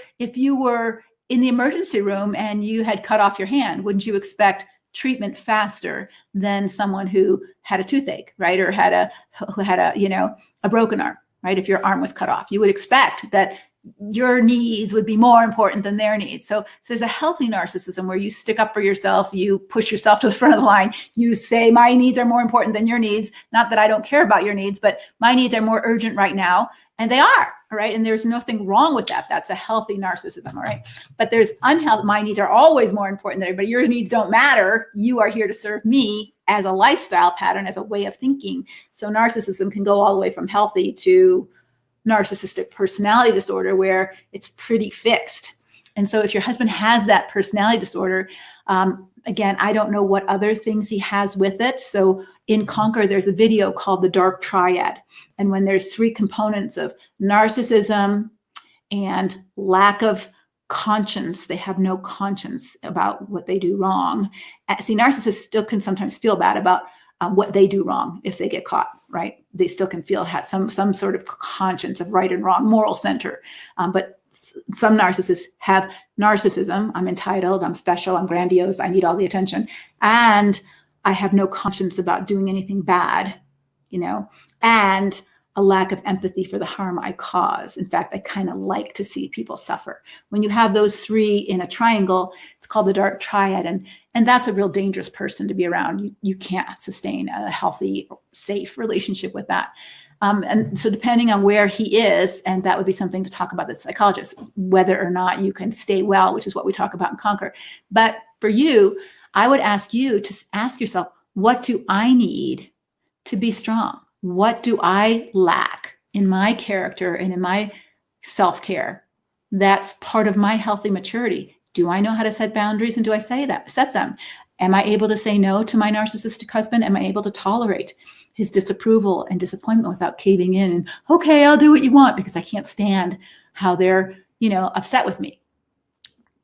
in the emergency room and you had cut off your hand, wouldn't you expect treatment faster than someone who had a toothache, right? Or who had a broken arm, right? If your arm was cut off, you would expect that your needs would be more important than their needs. So there's a healthy narcissism where you stick up for yourself, you push yourself to the front of the line, you say, my needs are more important than your needs. Not that I don't care about your needs, but my needs are more urgent right now. And they are, all right? And there's nothing wrong with that. That's a healthy narcissism, all right? But there's unhealthy, my needs are always more important than everybody. Your needs don't matter. You are here to serve me as a lifestyle pattern, as a way of thinking. So narcissism can go all the way from healthy to narcissistic personality disorder, where it's pretty fixed. And so if your husband has that personality disorder, again, I don't know what other things he has with it. So in Conquer, there's a video called The Dark Triad. And when there's three components of narcissism and lack of conscience, they have no conscience about what they do wrong. See, narcissists still can sometimes feel bad about what they do wrong if they get caught, right? They still can have some sort of conscience of right and wrong, moral center. But some narcissists have narcissism. I'm entitled, I'm special, I'm grandiose, I need all the attention. And I have no conscience about doing anything bad, and a lack of empathy for the harm I cause. In fact, I kind of like to see people suffer. When you have those three in a triangle, it's called the dark triad. And that's a real dangerous person to be around. You can't sustain a healthy, safe relationship with that. And so depending on where he is, and that would be something to talk about with the psychologist, whether or not you can stay well, which is what we talk about in Conquer. But for you, I would ask you to ask yourself, what do I need to be strong? What do I lack in my character and in my self-care? That's part of my healthy maturity. Do I know how to set boundaries, and do I set them? Am I able to say no to my narcissistic husband? Am I able to tolerate his disapproval and disappointment without caving in and, okay, I'll do what you want because I can't stand how they're, upset with me.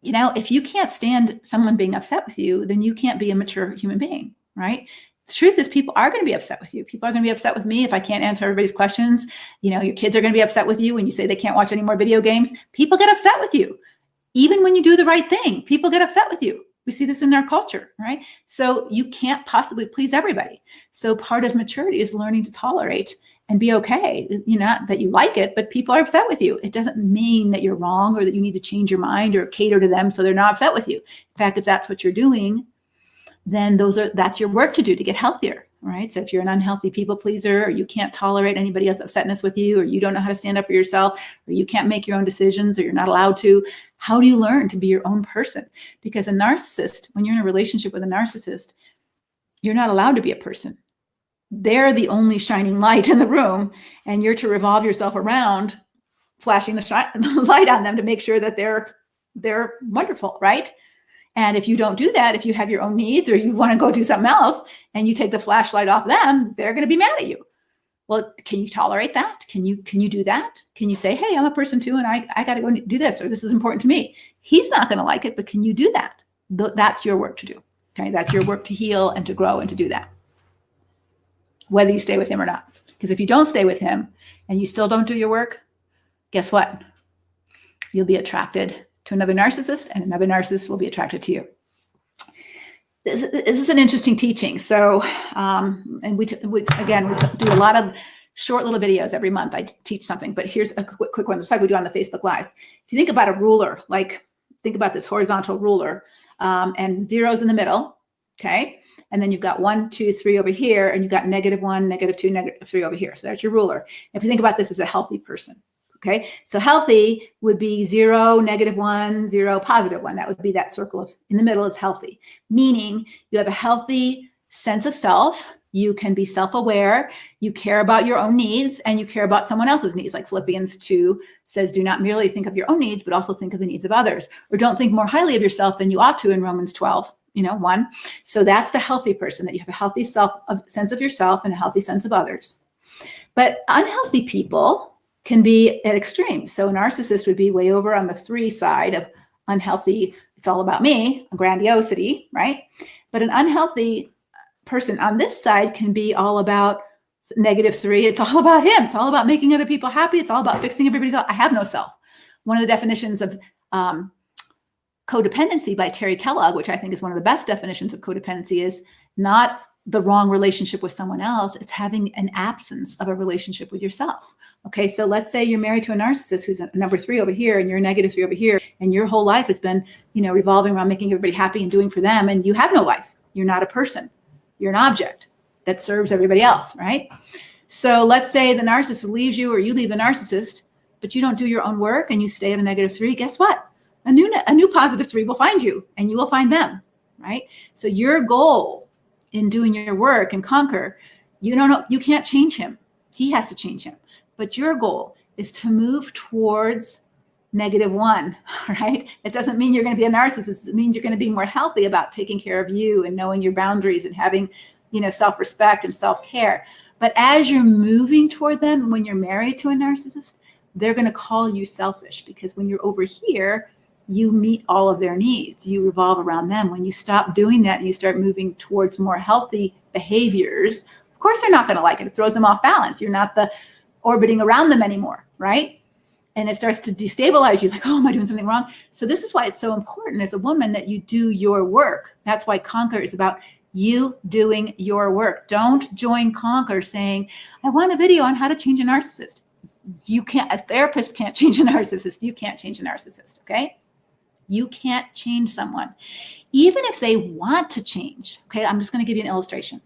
If you can't stand someone being upset with you, then you can't be a mature human being, right? The truth is, people are going to be upset with you. People are going to be upset with me if I can't answer everybody's questions. Your kids are going to be upset with you when you say they can't watch any more video games. People get upset with you. Even when you do the right thing, people get upset with you. We see this in our culture, right? So you can't possibly please everybody. So part of maturity is learning to tolerate and be okay. Not that you like it, but people are upset with you. It doesn't mean that you're wrong or that you need to change your mind or cater to them so they're not upset with you. In fact, if that's what you're doing, then that's your work to do to get healthier, right? So if you're an unhealthy people pleaser, or you can't tolerate anybody else's upsetness with you, or you don't know how to stand up for yourself, or you can't make your own decisions, or you're not allowed to, how do you learn to be your own person? Because a narcissist, when you're in a relationship with a narcissist, you're not allowed to be a person. They're the only shining light in the room, and you're to revolve yourself around, flashing the light on them to make sure that they're wonderful, right? And if you don't do that, if you have your own needs or you want to go do something else and you take the flashlight off them, they're going to be mad at you. Well, can you tolerate that? Can you do that? Can you say, hey, I'm a person too, and I got to go do this, or this is important to me? He's not going to like it, but can you do that? That's your work to do. Okay, that's your work to heal and to grow and to do that, whether you stay with him or not. Because if you don't stay with him and you still don't do your work, guess what? You'll be attracted to another narcissist, and another narcissist will be attracted to you. This is an interesting teaching. So, and we do a lot of short little videos every month. I teach something, but here's a quick one. Just like we do on the Facebook Lives. If you think about a ruler, like think about this horizontal ruler, and zeros in the middle, okay? And then you've got 1, 2, 3 over here, and you've got -1, -2, -3 over here. So that's your ruler. If you think about this as a healthy person, okay? So healthy would be 0, -1, 0, +1. That would be that circle of in the middle is healthy, meaning you have a healthy sense of self. You can be self-aware, you care about your own needs, and you care about someone else's needs. Like Philippians 2 says, do not merely think of your own needs, but also think of the needs of others. Or don't think more highly of yourself than you ought to in Romans 12, 1. So that's the healthy person, that you have a healthy sense of yourself and a healthy sense of others. But unhealthy people can be at extremes. So a narcissist would be way over on the 3 side of unhealthy, it's all about me, grandiosity, right? But an unhealthy person on this side can be all about -3. It's all about him. It's all about making other people happy. It's all about fixing everybody's life. I have no self. One of the definitions of codependency by Terry Kellogg, which I think is one of the best definitions of codependency, is not the wrong relationship with someone else. It's having an absence of a relationship with yourself. Okay, so let's say you're married to a narcissist who's a number 3 over here, and you're a -3 over here, and your whole life has been, revolving around making everybody happy and doing for them, and you have no life. You're not a person. You're an object that serves everybody else, right? So let's say the narcissist leaves you, or you leave the narcissist, but you don't do your own work and you stay at a -3. Guess what? A new +3 will find you, and you will find them, right? So your goal in doing your work and conquer, you can't change him. He has to change him. But your goal is to move towards -1, right? It doesn't mean you're going to be a narcissist. It means you're going to be more healthy about taking care of you and knowing your boundaries and having, self-respect and self-care. But as you're moving toward them, when you're married to a narcissist, they're going to call you selfish, because when you're over here, you meet all of their needs. You revolve around them. When you stop doing that and you start moving towards more healthy behaviors, of course, they're not going to like it. It throws them off balance. You're not orbiting around them anymore, right? And it starts to destabilize you, like, oh, am I doing something wrong? So this is why it's so important as a woman that you do your work. That's why Conquer is about you doing your work. Don't join Conquer saying, I want a video on how to change a narcissist. A therapist can't change a narcissist. You can't change a narcissist, okay? You can't change someone. Even if they want to change, okay? I'm just going to give you an illustration.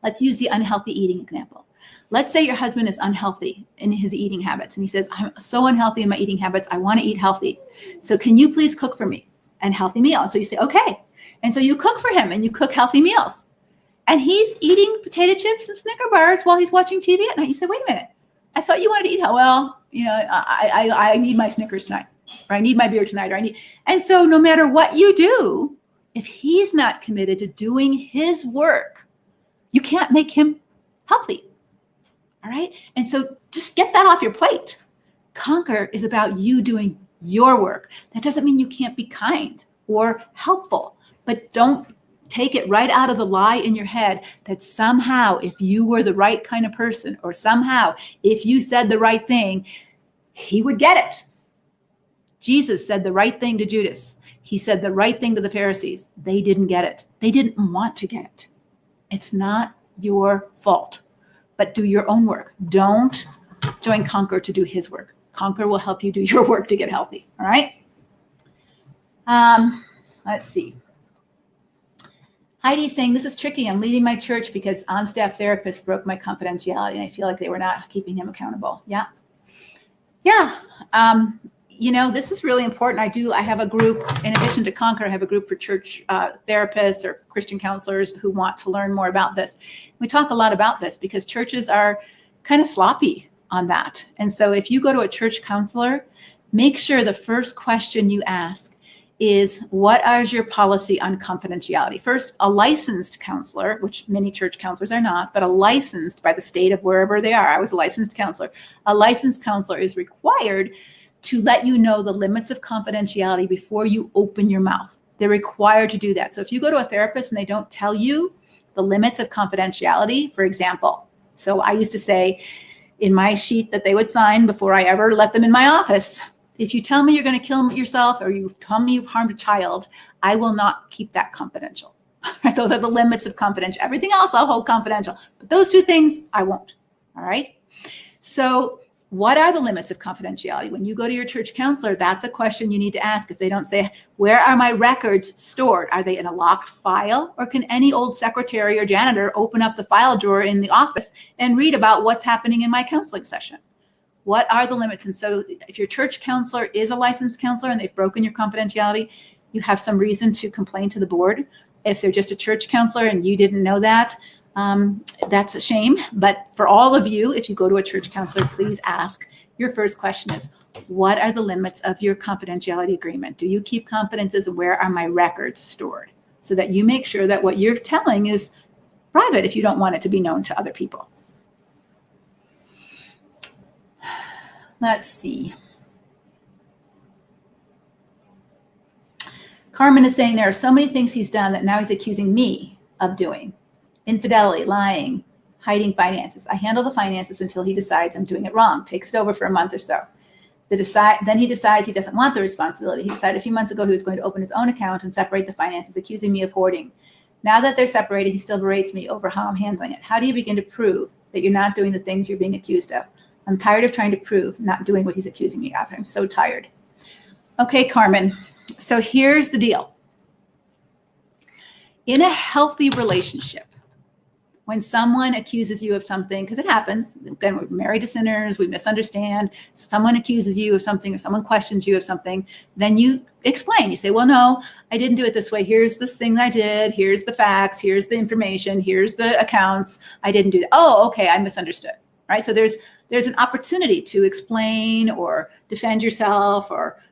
Let's use the unhealthy eating example. Let's say your husband is unhealthy in his eating habits, and he says, I'm so unhealthy in my eating habits. I want to eat healthy. So can you please cook for me a healthy meal? And so you say, okay. And so you cook for him and you cook healthy meals. And he's eating potato chips and Snicker bars while he's watching TV at night. You say, wait a minute. I thought you wanted to eat healthy. Well, I need my Snickers tonight, or I need my beer tonight, and so no matter what you do, if he's not committed to doing his work, you can't make him healthy. All right. And so just get that off your plate. Conquer is about you doing your work. That doesn't mean you can't be kind or helpful, but don't take it right out of the lie in your head that somehow if you were the right kind of person, or somehow if you said the right thing, he would get it. Jesus said the right thing to Judas. He said the right thing to the Pharisees. They didn't get it. They didn't want to get it. It's not your fault. But do your own work. Don't join Conquer to do his work. Conquer will help you do your work to get healthy. All right. Let's see. Heidi's saying, this is tricky. I'm leaving my church because on-staff therapists broke my confidentiality and I feel like they were not keeping him accountable. Yeah. This is really important. I have a group, in addition to Conquer, I have a group for church therapists or Christian counselors who want to learn more about this. We talk a lot about this because churches are kind of sloppy on that. And so if you go to a church counselor, make sure the first question you ask is, what is your policy on confidentiality? First, a licensed counselor, which many church counselors are not, but a licensed by the state of wherever they are. I was a licensed counselor. A licensed counselor is required to let you know the limits of confidentiality before you open your mouth. They're required to do that. So if you go to a therapist and they don't tell you the limits of confidentiality, for example, so I used to say, in my sheet that they would sign before I ever let them in my office. If you tell me you're going to kill yourself or you tell me you've harmed a child, I will not keep that confidential. Those are the limits of confidential. Everything else I'll hold confidential, but those two things I won't. All right. So what are the limits of confidentiality? When you go to your church counselor, that's a question you need to ask. If they don't say, where are my records stored? Are they in a locked file? Or can any old secretary or janitor open up the file drawer in the office and read about what's happening in my counseling session? What are the limits? And so if your church counselor is a licensed counselor and they've broken your confidentiality, you have some reason to complain to the board. If they're just a church counselor and you didn't know that, that's a shame. But for all of you, if you go to a church counselor, please ask. Your first question is, what are the limits of your confidentiality agreement? Do you keep confidences, and where are my records stored? So that you make sure that what you're telling is private if you don't want it to be known to other people. Let's see. Carmen is saying there are so many things he's done that now he's accusing me of doing. Infidelity, lying, hiding finances. I handle the finances until he decides I'm doing it wrong. Takes it over for a month or so. Then he decides he doesn't want the responsibility. He decided a few months ago he was going to open his own account and separate the finances, accusing me of hoarding. Now that they're separated, he still berates me over how I'm handling it. How do you begin to prove that you're not doing the things you're being accused of? I'm tired of trying to prove not doing what he's accusing me of. I'm so tired. Okay, Carmen. So here's the deal. In a healthy relationship, when someone accuses you of something, because it happens, again, we're married to sinners, we misunderstand, someone accuses you of something or someone questions you of something, then you explain. You say, well, no, I didn't do it this way. Here's this thing I did. Here's the facts. Here's the information. Here's the accounts. I didn't do that. Oh, okay, I misunderstood, right? So there's an opportunity to explain or defend yourself or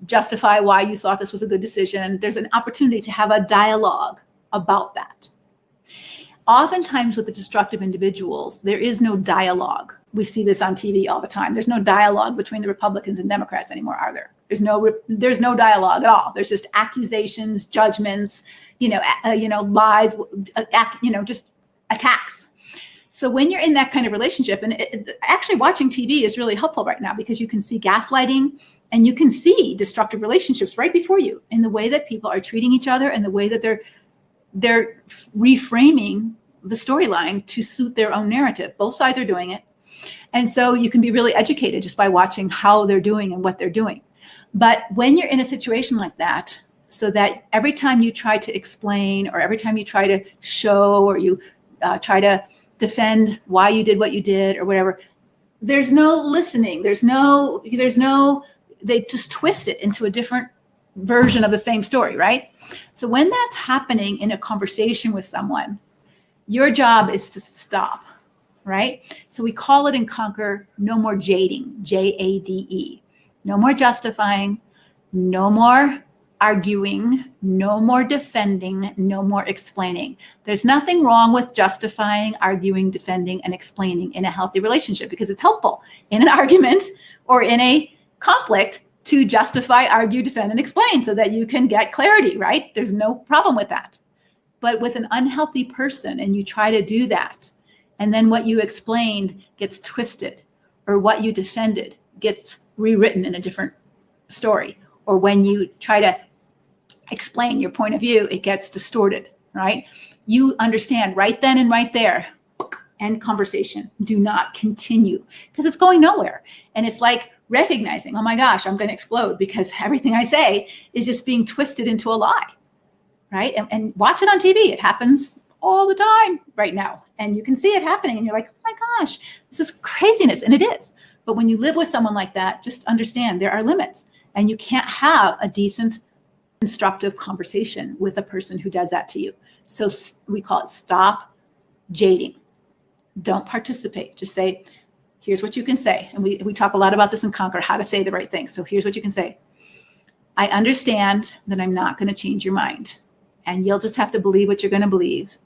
justify why you thought this was a good decision. There's an opportunity to have a dialogue about that. Oftentimes with the destructive individuals, there is no dialogue. We see this on TV all the time. There's no dialogue between the Republicans and Democrats anymore, are there? There's no dialogue at all. There's just accusations, judgments, lies, just attacks. So when you're in that kind of relationship, and actually watching TV is really helpful right now because you can see gaslighting and you can see destructive relationships right before you in the way that people are treating each other and the way that they're reframing the storyline to suit their own narrative. Both sides are doing it. And so you can be really educated just by watching how they're doing and what they're doing. But when you're in a situation like that, so that every time you try to explain or every time you try to show or you try to defend why you did what you did or whatever, there's no listening. They just twist it into a different version of the same story, right? So when that's happening in a conversation with someone, your job is to stop, right? So we call it in Conquer, no more jading, Jade. No more justifying, no more arguing, no more defending, no more explaining. There's nothing wrong with justifying, arguing, defending, and explaining in a healthy relationship because it's helpful in an argument or in a conflict to justify, argue, defend, and explain so that you can get clarity, right? There's no problem with that. But with an unhealthy person and you try to do that, and then what you explained gets twisted, or what you defended gets rewritten in a different story, or when you try to explain your point of view, it gets distorted, right? You understand right then and right there, end conversation, do not continue, because it's going nowhere. And it's like recognizing, oh my gosh, I'm going to explode because everything I say is just being twisted into a lie, right? And watch it on TV. It happens all the time right now. And you can see it happening and you're like, oh my gosh, this is craziness. And it is. But when you live with someone like that, just understand there are limits and you can't have a decent, constructive conversation with a person who does that to you. So we call it stop jading. Don't participate. Just say, here's what you can say. And we talk a lot about this in Conquer, how to say the right thing. So here's what you can say. I understand that I'm not going to change your mind. And you'll just have to believe what you're going to believe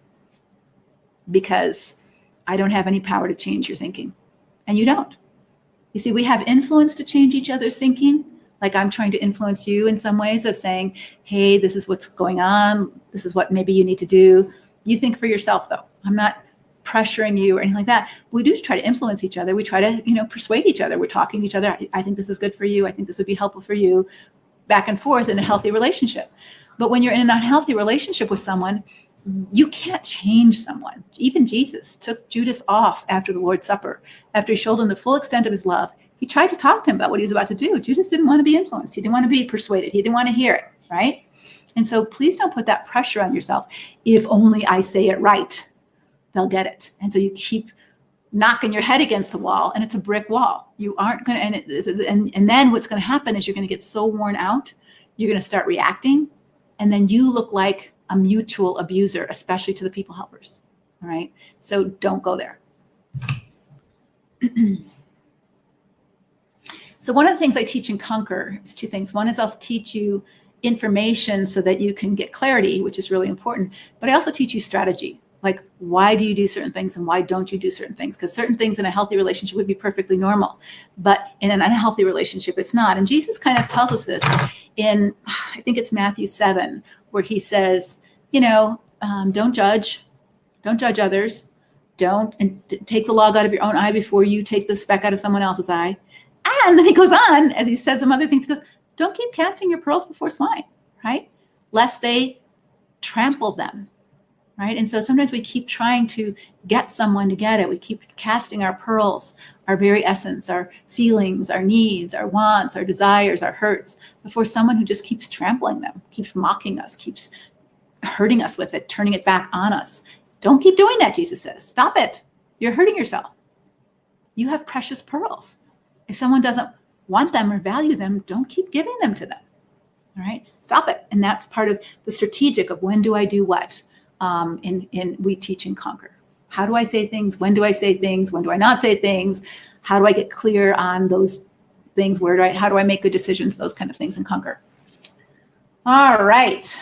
because I don't have any power to change your thinking. And you don't. You see, we have influence to change each other's thinking. Like I'm trying to influence you in some ways of saying, hey, this is what's going on. This is what maybe you need to do. You think for yourself, though. I'm not pressuring you or anything like that. We do try to influence each other. We try to, persuade each other. We're talking to each other. I think this is good for you. I think this would be helpful for you, back and forth in a healthy relationship. But when you're in an unhealthy relationship with someone, you can't change someone. Even Jesus took Judas off after the Lord's Supper, after he showed him the full extent of his love. He tried to talk to him about what he was about to do. Judas didn't want to be influenced. He didn't want to be persuaded. He didn't want to hear it, right? And so please don't put that pressure on yourself. If only I say it right, they'll get it. And so you keep knocking your head against the wall, and it's a brick wall. You aren't going to, and then what's going to happen is you're going to get so worn out, you're going to start reacting, and then you look like a mutual abuser, especially to the people helpers. All right. So don't go there. So one of the things I teach in Conquer is two things. One is I'll teach you information so that you can get clarity, which is really important. But I also teach you strategy. Like, why do you do certain things and why don't you do certain things? Because certain things in a healthy relationship would be perfectly normal, but in an unhealthy relationship, it's not. And Jesus kind of tells us this in, I think it's Matthew 7, where he says, don't judge others. Take the log out of your own eye before you take the speck out of someone else's eye. And then he goes on, as he says some other things, he goes, don't keep casting your pearls before swine, right? Lest they trample them. Right. And so sometimes we keep trying to get someone to get it. We keep casting our pearls, our very essence, our feelings, our needs, our wants, our desires, our hurts before someone who just keeps trampling them, keeps mocking us, keeps hurting us with it, turning it back on us. Don't keep doing that, Jesus says. Stop it. You're hurting yourself. You have precious pearls. If someone doesn't want them or value them, don't keep giving them to them. All right. Stop it. And that's part of the strategic of when do I do what? We teach and Conquer. How do I say things? When do I say things? When do I not say things? How do I get clear on those things? How do I make good decisions? Those kind of things in Conquer. All right.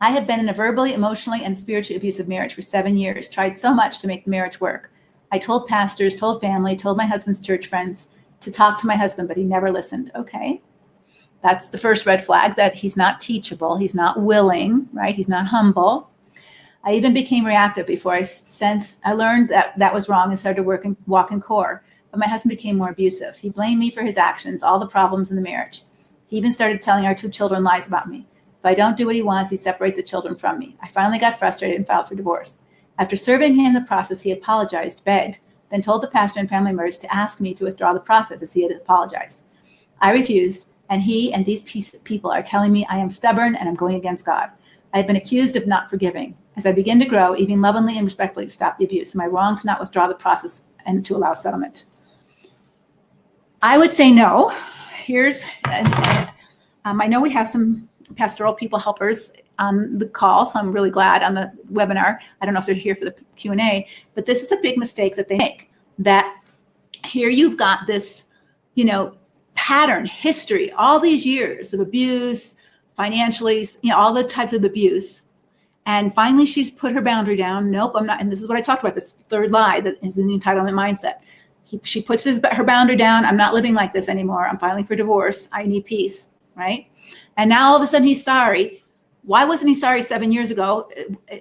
I have been in a verbally, emotionally, and spiritually abusive marriage for 7 years, tried so much to make the marriage work. I told pastors, told family, told my husband's church friends to talk to my husband, but he never listened. Okay. That's the first red flag, that he's not teachable. He's not willing, right? He's not humble. I even became reactive before I learned that was wrong and started walking core. But my husband became more abusive. He blamed me for his actions, all the problems in the marriage. He even started telling our 2 children lies about me. If I don't do what he wants, he separates the children from me. I finally got frustrated and filed for divorce. After serving him the process, he apologized, begged, then told the pastor and family members to ask me to withdraw the process as he had apologized. I refused. And he and these people are telling me I am stubborn and I'm going against God. I have been accused of not forgiving. As I begin to grow, even lovingly and respectfully, to stop the abuse, am I wrong to not withdraw the process and to allow settlement? I would say no. I know we have some pastoral people helpers on the call, so I'm really glad on the webinar. I don't know if they're here for the Q&A, but this is a big mistake that they make. That here you've got this, pattern, history, all these years of abuse, financially, all the types of abuse. And finally, she's put her boundary down. Nope, I'm not. And this is what I talked about, this third lie that is in the entitlement mindset. She puts her boundary down. I'm not living like this anymore. I'm filing for divorce. I need peace, right? And now all of a sudden he's sorry. Why wasn't he sorry 7 years ago?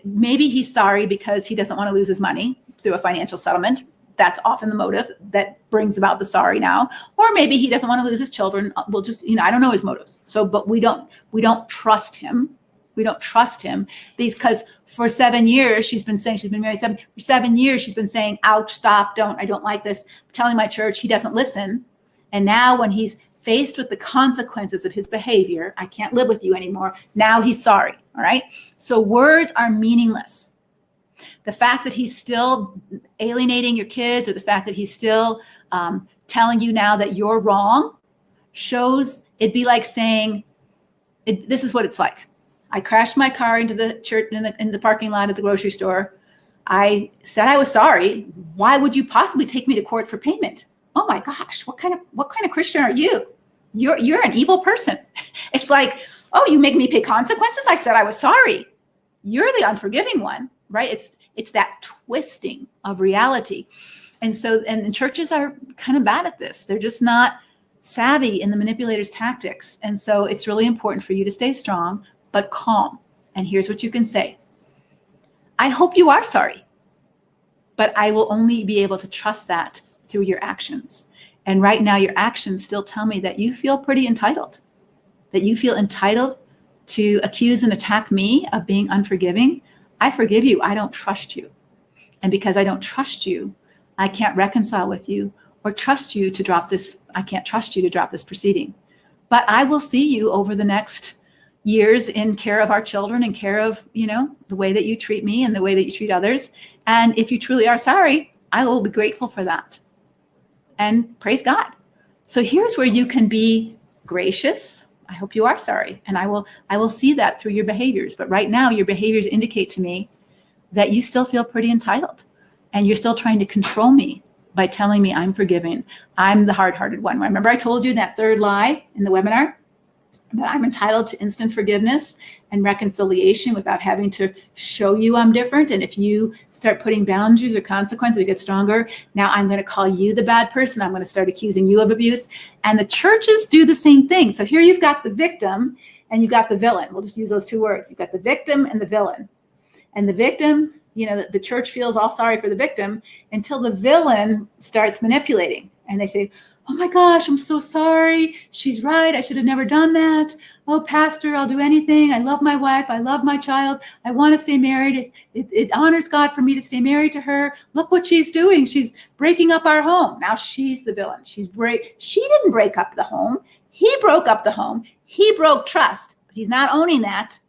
Maybe he's sorry because he doesn't want to lose his money through a financial settlement. That's often the motive that brings about the sorry now. Or maybe he doesn't want to lose his children. We'll just, I don't know his motives. So, but we don't trust him. We don't trust him because for 7 years, she's been married for 7 years, she's been saying, ouch, stop, I don't like this. I'm telling my church, he doesn't listen. And now when he's faced with the consequences of his behavior, I can't live with you anymore. Now he's sorry. All right. So words are meaningless. The fact that he's still alienating your kids, or the fact that he's still telling you now that you're wrong, shows it'd be like saying, this is what it's like. I crashed my car into the church in the parking lot at the grocery store. I said I was sorry. Why would you possibly take me to court for payment? Oh my gosh, what kind of Christian are you? You're an evil person. It's like, oh, you make me pay consequences? I said I was sorry. You're the unforgiving one, right? It's that twisting of reality. And so, and the churches are kind of bad at this. They're just not savvy in the manipulator's tactics. And so it's really important for you to stay strong, but calm. And here's what you can say. I hope you are sorry, but I will only be able to trust that through your actions. And right now, your actions still tell me that you feel pretty entitled, that you feel entitled to accuse and attack me of being unforgiving. I forgive you. I don't trust you. And because I don't trust you, I can't reconcile with you or trust you to drop this. I can't trust you to drop this proceeding. But I will see you over the next years in care of our children and care of, the way that you treat me and the way that you treat others. And if you truly are sorry, I will be grateful for that. And praise God. So here's where you can be gracious. I hope you are sorry. And I will see that through your behaviors. But right now, your behaviors indicate to me that you still feel pretty entitled. And you're still trying to control me by telling me I'm forgiving. I'm the hard-hearted one. Remember I told you that third lie in the webinar? That I'm entitled to instant forgiveness and reconciliation without having to show you I'm different. And if you start putting boundaries or consequences to get stronger, now I'm going to call you the bad person. I'm going to start accusing you of abuse. And the churches do the same thing. So here you've got the victim and you've got the villain. We'll just use those two words. You've got the victim and the villain. And the victim, the church feels all sorry for the victim until the villain starts manipulating. And they say, oh my gosh, I'm so sorry. She's right. I should have never done that. Oh, pastor, I'll do anything. I love my wife. I love my child. I want to stay married. It honors God for me to stay married to her. Look what she's doing. She's breaking up our home. Now she's the villain. She didn't break up the home. He broke up the home. He broke trust. But he's not owning that.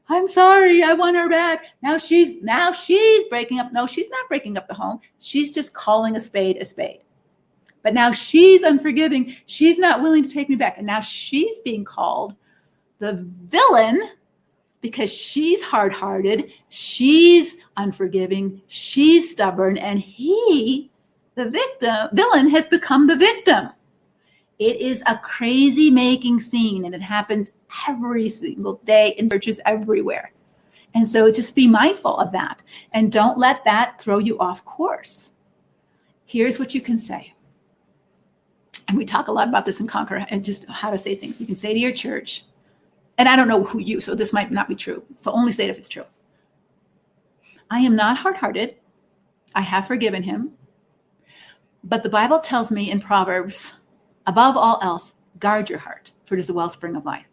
I'm sorry. I want her back. Now she's breaking up. No, she's not breaking up the home. She's just calling a spade a spade. But now she's unforgiving. She's not willing to take me back. And now she's being called the villain because she's hard-hearted. She's unforgiving. She's stubborn. And he, the villain, has become the victim. It is a crazy making scene, and it happens every single day in churches everywhere. And so just be mindful of that. And don't let that throw you off course. Here's what you can say. And we talk a lot about this in Conquer and just how to say things. You can say to your church, and I don't know who you, so this might not be true. So only say it if it's true. I am not hard-hearted. I have forgiven him. But the Bible tells me in Proverbs, above all else, guard your heart, for it is the wellspring of life.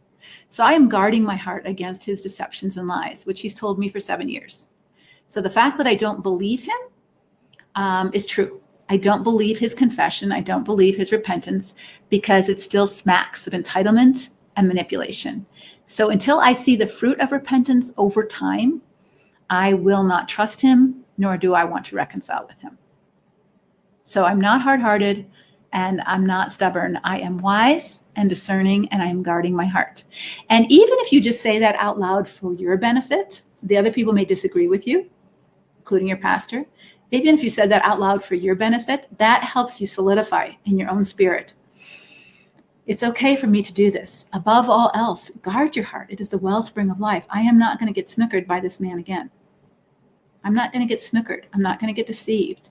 So I am guarding my heart against his deceptions and lies, which he's told me for 7 years. So the fact that I don't believe him is true. I don't believe his confession. I don't believe his repentance because it still smacks of entitlement and manipulation. So until I see the fruit of repentance over time, I will not trust him, nor do I want to reconcile with him. So I'm not hard-hearted and I'm not stubborn. I am wise and discerning, and I am guarding my heart. And even if you just say that out loud for your benefit, the other people may disagree with you, including your pastor. Even if you said that out loud for your benefit, that helps you solidify in your own spirit. It's okay for me to do this. Above all else, guard your heart. It is the wellspring of life. I am not going to get snookered by this man again. I'm not going to get snookered. I'm not going to get deceived.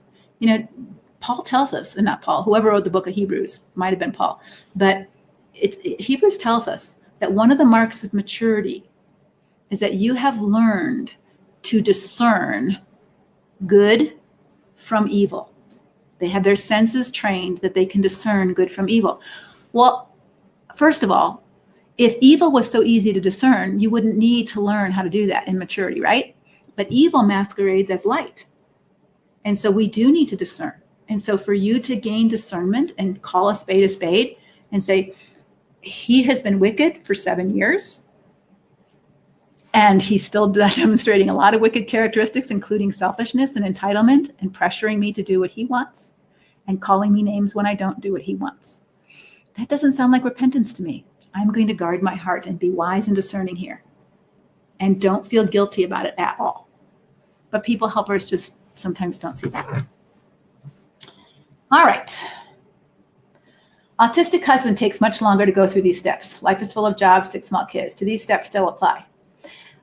Paul tells us, and not Paul, whoever wrote the book of Hebrews, might have been Paul, but Hebrews tells us that one of the marks of maturity is that you have learned to discern good from evil. They have their senses trained that they can discern good from evil. Well, first of all, if evil was so easy to discern, you wouldn't need to learn how to do that in maturity, right? But evil masquerades as light. And so we do need to discern. And so for you to gain discernment and call a spade and say, he has been wicked for 7 years, and he's still demonstrating a lot of wicked characteristics, including selfishness and entitlement and pressuring me to do what he wants and calling me names when I don't do what he wants. That doesn't sound like repentance to me. I'm going to guard my heart and be wise and discerning here. And don't feel guilty about it at all. But people helpers just sometimes don't see that. All right. Autistic husband takes much longer to go through these steps. Life is full of jobs, 6 small kids. Do these steps still apply?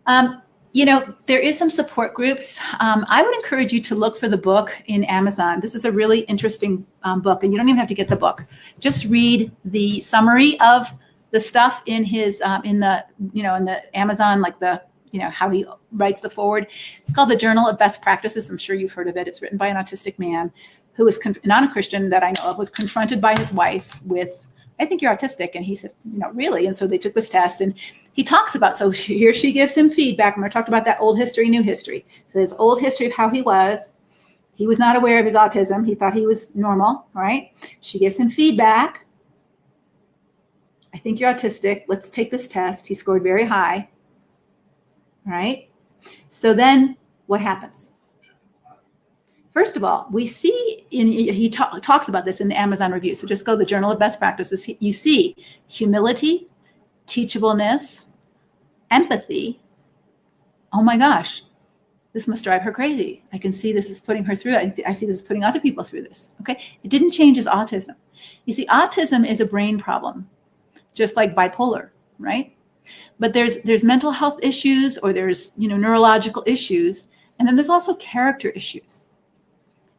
There is some support groups. I would encourage you to look for the book in Amazon. This is a really interesting book, and you don't even have to get the book. Just read the summary of the stuff in his in the Amazon, like the how he writes the forward. It's called the Journal of Best Practices. I'm sure you've heard of it. It's written by an autistic man who was not a Christian that I know of, was confronted by his wife with, I think you're autistic. And he said, really? And so they took this test, and he talks about, so here she gives him feedback. And I talked about that old history, new history. So there's old history of how he was. He was not aware of his autism. He thought he was normal, right? She gives him feedback. I think you're autistic. Let's take this test. He scored very high, right? So then what happens? First of all, we see, he talks about this in the Amazon review. So just go to the Journal of Best Practices. You see humility, teachableness, empathy. Oh my gosh, this must drive her crazy. I can see this is putting her through. I see this is putting other people through this. Okay, it didn't change his autism. You see, autism is a brain problem, just like bipolar, right? But there's mental health issues, or there's neurological issues, and then there's also character issues.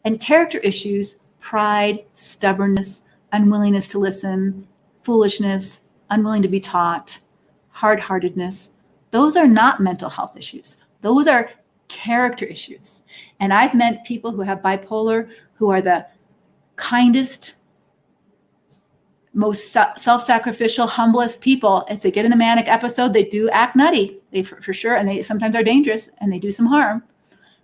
And character issues: pride, stubbornness, unwillingness to listen, foolishness, unwilling to be taught, hard-heartedness. Those are not mental health issues. Those are character issues. And I've met people who have bipolar who are the kindest, most self-sacrificial, humblest people. If they get in a manic episode, they do act nutty, they for sure, and they sometimes are dangerous and they do some harm.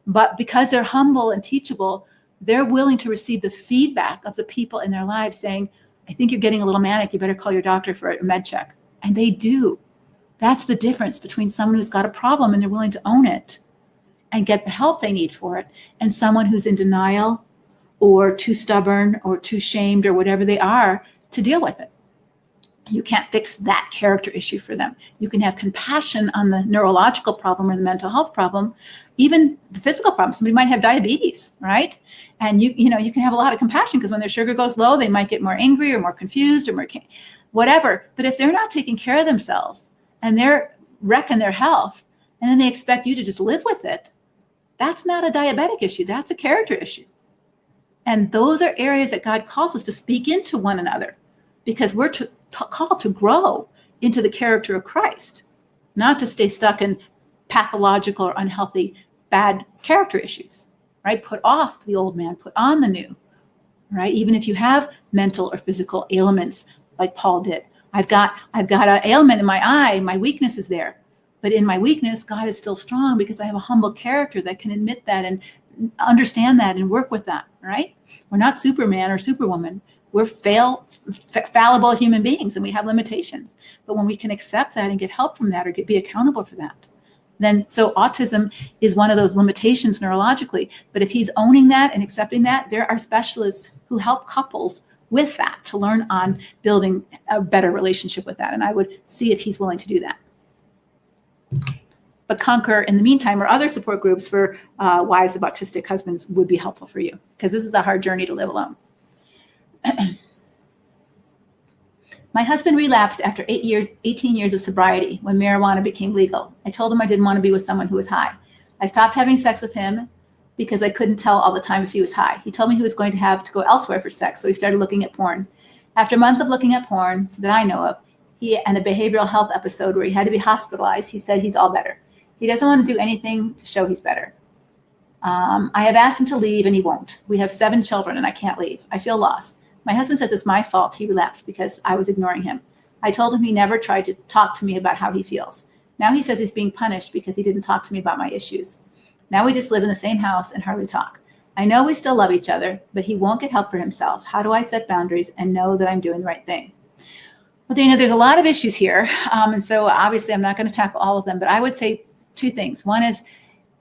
But because they're humble and teachable, they're willing to receive the feedback of the people in their lives saying, I think you're getting a little manic. You better call your doctor for a med check. And they do. That's the difference between someone who's got a problem and they're willing to own it and get the help they need for it, and someone who's in denial or too stubborn or too shamed or whatever they are to deal with it. You can't fix that character issue for them. You can have compassion on the neurological problem or the mental health problem, even the physical problem. Somebody might have diabetes, right? And you can have a lot of compassion, because when their sugar goes low, they might get more angry or more confused or more whatever. But if they're not taking care of themselves and they're wrecking their health, and then they expect you to just live with it, that's not a diabetic issue. That's a character issue. And those are areas that God calls us to speak into one another, because we're called to grow into the character of Christ, not to stay stuck in pathological or unhealthy, bad character issues, right? Put off the old man, put on the new, right? Even if you have mental or physical ailments like Paul did. I've got an ailment in my eye, my weakness is there. But in my weakness, God is still strong, because I have a humble character that can admit that and understand that and work with that, right? We're not Superman or Superwoman. We're fallible human beings, and we have limitations. But when we can accept that and get help from that, or be accountable for that, then so autism is one of those limitations neurologically. But if he's owning that and accepting that, there are specialists who help couples with that to learn on building a better relationship with that. And I would see if he's willing to do that. But Conquer, in the meantime, or other support groups for wives of autistic husbands would be helpful for you, because this is a hard journey to live alone. My husband relapsed after 18 years of sobriety when marijuana became legal. I told him I didn't want to be with someone who was high. I stopped having sex with him because I couldn't tell all the time if he was high. He told me he was going to have to go elsewhere for sex, so he started looking at porn. After a month of looking at porn that I know of, he and a behavioral health episode where he had to be hospitalized, he said he's all better. He doesn't want to do anything to show he's better. I have asked him to leave and he won't. We have 7 children and I can't leave. I feel lost. My husband says it's my fault he relapsed because I was ignoring him. I told him he never tried to talk to me about how he feels. Now he says he's being punished because he didn't talk to me about my issues. Now we just live in the same house and hardly talk. I know we still love each other, but he won't get help for himself. How do I set boundaries and know that I'm doing the right thing? Well, Dana, there's a lot of issues here. And so obviously I'm not going to tackle all of them, but I would say 2 things. One is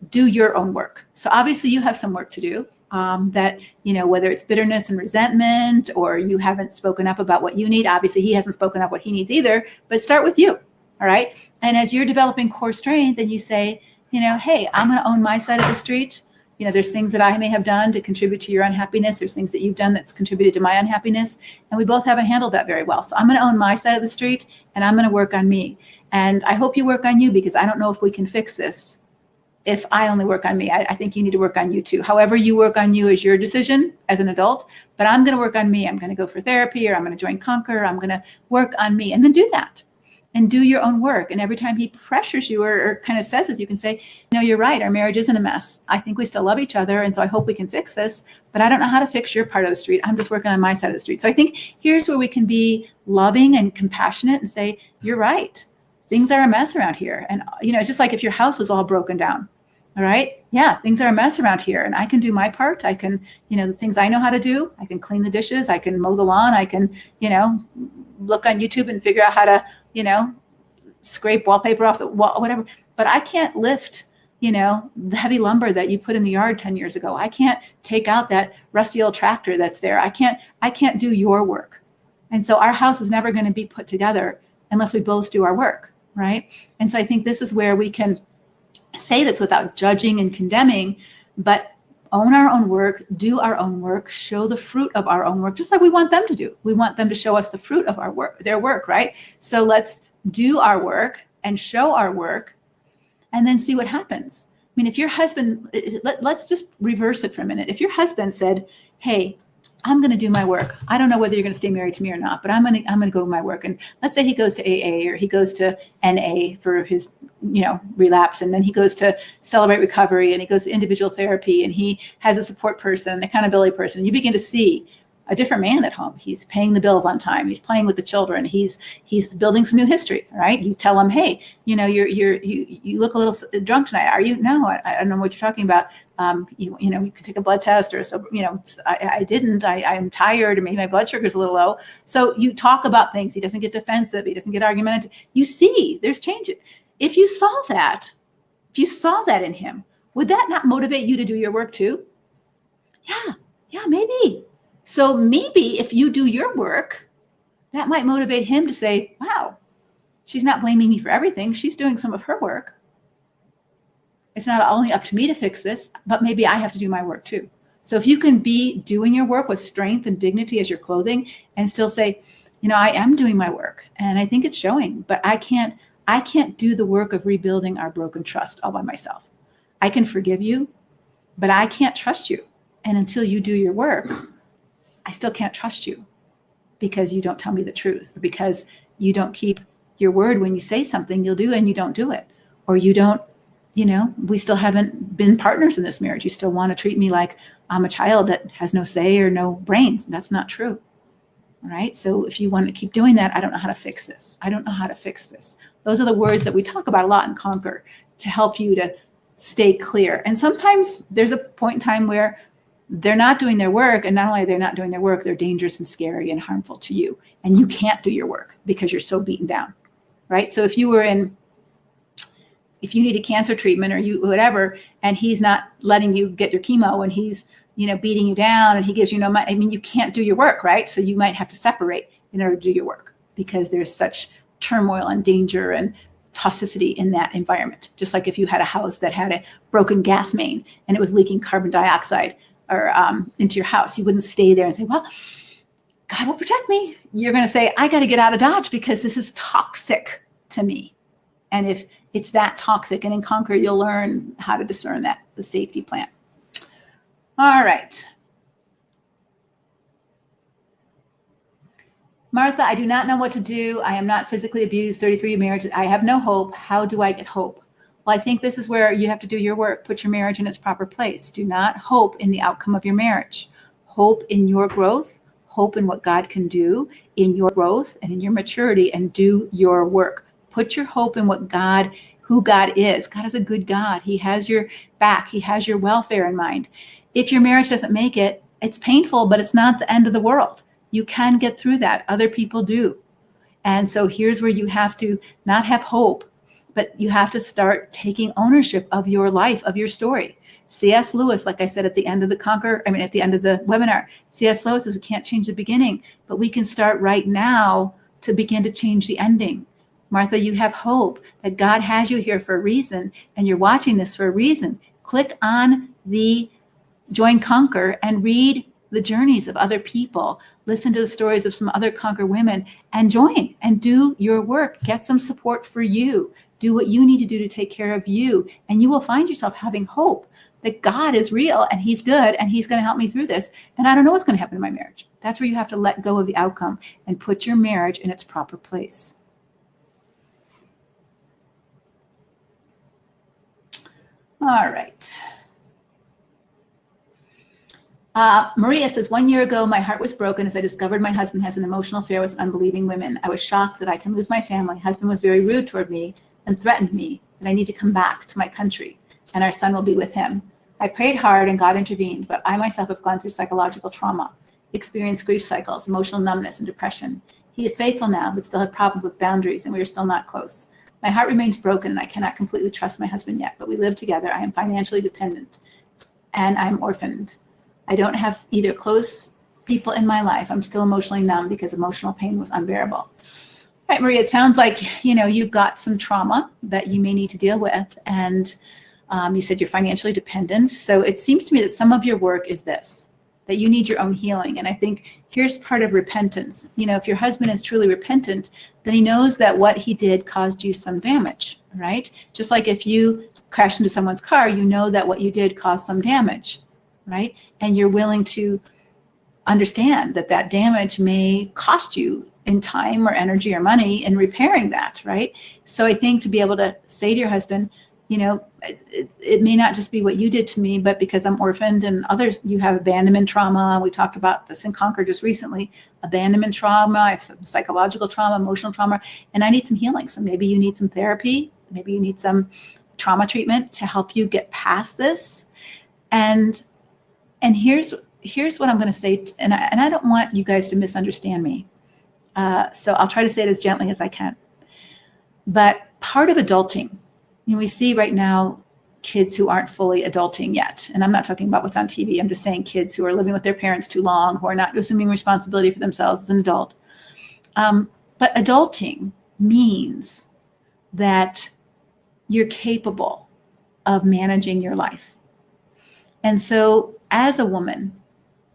do your own work. So obviously you have some work to do. That, whether it's bitterness and resentment, or you haven't spoken up about what you need. Obviously he hasn't spoken up what he needs either, but start with you. All right. And as you're developing core strength, then you say, hey, I'm going to own my side of the street. There's things that I may have done to contribute to your unhappiness. There's things that you've done that's contributed to my unhappiness. And we both haven't handled that very well. So I'm going to own my side of the street and I'm going to work on me. And I hope you work on you, because I don't know if we can fix this if I only work on me. I think you need to work on you too. However you work on you is your decision as an adult, but I'm going to work on me. I'm going to go for therapy, or I'm going to join Conquer. I'm going to work on me, and then do that. and do your own work. And every time he pressures you or kind of says this, you can say, no, you're right. Our marriage isn't a mess. I think we still love each other. And so I hope we can fix this, but I don't know how to fix your part of the street. I'm just working on my side of the street. So I think here's where we can be loving and compassionate and say, you're right. Things are a mess around here. And, it's just like if your house was all broken down. All right. Yeah, things are a mess around here. And I can do my part. I can, the things I know how to do. I can clean the dishes. I can mow the lawn. I can, look on YouTube and figure out how to, scrape wallpaper off the wall, whatever. But I can't lift, the heavy lumber that you put in the yard 10 years ago. I can't take out that rusty old tractor that's there. I can't do your work. And so our house is never going to be put together unless we both do our work. Right. And so I think this is where we can say this without judging and condemning, but own our own work, do our own work, show the fruit of our own work, just like we want them to do. We want them to show us the fruit of our work, their work, right? So let's do our work and show our work and then see what happens. I mean, if your husband, let's just reverse it for a minute. If your husband said, hey, I'm going to do my work. I don't know whether you're going to stay married to me or not, but I'm going to go my work. And let's say he goes to AA or he goes to NA for his, relapse. And then he goes to Celebrate Recovery and he goes to individual therapy and he has a support person, an accountability person. You begin to see a different man at home. He's paying the bills on time. He's playing with the children. He's building some new history, right? You tell him, hey, you look a little drunk tonight. Are you? No, I don't know what you're talking about. You could take a blood test or so. I didn't. I'm tired, or maybe my blood sugar's a little low. So you talk about things. He doesn't get defensive. He doesn't get argumentative. You see, there's change. If you saw that in him, would that not motivate you to do your work too? Yeah, maybe. So maybe if you do your work, that might motivate him to say, wow, she's not blaming me for everything. She's doing some of her work. It's not only up to me to fix this, but maybe I have to do my work too. So if you can be doing your work with strength and dignity as your clothing and still say, I am doing my work and I think it's showing, but I can't do the work of rebuilding our broken trust all by myself. I can forgive you, but I can't trust you. And until you do your work, I still can't trust you because you don't tell me the truth or because you don't keep your word. When you say something, you'll do and you don't do it. Or you don't, we still haven't been partners in this marriage. You still want to treat me like I'm a child that has no say or no brains. That's not true. All right. So if you want to keep doing that, I don't know how to fix this. I don't know how to fix this. Those are the words that we talk about a lot in Conquer to help you to stay clear. And sometimes there's a point in time where they're not doing their work. And not only are they not doing their work, they're dangerous and scary and harmful to you. And you can't do your work because you're so beaten down, right? So if you need a cancer treatment or whatever, and he's not letting you get your chemo and he's, beating you down and he gives you no money, you can't do your work, right? So you might have to separate in order to do your work because there's such turmoil and danger and toxicity in that environment. Just like if you had a house that had a broken gas main and it was leaking carbon dioxide or into your house, you wouldn't stay there and say, well, God will protect me. You're going to say, I got to get out of Dodge because this is toxic to me. And if it's that toxic, and in Conquer, you'll learn how to discern that, the safety plan. All right. Martha, I do not know what to do. I am not physically abused, 33 marriages. I have no hope. How do I get hope? Well, I think this is where you have to do your work. Put your marriage in its proper place. Do not hope in the outcome of your marriage. Hope in your growth. Hope in what God can do in your growth and in your maturity, and do your work. Put your hope in who God is. God is a good God. He has your back. He has your welfare in mind. If your marriage doesn't make it, it's painful, but it's not the end of the world. You can get through that. Other people do. And so here's where you have to not have hope, but you have to start taking ownership of your life, of your story. C.S. Lewis, like I said at the end of the webinar, C.S. Lewis says we can't change the beginning, but we can start right now to begin to change the ending. Martha, you have hope that God has you here for a reason, and you're watching this for a reason. Click on the Join Conquer and read the journeys of other people. Listen to the stories of some other Conquer women and join and do your work. Get some support for you. Do what you need to do to take care of you. And you will find yourself having hope that God is real and he's good and he's going to help me through this. And I don't know what's going to happen in my marriage. That's where you have to let go of the outcome and put your marriage in its proper place. All right. Maria says, 1 year ago, my heart was broken as I discovered my husband has an emotional affair with unbelieving women. I was shocked that I can lose my family. Husband was very rude toward me and threatened me that I need to come back to my country and our son will be with him. I prayed hard and God intervened, but I myself have gone through psychological trauma, experienced grief cycles, emotional numbness, and depression. He is faithful now, but still have problems with boundaries, and we are still not close. My heart remains broken, and I cannot completely trust my husband yet, but we live together. I am financially dependent, and I'm orphaned. I don't have either close people in my life. I'm still emotionally numb because emotional pain was unbearable. All right, Maria, it sounds like, you've got some trauma that you may need to deal with, and you said you're financially dependent. So it seems to me that some of your work is this, that you need your own healing. And I think here's part of repentance. If your husband is truly repentant, then he knows that what he did caused you some damage, right? Just like if you crash into someone's car, you know that what you did caused some damage, right? And you're willing to understand that that damage may cost you in time or energy or money in repairing that, right? So I think to be able to say to your husband, it may not just be what you did to me, but because I'm orphaned and others, you have abandonment trauma. We talked about this in Conquer just recently, abandonment trauma, I have some psychological trauma, emotional trauma, and I need some healing. So maybe you need some therapy, maybe you need some trauma treatment to help you get past this. And here's what I'm going to say, and I don't want you guys to misunderstand me. So I'll try to say it as gently as I can. But part of adulting, we see right now kids who aren't fully adulting yet. And I'm not talking about what's on TV. I'm just saying kids who are living with their parents too long, who are not assuming responsibility for themselves as an adult. But adulting means that you're capable of managing your life. And so as a woman,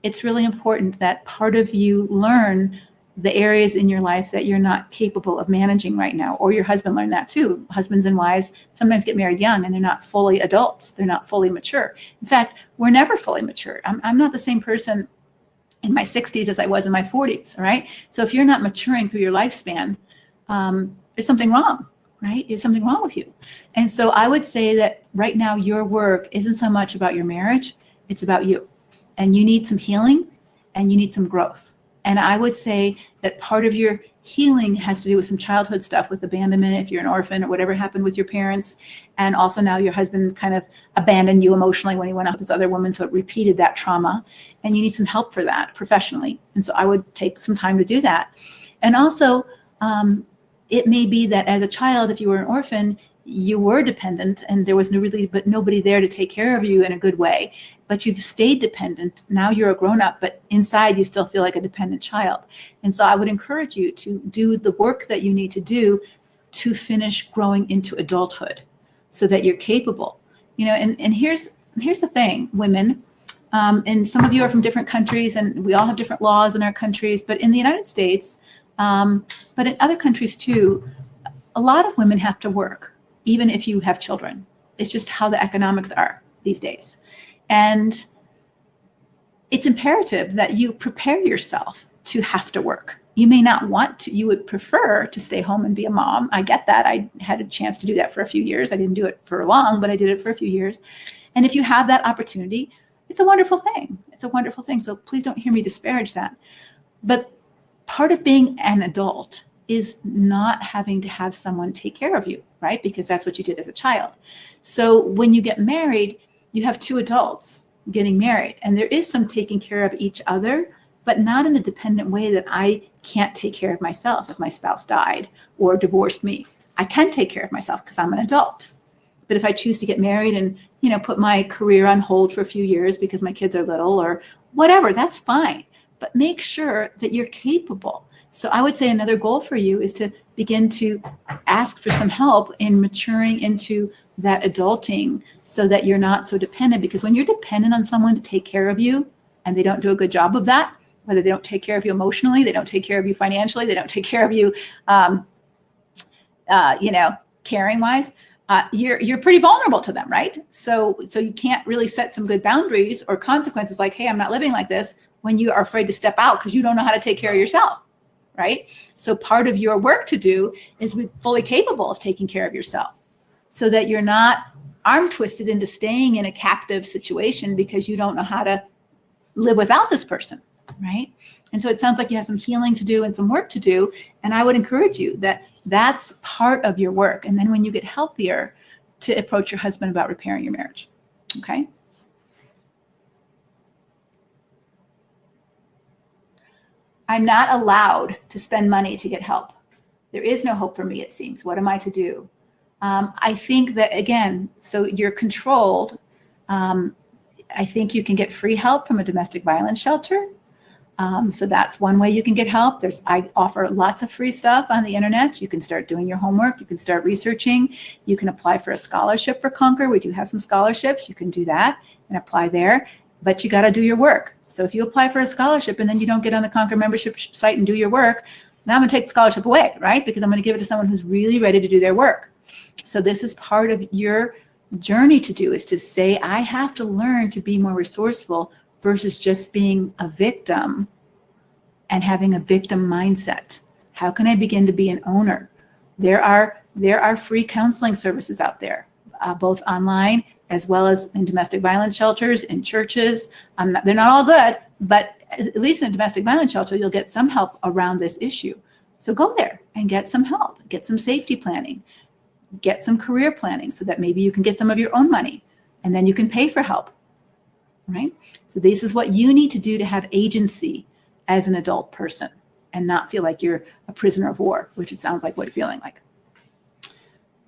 it's really important that part of you learn the areas in your life that you're not capable of managing right now, or your husband learned that too. Husbands and wives sometimes get married young and they're not fully adults. They're not fully mature. In fact, we're never fully mature. I'm not the same person in my 60s as I was in my 40s, all right? So if you're not maturing through your lifespan, there's something wrong, right? There's something wrong with you. And so I would say that right now your work isn't so much about your marriage, it's about you. And you need some healing and you need some growth. And I would say that part of your healing has to do with some childhood stuff, with abandonment, if you're an orphan or whatever happened with your parents. And also now your husband kind of abandoned you emotionally when he went out with this other woman. So it repeated that trauma. And you need some help for that professionally. And so I would take some time to do that. And also, it may be that as a child, if you were an orphan, you were dependent and there was nobody there to take care of you in a good way. But you've stayed dependent. Now you're a grown-up, but inside you still feel like a dependent child. And so I would encourage you to do the work that you need to do to finish growing into adulthood so that you're capable. And here's the thing, women, and some of you are from different countries and we all have different laws in our countries, but in the United States, but in other countries too, a lot of women have to work, even if you have children. It's just how the economics are these days. And it's imperative that you prepare yourself to have to work. You may not want to, you would prefer to stay home and be a mom. I get that. I had a chance to do that for a few years. I didn't do it for long, but I did it for a few years. And if you have that opportunity, it's a wonderful thing. It's a wonderful thing. So please don't hear me disparage that. But part of being an adult is not having to have someone take care of you, right? Because that's what you did as a child. So when you get married, you have two adults getting married, and there is some taking care of each other, but not in a dependent way that I can't take care of myself if my spouse died or divorced me. I can take care of myself because I'm an adult. But if I choose to get married and, put my career on hold for a few years because my kids are little or whatever, that's fine. But make sure that you're capable. So I would say another goal for you is to begin to ask for some help in maturing into that adulting so that you're not so dependent. Because when you're dependent on someone to take care of you and they don't do a good job of that, whether they don't take care of you emotionally, they don't take care of you financially, they don't take care of you, caring wise, you're pretty vulnerable to them, right? So you can't really set some good boundaries or consequences like, hey, I'm not living like this, when you are afraid to step out because you don't know how to take care of yourself. Right? So part of your work to do is be fully capable of taking care of yourself so that you're not arm twisted into staying in a captive situation because you don't know how to live without this person, right? And so it sounds like you have some healing to do and some work to do. And I would encourage you that that's part of your work. And then when you get healthier, to approach your husband about repairing your marriage, okay? I'm not allowed to spend money to get help. There is no hope for me, it seems. What am I to do? I think that, again, so you're controlled. I think you can get free help from a domestic violence shelter. So that's one way you can get help. I offer lots of free stuff on the internet. You can start doing your homework. You can start researching. You can apply for a scholarship for Conquer. We do have some scholarships. You can do that and apply there, but you got to do your work. So if you apply for a scholarship and then you don't get on the Conquer membership site and do your work, now I'm going to take the scholarship away, right? Because I'm going to give it to someone who's really ready to do their work. So this is part of your journey to do, is to say, I have to learn to be more resourceful versus just being a victim and having a victim mindset. How can I begin to be an owner? There are free counseling services out there, both online as well as in domestic violence shelters, in churches. They're not all good, but at least in a domestic violence shelter, you'll get some help around this issue. So go there and get some help, get some safety planning, get some career planning so that maybe you can get some of your own money and then you can pay for help, right? So this is what you need to do to have agency as an adult person and not feel like you're a prisoner of war, which it sounds like what you're feeling like.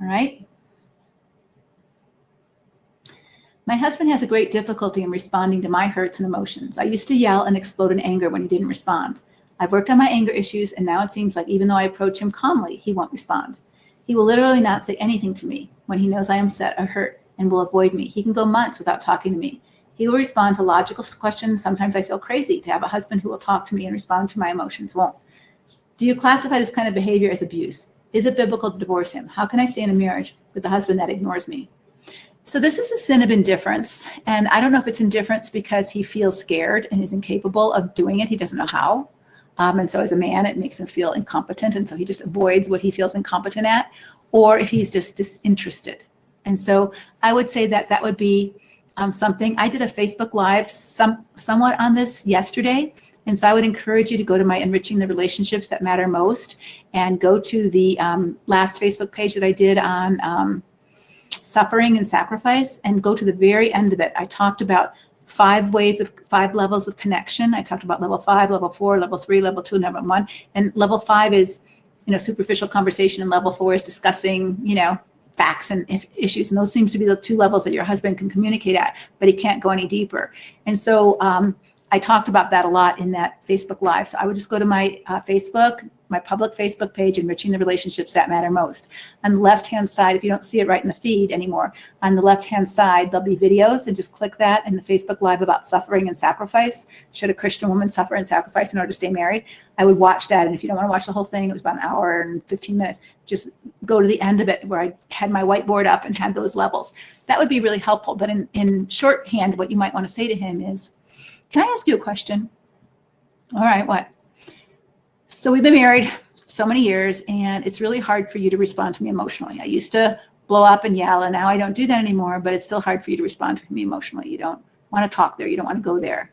All right. My husband has a great difficulty in responding to my hurts and emotions. I used to yell and explode in anger when he didn't respond. I've worked on my anger issues, and now it seems like even though I approach him calmly, he won't respond. He will literally not say anything to me when he knows I am upset or hurt and will avoid me. He can go months without talking to me. He will respond to logical questions. Sometimes I feel crazy to have a husband who will talk to me and respond to my emotions won't. Do you classify this kind of behavior as abuse? Is it biblical to divorce him? How can I stay in a marriage with a husband that ignores me? So this is a sin of indifference. And I don't know if it's indifference because he feels scared and is incapable of doing it. He doesn't know how. And so as a man, it makes him feel incompetent. And so he just avoids what he feels incompetent at, or if he's just disinterested. And so I would say that that would be something. I did a Facebook Live somewhat on this yesterday. And so I would encourage you to go to my Enriching the Relationships That Matter Most and go to the last Facebook page that I did on suffering and sacrifice and go to the very end of it. I talked about 5 levels of connection. I talked about level 5, level 4, level 3, level 2, level 1. And level 5 is, superficial conversation, and level 4 is discussing, facts and issues. And those seems to be the 2 levels that your husband can communicate at, but he can't go any deeper. And so I talked about that a lot in that Facebook Live. So I would just go to my my public Facebook page, Enriching the Relationships That Matter Most. On the left-hand side, if you don't see it right in the feed anymore, on the left-hand side, there'll be videos, and just click that in the Facebook Live about suffering and sacrifice. Should a Christian woman suffer and sacrifice in order to stay married? I would watch that. And if you don't want to watch the whole thing, it was about an hour and 15 minutes. Just go to the end of it where I had my whiteboard up and had those levels. That would be really helpful. But in shorthand, what you might want to say to him is, can I ask you a question? All right, what? So we've been married so many years, and it's really hard for you to respond to me emotionally. I used to blow up and yell, and now I don't do that anymore, but it's still hard for you to respond to me emotionally. You don't want to talk there. You don't want to go there.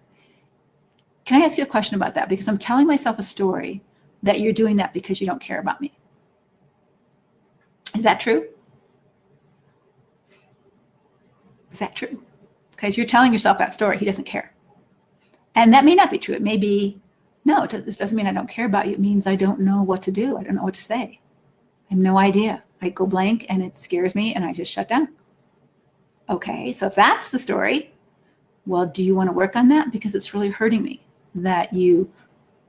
Can I ask you a question about that? Because I'm telling myself a story that you're doing that because you don't care about me. Is that true? Is that true? Because you're telling yourself that story. He doesn't care. And that may not be true. It may be, no, this doesn't mean I don't care about you. It means I don't know what to do. I don't know what to say. I have no idea. I go blank and it scares me and I just shut down. Okay, so if that's the story, well, do you want to work on that? Because it's really hurting me that you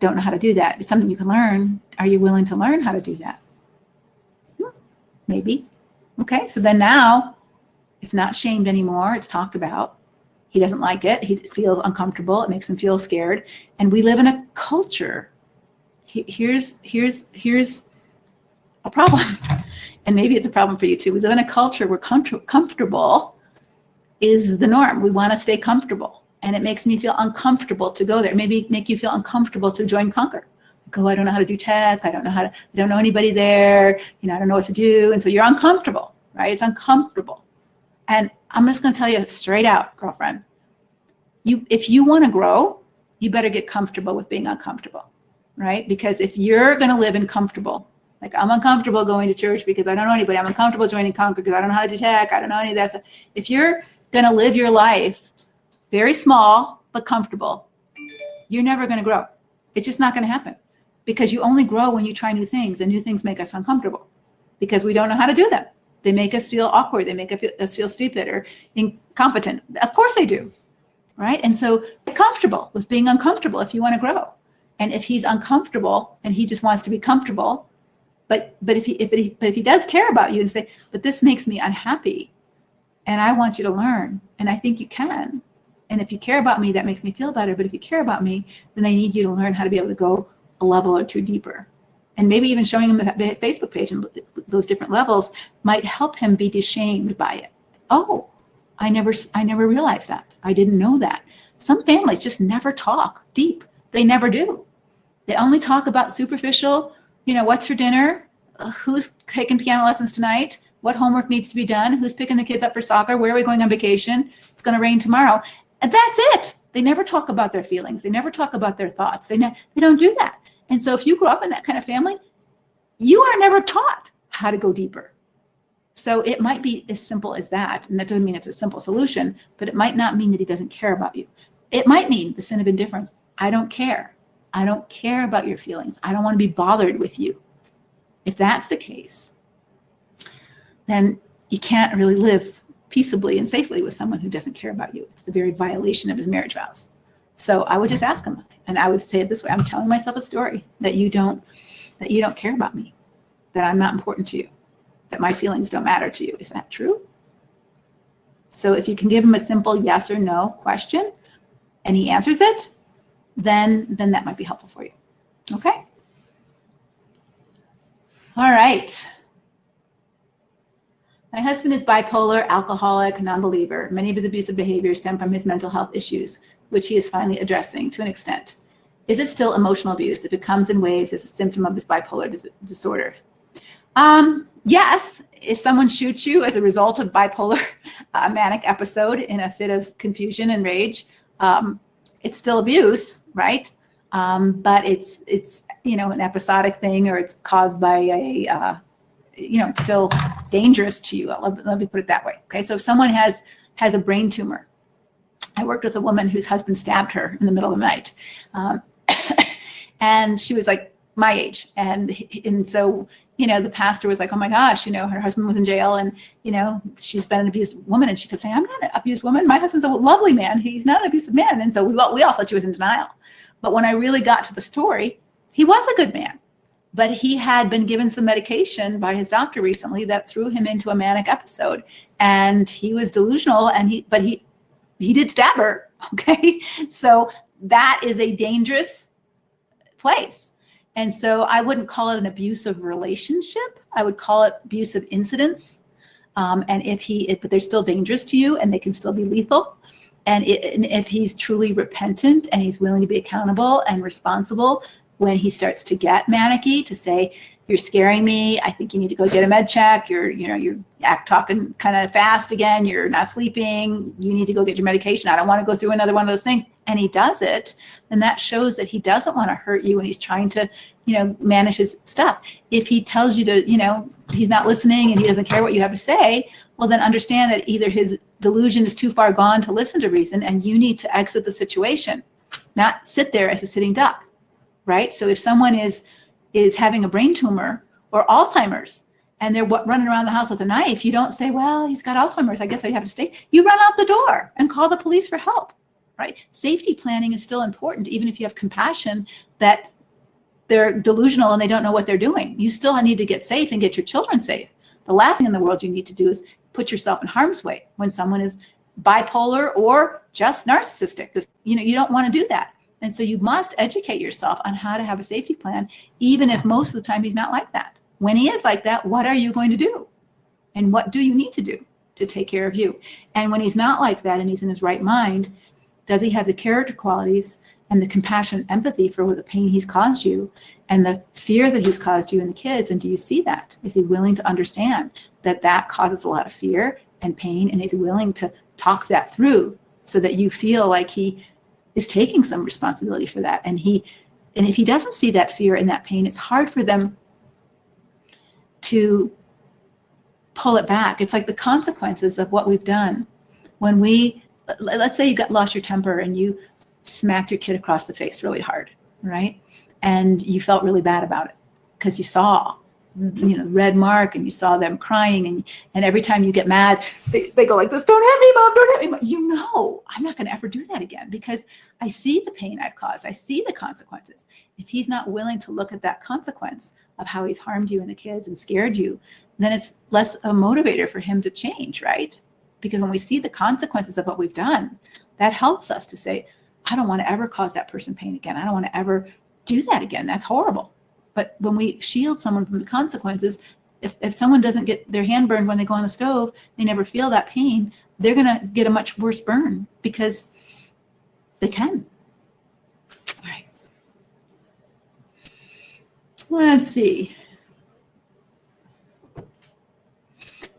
don't know how to do that. It's something you can learn. Are you willing to learn how to do that? Maybe. Okay, so then now it's not shamed anymore. It's talked about. He doesn't like it. He feels uncomfortable. It makes him feel scared. And we live in a culture. Here's a problem. And maybe it's a problem for you too. We live in a culture where comfortable is the norm. We want to stay comfortable. And it makes me feel uncomfortable to go there. Maybe make you feel uncomfortable to join Conquer. Go, I don't know how to do tech. I don't know anybody there. I don't know what to do. And so you're uncomfortable, right? It's uncomfortable. And I'm just going to tell you straight out, girlfriend, if you want to grow, you better get comfortable with being uncomfortable, right? Because if you're going to live in comfortable, like I'm uncomfortable going to church because I don't know anybody. I'm uncomfortable joining Concord because I don't know how to do tech. I don't know any of that stuff. If you're going to live your life very small but comfortable, you're never going to grow. It's just not going to happen, because you only grow when you try new things, and new things make us uncomfortable because we don't know how to do them. They make us feel awkward. They make us feel stupid or incompetent. Of course they do, right? And so get comfortable with being uncomfortable if you want to grow. And if he's uncomfortable and he just wants to be comfortable, but if he does care about you and say, but this makes me unhappy, and I want you to learn, and I think you can. And if you care about me, that makes me feel better. But if you care about me, then I need you to learn how to be able to go a level or two deeper. And maybe even showing him the Facebook page and those different levels might help him be deshamed by it. Oh, I never realized that. I didn't know that. Some families just never talk deep. They never do. They only talk about superficial, what's for dinner, who's taking piano lessons tonight, what homework needs to be done, who's picking the kids up for soccer, where are we going on vacation, it's going to rain tomorrow. And that's it. They never talk about their feelings. They never talk about their thoughts. They don't do that. And so if you grew up in that kind of family, you are never taught how to go deeper. So it might be as simple as that. And that doesn't mean it's a simple solution, but it might not mean that he doesn't care about you. It might mean the sin of indifference. I don't care. I don't care about your feelings. I don't want to be bothered with you. If that's the case, then you can't really live peaceably and safely with someone who doesn't care about you. It's the very violation of his marriage vows. So I would just ask him, and I would say it this way: I'm telling myself a story that you don't care about me, that I'm not important to you, that my feelings don't matter to you. Is that true? So if you can give him a simple yes or no question and he answers it, then that might be helpful for you. Okay? All right. My husband is bipolar, alcoholic, non-believer. Many of his abusive behaviors stem from his mental health issues, which he is finally addressing to an extent. Is it still emotional abuse if it comes in waves as a symptom of his bipolar disorder? Yes, if someone shoots you as a result of bipolar manic episode in a fit of confusion and rage, it's still abuse, right? But it's an episodic thing, or it's caused by it's still dangerous to you. Let me put it that way. Okay, so if someone has a brain tumor, I worked with a woman whose husband stabbed her in the middle of the night, and she was like my age, and so the pastor was like, oh my gosh, her husband was in jail, and she's been an abused woman, and she kept saying, I'm not an abused woman. My husband's a lovely man. He's not an abusive man. And so we all thought she was in denial. But when I really got to the story, he was a good man. But he had been given some medication by his doctor recently that threw him into a manic episode, and he was delusional. But he did stab her. Okay, so that is a dangerous place, and so I wouldn't call it an abusive relationship. I would call it abusive incidents. But they're still dangerous to you, and they can still be lethal. And if he's truly repentant and he's willing to be accountable and responsible, when he starts to get manicky, to say, you're scaring me, I think you need to go get a med check, you're talking kind of fast again, you're not sleeping, you need to go get your medication, I don't want to go through another one of those things, and he does it, then that shows that he doesn't want to hurt you and he's trying to manage his stuff. If he tells you to he's not listening and he doesn't care what you have to say, well, then understand that either his delusion is too far gone to listen to reason, and you need to exit the situation, not sit there as a sitting duck. Right? So if someone is having a brain tumor or Alzheimer's, and they're running around the house with a knife, you don't say, well, he's got Alzheimer's, I guess I have to stay. You run out the door and call the police for help, right? Safety planning is still important, even if you have compassion that they're delusional and they don't know what they're doing. You still need to get safe and get your children safe. The last thing in the world you need to do is put yourself in harm's way when someone is bipolar or just narcissistic. You don't want to do that. And so you must educate yourself on how to have a safety plan, even if most of the time he's not like that. When he is like that, what are you going to do? And what do you need to do to take care of you? And when he's not like that and he's in his right mind, does he have the character qualities and the compassion and empathy for the pain he's caused you and the fear that he's caused you and the kids? And do you see that? Is he willing to understand that causes a lot of fear and pain, and he's willing to talk that through so that you feel like he is taking some responsibility for that. And if he doesn't see that fear and that pain, it's hard for them to pull it back. It's like the consequences of what we've done. When let's say you lost your temper and you smacked your kid across the face really hard, right? And you felt really bad about it because you saw, red mark, and you saw them crying, and every time you get mad, they go like this, don't hit me, Mom, don't hit me, Mom. I'm not going to ever do that again because I see the pain I've caused. I see the consequences. If he's not willing to look at that consequence of how he's harmed you and the kids and scared you, then it's less a motivator for him to change, right? Because when we see the consequences of what we've done, that helps us to say, I don't want to ever cause that person pain again. I don't want to ever do that again. That's horrible. But when we shield someone from the consequences, if someone doesn't get their hand burned when they go on the stove, they never feel that pain, they're going to get a much worse burn because they can. All right. Let's see.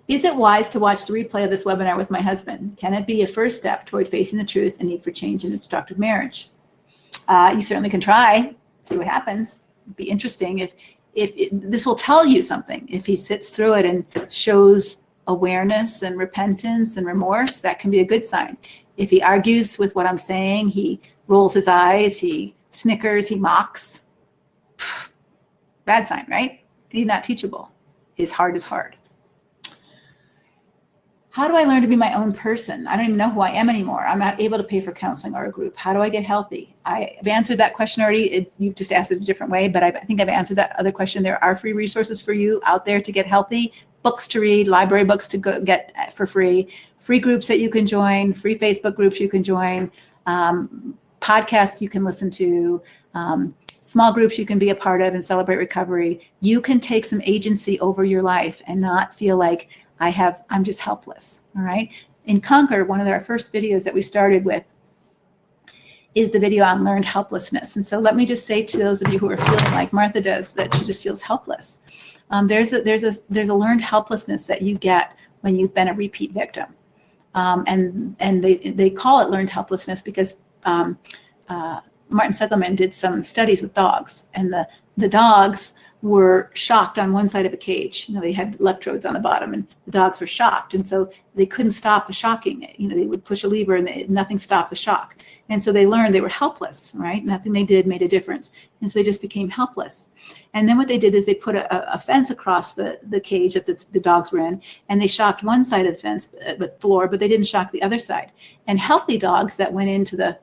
Is it wise to watch the replay of this webinar with my husband? Can it be a first step toward facing the truth and need for change in a destructive marriage? You certainly can try, see what happens. It'd be interesting if this will tell you something. If he sits through it and shows awareness and repentance and remorse, that can be a good sign. If he argues with what I'm saying, he rolls his eyes, he snickers, he mocks, bad sign, right? He's not teachable. His heart is hard. How do I learn to be my own person? I don't even know who I am anymore. I'm not able to pay for counseling or a group. How do I get healthy? I've answered that question already. You've just asked it a different way, but I think I've answered that other question. There are free resources for you out there to get healthy, books to read, library books to get for free groups that you can join, free Facebook groups you can join, podcasts you can listen to, small groups you can be a part of and celebrate recovery. You can take some agency over your life and not feel like I'm just helpless. All right. In Conquer, one of our first videos that we started with is the video on learned helplessness. And so let me just say to those of you who are feeling like Martha does, that she just feels helpless. There's a learned helplessness that you get when you've been a repeat victim. And they call it learned helplessness because Martin Seligman did some studies with dogs, and the dogs were shocked on one side of a cage. They had electrodes on the bottom, and the dogs were shocked, and so they couldn't stop the shocking. They would push a lever, and nothing stopped the shock. And so they learned they were helpless, right? Nothing they did made a difference, and so they just became helpless. And then what they did is they put a fence across the cage that the dogs were in, and they shocked one side of the fence, the floor, but they didn't shock the other side. And healthy dogs that went into the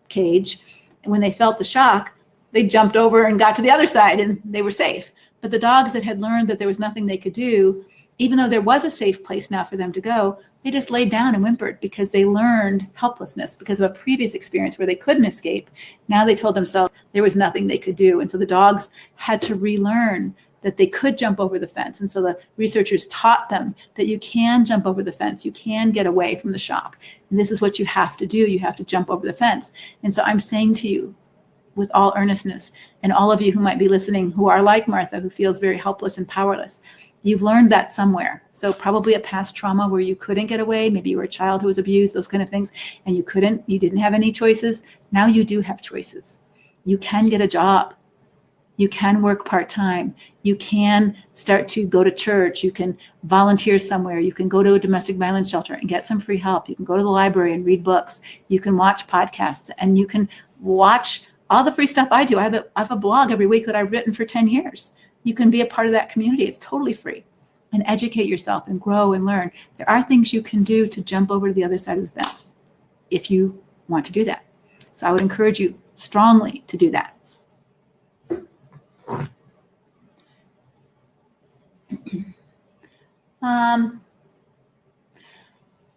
cage, and when they felt the shock, they jumped over and got to the other side and they were safe. But the dogs that had learned that there was nothing they could do, even though there was a safe place now for them to go, they just laid down and whimpered because they learned helplessness because of a previous experience where they couldn't escape. Now they told themselves there was nothing they could do. And so the dogs had to relearn that they could jump over the fence. And so the researchers taught them that you can jump over the fence. You can get away from the shock. And this is what you have to do. You have to jump over the fence. And so I'm saying to you, with all earnestness, and all of you who might be listening who are like Martha, who feels very helpless and powerless, you've learned that somewhere. So probably a past trauma where you couldn't get away. Maybe you were a child who was abused, those kind of things, and you didn't have any choices. Now you do have choices. You can get a job. You can work part-time. You can start to go to church. You can volunteer somewhere. You can go to a domestic violence shelter and get some free help. You can go to the library and read books. You can watch podcasts, and you can watch all the free stuff I do. I have a blog every week that I've written for 10 years. You can be a part of that community. It's totally free. And educate yourself and grow and learn. There are things you can do to jump over to the other side of the fence if you want to do that. So I would encourage you strongly to do that.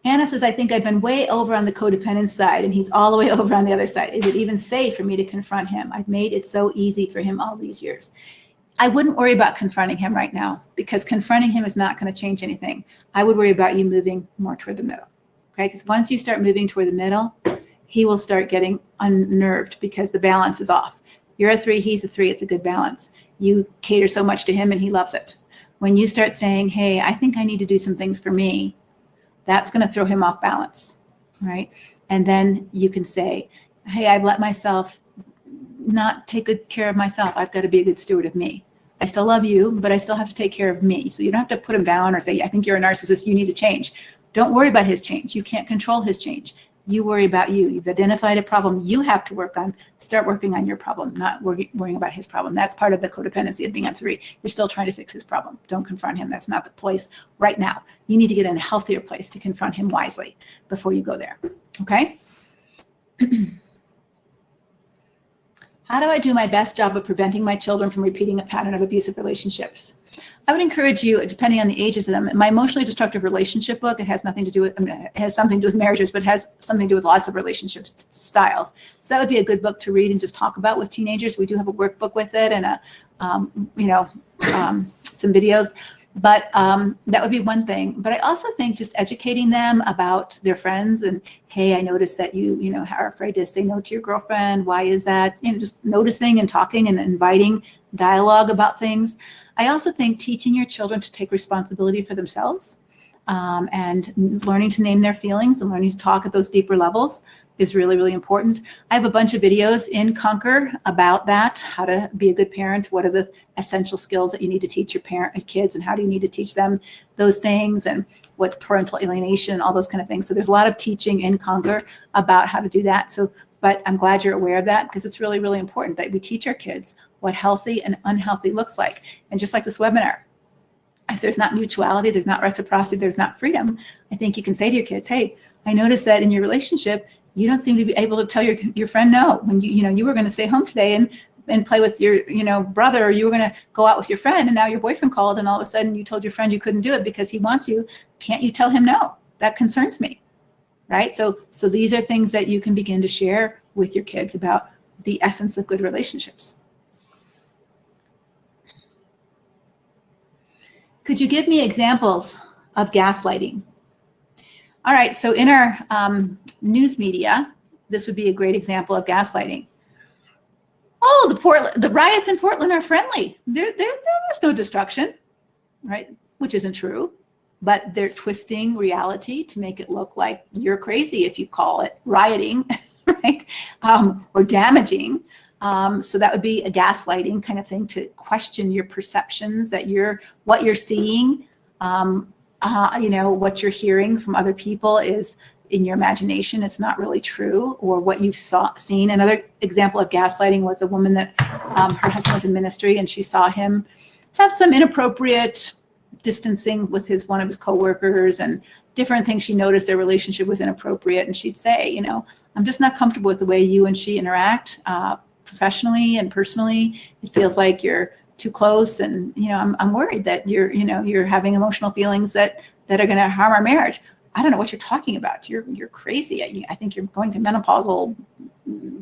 Anna says, I think I've been way over on the codependent side and he's all the way over on the other side. Is it even safe for me to confront him? I've made it so easy for him all these years. I wouldn't worry about confronting him right now because confronting him is not going to change anything. I would worry about you moving more toward the middle. Okay, because once you start moving toward the middle, he will start getting unnerved because the balance is off. You're a 3, he's a 3, it's a good balance. You cater so much to him and he loves it. When you start saying, hey, I think I need to do some things for me, That's going to throw him off balance, right? And then you can say, hey, I've let myself not take good care of myself. I've got to be a good steward of me. I still love you, but I still have to take care of me. So you don't have to put him down or say, I think you're a narcissist, you need to change. Don't worry about his change. You can't control his change. You worry about you. You've identified a problem you have to work on. Start working on your problem, not worrying about his problem. That's part of the codependency of being on 3. You're still trying to fix his problem. Don't confront him. That's not the place right now. You need to get in a healthier place to confront him wisely before you go there. Okay? How do I do my best job of preventing my children from repeating a pattern of abusive relationships? I would encourage you, depending on the ages of them, my emotionally destructive relationship book, it has nothing to do with, it has something to do with marriages, but it has something to do with lots of relationship styles. So that would be a good book to read and just talk about with teenagers. We do have a workbook with it and some videos, but that would be one thing. But I also think just educating them about their friends and, hey, I noticed that you are afraid to say no to your girlfriend. Why is that? Just noticing and talking and inviting dialogue about things. I also think teaching your children to take responsibility for themselves and learning to name their feelings and learning to talk at those deeper levels is really, really important. I have a bunch of videos in Conquer about that, how to be a good parent, what are the essential skills that you need to teach your kids, and how do you need to teach them those things, and what's parental alienation, all those kind of things. So there's a lot of teaching in Conquer about how to do that. But I'm glad you're aware of that, because it's really, really important that we teach our kids what healthy and unhealthy looks like. And just like this webinar, if there's not mutuality, there's not reciprocity, there's not freedom, I think you can say to your kids, hey, I noticed that in your relationship, you don't seem to be able to tell your friend no. When you were going to stay home today and play with your brother, or you were going to go out with your friend, and now your boyfriend called, and all of a sudden you told your friend you couldn't do it because he wants you. Can't you tell him no? That concerns me, right? So these are things that you can begin to share with your kids about the essence of good relationships. Could you give me examples of gaslighting? All right, so in our news media, this would be a great example of gaslighting. Oh, the riots in Portland are friendly. There's no destruction, right? Which isn't true, but they're twisting reality to make it look like you're crazy if you call it rioting, right? Or damaging. So that would be a gaslighting kind of thing, to question your perceptions, that what you're seeing, what you're hearing from other people is in your imagination. It's not really true, or what you've seen. Another example of gaslighting was a woman that her husband was in ministry, and she saw him have some inappropriate distancing with one of his coworkers and different things. She noticed their relationship was inappropriate, and she'd say, I'm just not comfortable with the way you and she interact professionally and personally. It feels like you're too close, and I'm worried that you're having emotional feelings that are going to harm our marriage. I don't know what you're talking about. You're crazy. I think you're going through menopausal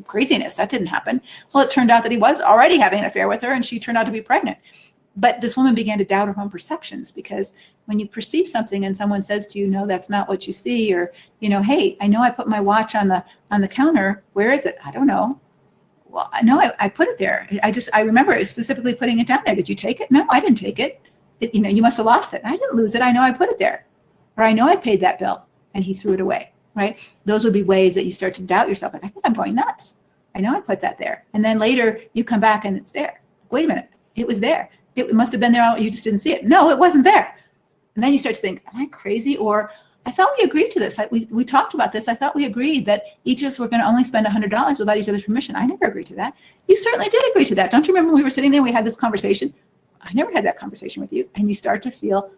craziness. That didn't happen. Well, it turned out that he was already having an affair with her, and she turned out to be pregnant. But this woman began to doubt her own perceptions, because when you perceive something and someone says to you, no, that's not what you see, or hey, I know I put my watch on the counter. Where is it? I don't know. Well, no, I put it there. I remember specifically putting it down there. Did you take it? No, I didn't take it. You must have lost it. I didn't lose it. I know I put it there. Or I know I paid that bill, and he threw it away, right? Those would be ways that you start to doubt yourself. Like, I think I'm going nuts. I know I put that there. And then later you come back and it's there. Wait a minute. It was there. It must have been there. You just didn't see it. No, it wasn't there. And then you start to think, am I crazy? Or I thought we agreed to this. We talked about this. I thought we agreed that each of us were going to only spend $100 without each other's permission. I never agreed to that. You certainly did agree to that. Don't you remember when we were sitting there, we had this conversation? I never had that conversation with you. And you start to feel,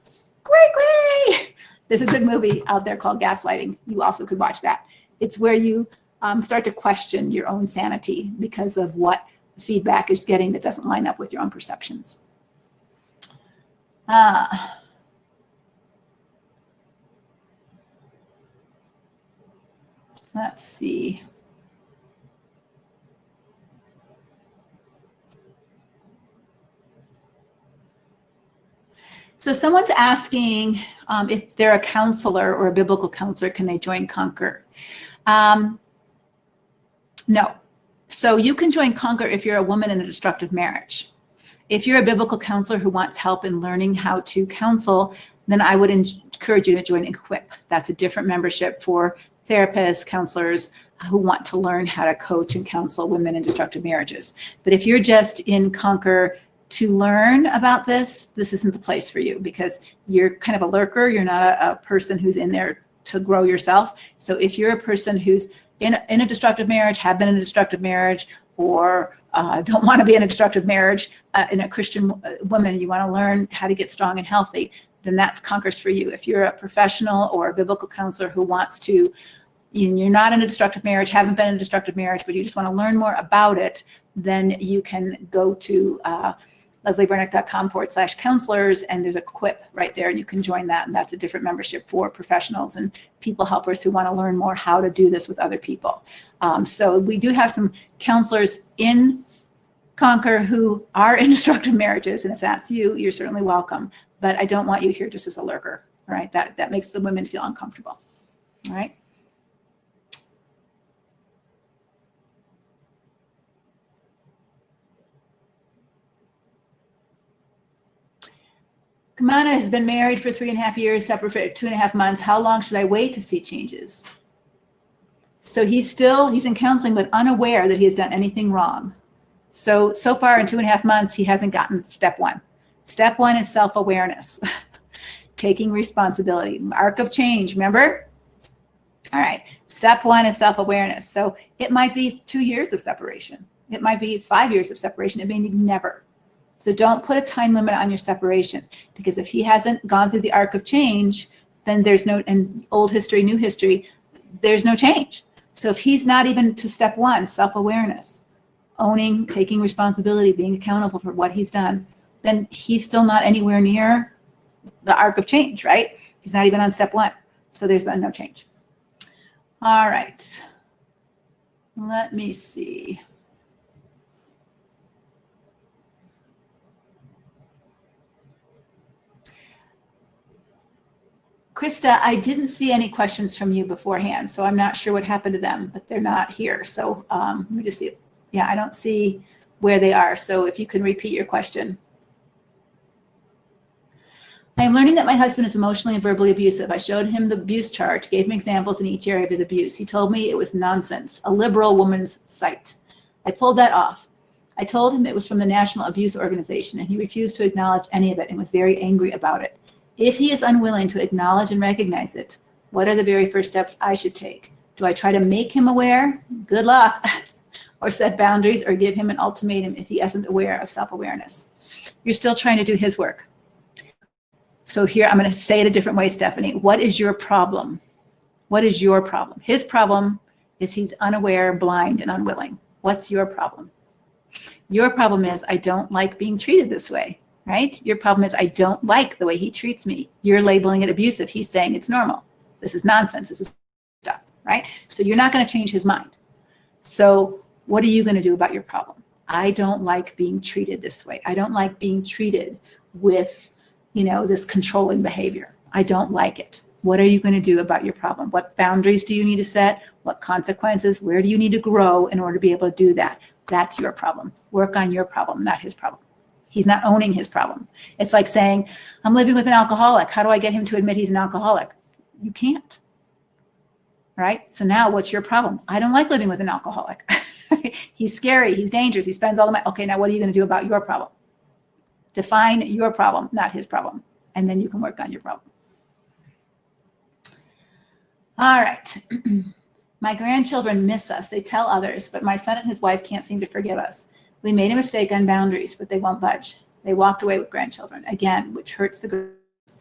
great. There's a good movie out there called Gaslighting. You also could watch that. It's where you start to question your own sanity because of what feedback is getting that doesn't line up with your own perceptions. Let's see. So someone's asking if they're a counselor or a biblical counselor, can they join Conquer? No. So you can join Conquer if you're a woman in a destructive marriage. If you're a biblical counselor who wants help in learning how to counsel then I would encourage you to join Equip. That's a different membership for therapists, counselors who want to learn how to coach and counsel women in destructive marriages. But if you're just in Conquer to learn about this isn't the place for you, because you're kind of a lurker. You're not a person who's in there to grow yourself. So if you're a person who's in a destructive marriage, have been in a destructive marriage, or don't want to be in a destructive marriage, in a Christian woman, you want to learn how to get strong and healthy, then that's Conquer's for you. If you're a professional or a biblical counselor who wants to, you're not in a destructive marriage, haven't been in a destructive marriage, but you just want to learn more about it, then you can go to leslievernick.com/counselors, and there's Equip right there, and you can join that. And that's a different membership for professionals and people helpers who want to learn more how to do this with other people. So we do have some counselors in Conquer who are in destructive marriages, and if that's you, you're certainly welcome. But I don't want you here just as a lurker, all right? That makes the women feel uncomfortable, all right? Kamana has been married for 3.5 years, separate for 2.5 months. How long should I wait to see changes? So he's in counseling, but unaware that he has done anything wrong. So far in 2.5 months, he hasn't gotten step one. Step one is self-awareness, taking responsibility, arc of change, remember? All right, step one is self-awareness. So it might be 2 years of separation. It might be 5 years of separation. It may be never. So don't put a time limit on your separation, because if he hasn't gone through the arc of change, then there's no, and old history, new history, there's no change. So if he's not even to step one, self-awareness, owning, taking responsibility, being accountable for what he's done, then he's still not anywhere near the arc of change, right? He's not even on step one. So there's been no change. All right. Let me see. Krista, I didn't see any questions from you beforehand, so I'm not sure what happened to them, but they're not here. So let me just see. Yeah, I don't see where they are. So if you can repeat your question. I am learning that my husband is emotionally and verbally abusive. I showed him the abuse chart, gave him examples in each area of his abuse. He told me it was nonsense, a liberal woman's site. I pulled that off. I told him it was from the National Abuse Organization, and he refused to acknowledge any of it and was very angry about it. If he is unwilling to acknowledge and recognize it, what are the very first steps I should take? Do I try to make him aware? Good luck. Or set boundaries, or give him an ultimatum if he isn't aware of self-awareness? You're still trying to do his work. So here, I'm going to say it a different way, Stephanie. What is your problem? What is your problem? His problem is he's unaware, blind, and unwilling. What's your problem? Your problem is, I don't like being treated this way. Right? Your problem is, I don't like the way he treats me. You're labeling it abusive. He's saying it's normal. This is nonsense. This is stuff, right? So you're not going to change his mind. So what are you going to do about your problem? I don't like being treated this way. I don't like being treated with, this controlling behavior. I don't like it. What are you going to do about your problem? What boundaries do you need to set? What consequences? Where do you need to grow in order to be able to do that? That's your problem. Work on your problem, not his problem. He's not owning his problem. It's like saying, I'm living with an alcoholic. How do I get him to admit he's an alcoholic? You can't. Right? So now what's your problem? I don't like living with an alcoholic. He's scary. He's dangerous. He spends all the money. Okay, now what are you going to do about your problem? Define your problem, not his problem. And then you can work on your problem. All right. My grandchildren miss us. They tell others, but my son and his wife can't seem to forgive us. We made a mistake on boundaries, but they won't budge. They walked away with grandchildren, again, which hurts the girls. I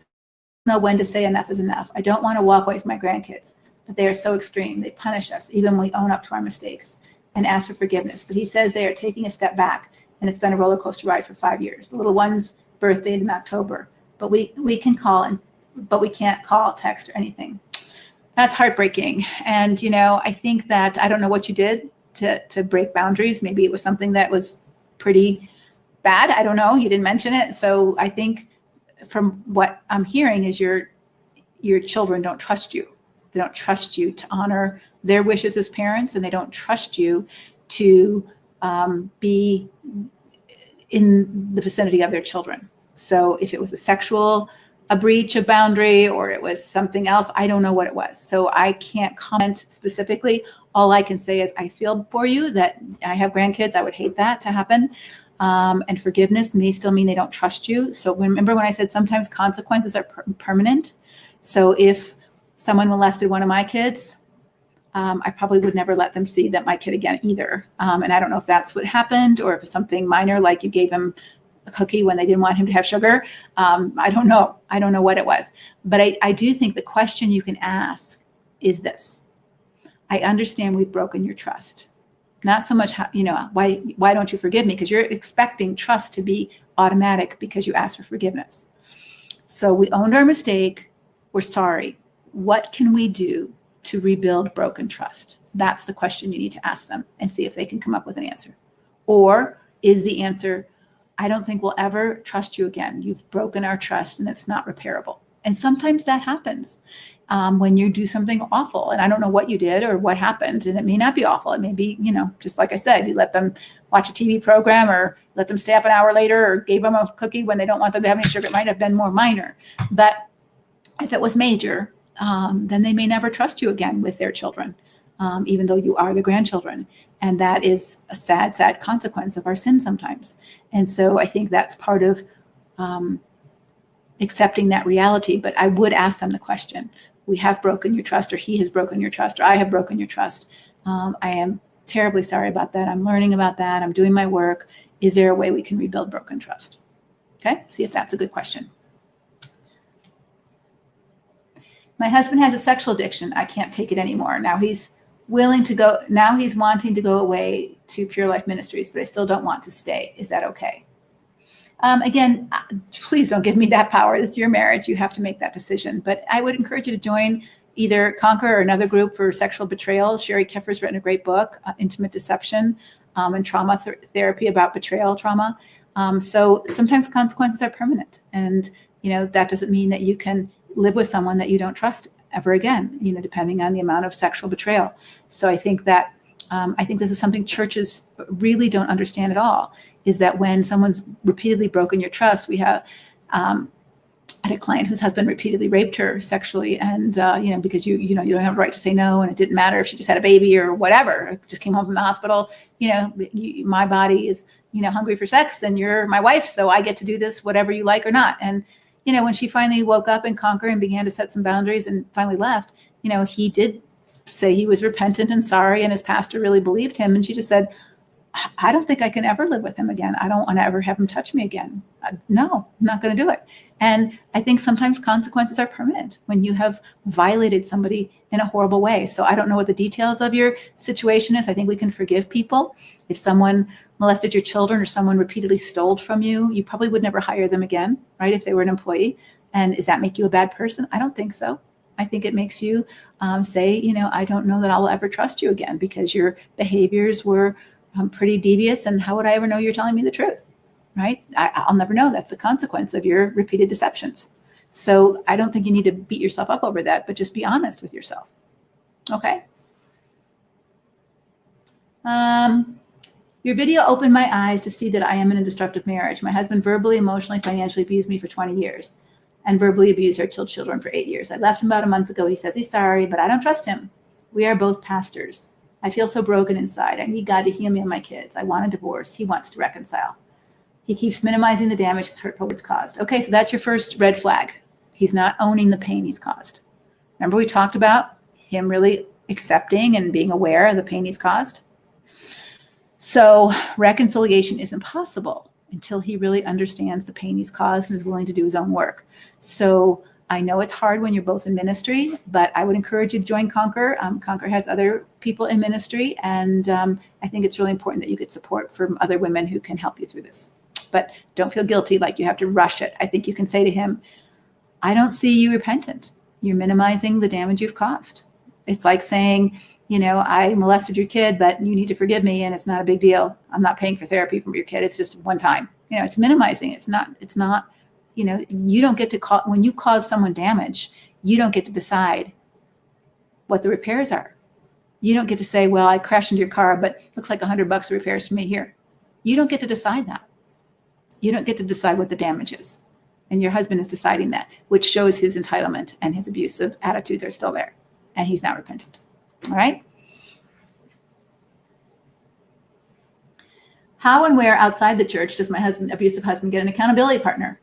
don't know when to say enough is enough. I don't want to walk away from my grandkids, but they are so extreme. They punish us, even when we own up to our mistakes and ask for forgiveness. But he says they are taking a step back, and it's been a roller coaster ride for 5 years. The little one's birthday is in October, but we can call, but we can't call, text, or anything. That's heartbreaking. And, I think that, I don't know what you did to break boundaries. Maybe it was something that was pretty bad. I don't know. You didn't mention it. So I think from what I'm hearing is your children don't trust you. They don't trust you to honor their wishes as parents, and they don't trust you to be in the vicinity of their children. So if it was a sexual a breach of boundary or it was something else. I don't know what it was. So I can't comment specifically. All I can say is I feel for you that I have grandkids. I would hate that to happen. And forgiveness may still mean they don't trust you. So remember when I said sometimes consequences are permanent. So if someone molested one of my kids, I probably would never let them see that my kid again either. And I don't know if that's what happened or if it's something minor, like you gave him a cookie when they didn't want him to have sugar. I don't know. I don't know what it was. But I do think the question you can ask is this. I understand we've broken your trust. Not so much, why don't you forgive me? Because you're expecting trust to be automatic because you asked for forgiveness. So we owned our mistake. We're sorry. What can we do to rebuild broken trust? That's the question you need to ask them and see if they can come up with an answer. Or is the answer, I don't think we'll ever trust you again. You've broken our trust and it's not repairable. And sometimes that happens when you do something awful. And I don't know what you did or what happened. And it may not be awful. It may be, just like I said, you let them watch a TV program or let them stay up an hour later or gave them a cookie when they don't want them to have any sugar. It might have been more minor. But if it was major, then they may never trust you again with their children, even though you are the grandchildren. And that is a sad, sad consequence of our sin sometimes. And so I think that's part of accepting that reality. But I would ask them the question, we have broken your trust, or he has broken your trust, or I have broken your trust. I am terribly sorry about that. I'm learning about that. I'm doing my work. Is there a way we can rebuild broken trust? Okay, see if that's a good question. My husband has a sexual addiction. I can't take it anymore. Now he's wanting to go away to Pure Life Ministries, but I still don't want to stay. Is that okay? Again, please don't give me that power. This is your marriage. You have to make that decision. But I would encourage you to join either Conquer or another group for sexual betrayal. Sherry Keffer's written a great book, Intimate Deception and Trauma Therapy about betrayal trauma. So sometimes consequences are permanent. And, that doesn't mean that you can live with someone that you don't trust ever again, depending on the amount of sexual betrayal. So I think that this is something churches really don't understand at all, is that when someone's repeatedly broken your trust, we have I had a client whose husband repeatedly raped her sexually, and because you don't have a right to say no, and it didn't matter if she just had a baby or whatever. I just came home from the hospital. My body is hungry for sex, and you're my wife, so I get to do this whatever you like or not. And when she finally woke up in Conquer and began to set some boundaries and finally left, he did say he was repentant and sorry, and his pastor really believed him. And she just said, I don't think I can ever live with him again. I don't want to ever have him touch me again. No, I'm not going to do it. And I think sometimes consequences are permanent when you have violated somebody in a horrible way. So I don't know what the details of your situation is. I think we can forgive people. If someone molested your children or someone repeatedly stole from you, you probably would never hire them again, right? If they were an employee. And does that make you a bad person? I don't think so. I think it makes you say, I don't know that I'll ever trust you again because your behaviors were pretty devious. And how would I ever know you're telling me the truth, right? I'll never know. That's the consequence of your repeated deceptions. So I don't think you need to beat yourself up over that, but just be honest with yourself. Okay. Your video opened my eyes to see that I am in a destructive marriage. My husband verbally, emotionally, financially abused me for 20 years and verbally abused our children for 8 years. I left him about a month ago. He says he's sorry, but I don't trust him. We are both pastors. I feel so broken inside. I need God to heal me and my kids. I want a divorce. He wants to reconcile. He keeps minimizing the damage his hurtful words caused. Okay, so that's your first red flag. He's not owning the pain he's caused. Remember we talked about him really accepting and being aware of the pain he's caused? So reconciliation isn't possible until he really understands the pain he's caused and is willing to do his own work. So I know it's hard when you're both in ministry, but I would encourage you to join Conquer. Conquer has other people in ministry, and I think it's really important that you get support from other women who can help you through this. But don't feel guilty like you have to rush it. I think you can say to him, I don't see you repentant. You're minimizing the damage you've caused. It's like saying, I molested your kid, but you need to forgive me, and it's not a big deal. I'm not paying for therapy from your kid. It's just one time. It's minimizing. It's not. You don't get to call, when you cause someone damage, you don't get to decide what the repairs are. You don't get to say, well, I crashed into your car, but it looks like $100 repairs for me here. You don't get to decide that. You don't get to decide what the damage is. And your husband is deciding that, which shows his entitlement and his abusive attitudes are still there. And he's not repentant. All right. How and where outside the church does my abusive husband, get an accountability partner?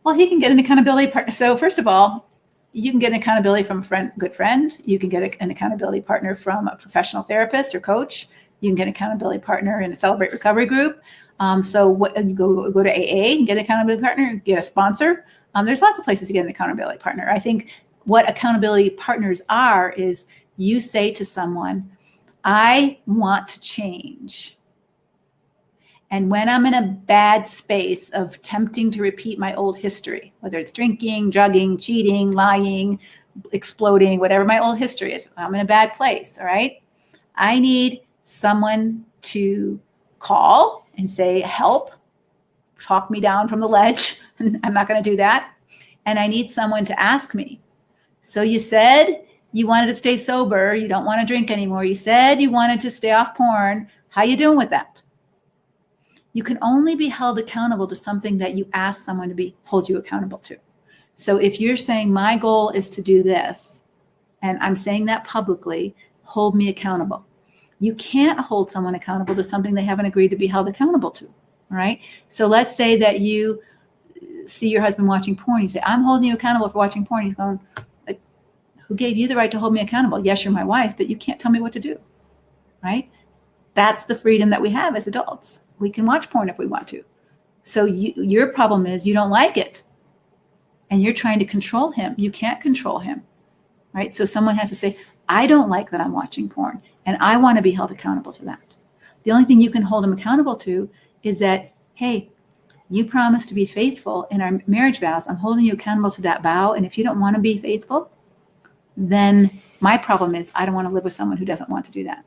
Well, he can get an accountability partner. So first of all, you can get an accountability from a good friend. You can get an accountability partner from a professional therapist or coach. You can get an accountability partner in a Celebrate Recovery group. You go to AA and get an accountability partner, get a sponsor. There's lots of places to get an accountability partner. I think what accountability partners are is you say to someone, I want to change. And when I'm in a bad space of tempting to repeat my old history, whether it's drinking, drugging, cheating, lying, exploding, whatever my old history is, I'm in a bad place, all right? I need someone to call and say, help, talk me down from the ledge. I'm not going to do that. And I need someone to ask me, so you said you wanted to stay sober. You don't want to drink anymore. You said you wanted to stay off porn. How you doing with that? You can only be held accountable to something that you ask someone to hold you accountable to. So if you're saying my goal is to do this, and I'm saying that publicly, hold me accountable. You can't hold someone accountable to something they haven't agreed to be held accountable to. All right. So let's say that you see your husband watching porn. You say, I'm holding you accountable for watching porn. He's going, like, who gave you the right to hold me accountable? Yes, you're my wife, but you can't tell me what to do. Right. That's the freedom that we have as adults. We can watch porn if we want to. So your problem is you don't like it and you're trying to control him. You can't control him, right? So someone has to say, I don't like that I'm watching porn and I want to be held accountable to that. The only thing you can hold him accountable to is that, hey, you promised to be faithful in our marriage vows. I'm holding you accountable to that vow. And if you don't want to be faithful, then my problem is I don't want to live with someone who doesn't want to do that,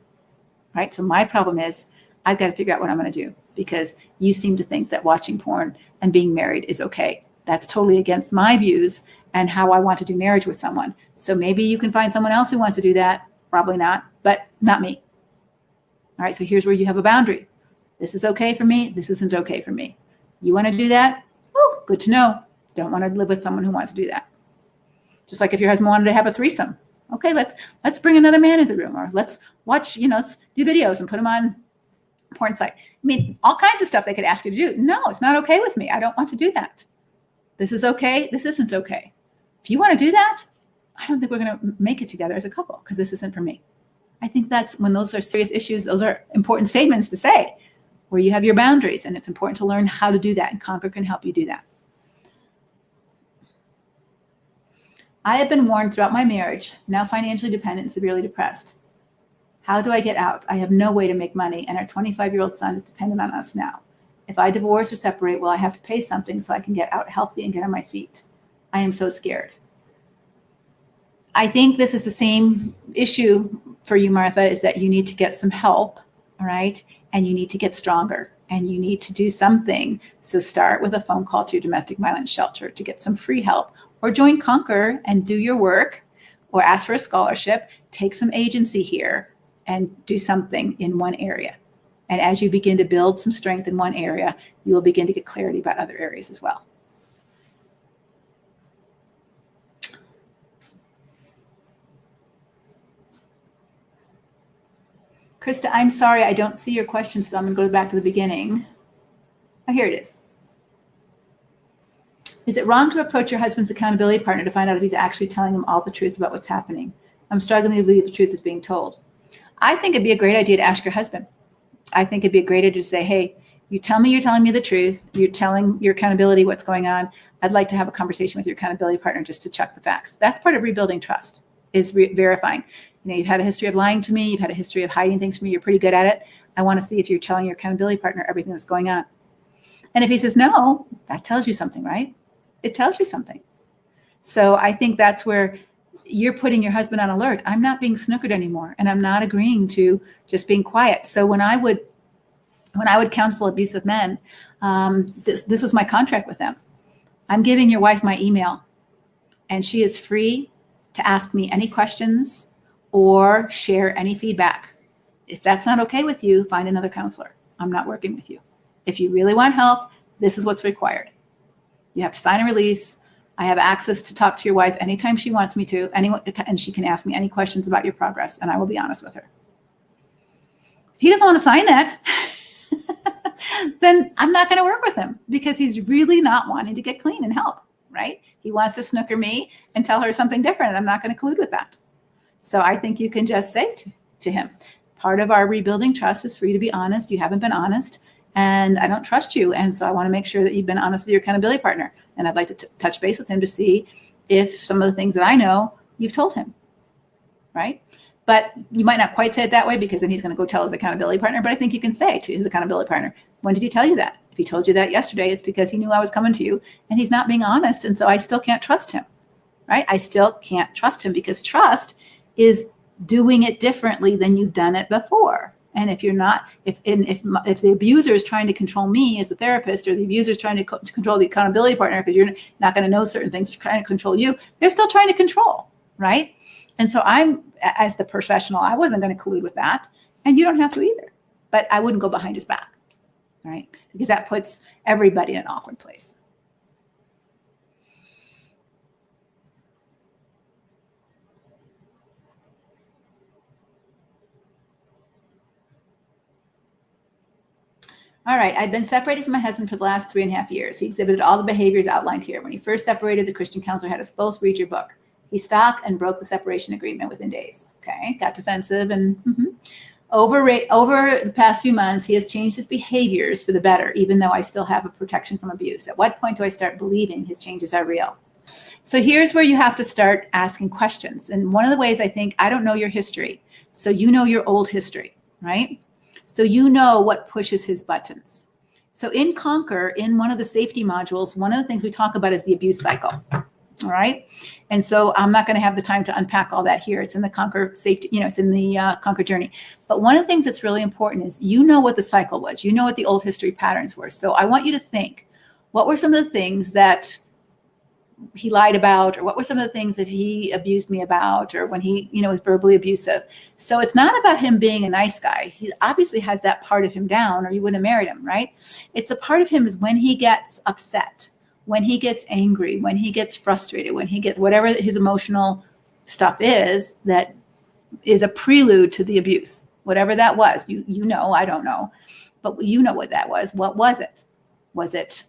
right? So my problem is I've got to figure out what I'm going to do because you seem to think that watching porn and being married is okay. That's totally against my views and how I want to do marriage with someone. So maybe you can find someone else who wants to do that. Probably not, but not me. All right. So here's where you have a boundary. This is okay for me. This isn't okay for me. You want to do that? Oh, good to know. Don't want to live with someone who wants to do that. Just like if your husband wanted to have a threesome. Okay, let's bring another man into the room, or let's watch, let's do videos and put them on porn site. I mean, all kinds of stuff they could ask you to do. No, it's not okay with me. I don't want to do that. This is okay. This isn't okay. If you want to do that, I don't think we're going to make it together as a couple because this isn't for me. I think that's when those are serious issues. Those are important statements to say where you have your boundaries, and it's important to learn how to do that, and Conquer can help you do that. I have been warned throughout my marriage, now financially dependent and severely depressed. How do I get out? I have no way to make money, and our 25-year-old son is dependent on us now. If I divorce or separate, will I have to pay something so I can get out healthy and get on my feet? I am so scared. I think this is the same issue for you, Martha, is that you need to get some help, all right? And you need to get stronger, and you need to do something. So start with a phone call to your domestic violence shelter to get some free help, or join Conquer and do your work, or ask for a scholarship, take some agency here, and do something in one area. And as you begin to build some strength in one area, you will begin to get clarity about other areas as well. Krista, I'm sorry, I don't see your question, so I'm going to go back to the beginning. Oh, here it is. Is it wrong to approach your husband's accountability partner to find out if he's actually telling him all the truth about what's happening? I'm struggling to believe the truth is being told. I think it'd be a great idea to ask your husband. I think it'd be a great idea to say, hey, you tell me you're telling me the truth. You're telling your accountability what's going on. I'd like to have a conversation with your accountability partner just to check the facts. That's part of rebuilding trust, is verifying. You've had a history of lying to me. You've had a history of hiding things from me. You're pretty good at it. I want to see if you're telling your accountability partner everything that's going on. And if he says no, that tells you something, right? It tells you something. So I think that's where you're putting your husband on alert. I'm not being snookered anymore, and I'm not agreeing to just being quiet. So when I would counsel abusive men, this was my contract with them. I'm giving your wife my email, and she is free to ask me any questions or share any feedback. If that's not okay with you, find another counselor. I'm not working with you. If you really want help, this is what's required. You have to sign a release. I have access to talk to your wife anytime she wants me to, and she can ask me any questions about your progress, and I will be honest with her. If he doesn't want to sign that, then I'm not going to work with him because he's really not wanting to get clean and help, right? He wants to snooker me and tell her something different, and I'm not going to collude with that. So I think you can just say to him, part of our rebuilding trust is for you to be honest. You haven't been honest, and I don't trust you. And so I want to make sure that you've been honest with your accountability partner. And I'd like to touch base with him to see if some of the things that I know, you've told him, right? But you might not quite say it that way because then he's going to go tell his accountability partner. But I think you can say to his accountability partner, when did he tell you that? If he told you that yesterday, it's because he knew I was coming to you and he's not being honest. And so I still can't trust him, right? I still can't trust him because trust is doing it differently than you've done it before. And if you're not, if the abuser is trying to control me as a therapist, or the abuser is trying to control the accountability partner because you're not going to know certain things, trying to control you, they're still trying to control, right? And so I'm, as the professional, I wasn't going to collude with that, and you don't have to either. But I wouldn't go behind his back, right? Because that puts everybody in an awkward place. All right, I've been separated from my husband for the last 3.5 years. He exhibited all the behaviors outlined here. When he first separated, the Christian counselor had us both read your book. He stopped and broke the separation agreement within days. Okay, got defensive. And over the past few months, he has changed his behaviors for the better, even though I still have a protection from abuse. At what point do I start believing his changes are real? So here's where you have to start asking questions. And one of the ways I think, I don't know your history. So you know your old history, right? So you know what pushes his buttons. So in Conquer, in one of the safety modules, one of the things we talk about is the abuse cycle. All right. And so I'm not going to have the time to unpack all that here. It's in the Conquer safety, it's in the Conquer journey. But one of the things that's really important is you know what the cycle was. You know what the old history patterns were. So I want you to think, what were some of the things that he lied about, or what were some of the things that he abused me about, or when he, was verbally abusive. So it's not about him being a nice guy. He obviously has that part of him down, or you wouldn't have married him, right? It's a part of him is when he gets upset, when he gets angry, when he gets frustrated, when he gets whatever his emotional stuff is, that is a prelude to the abuse, whatever that was. I don't know, but you know what that was. What was it? Was it,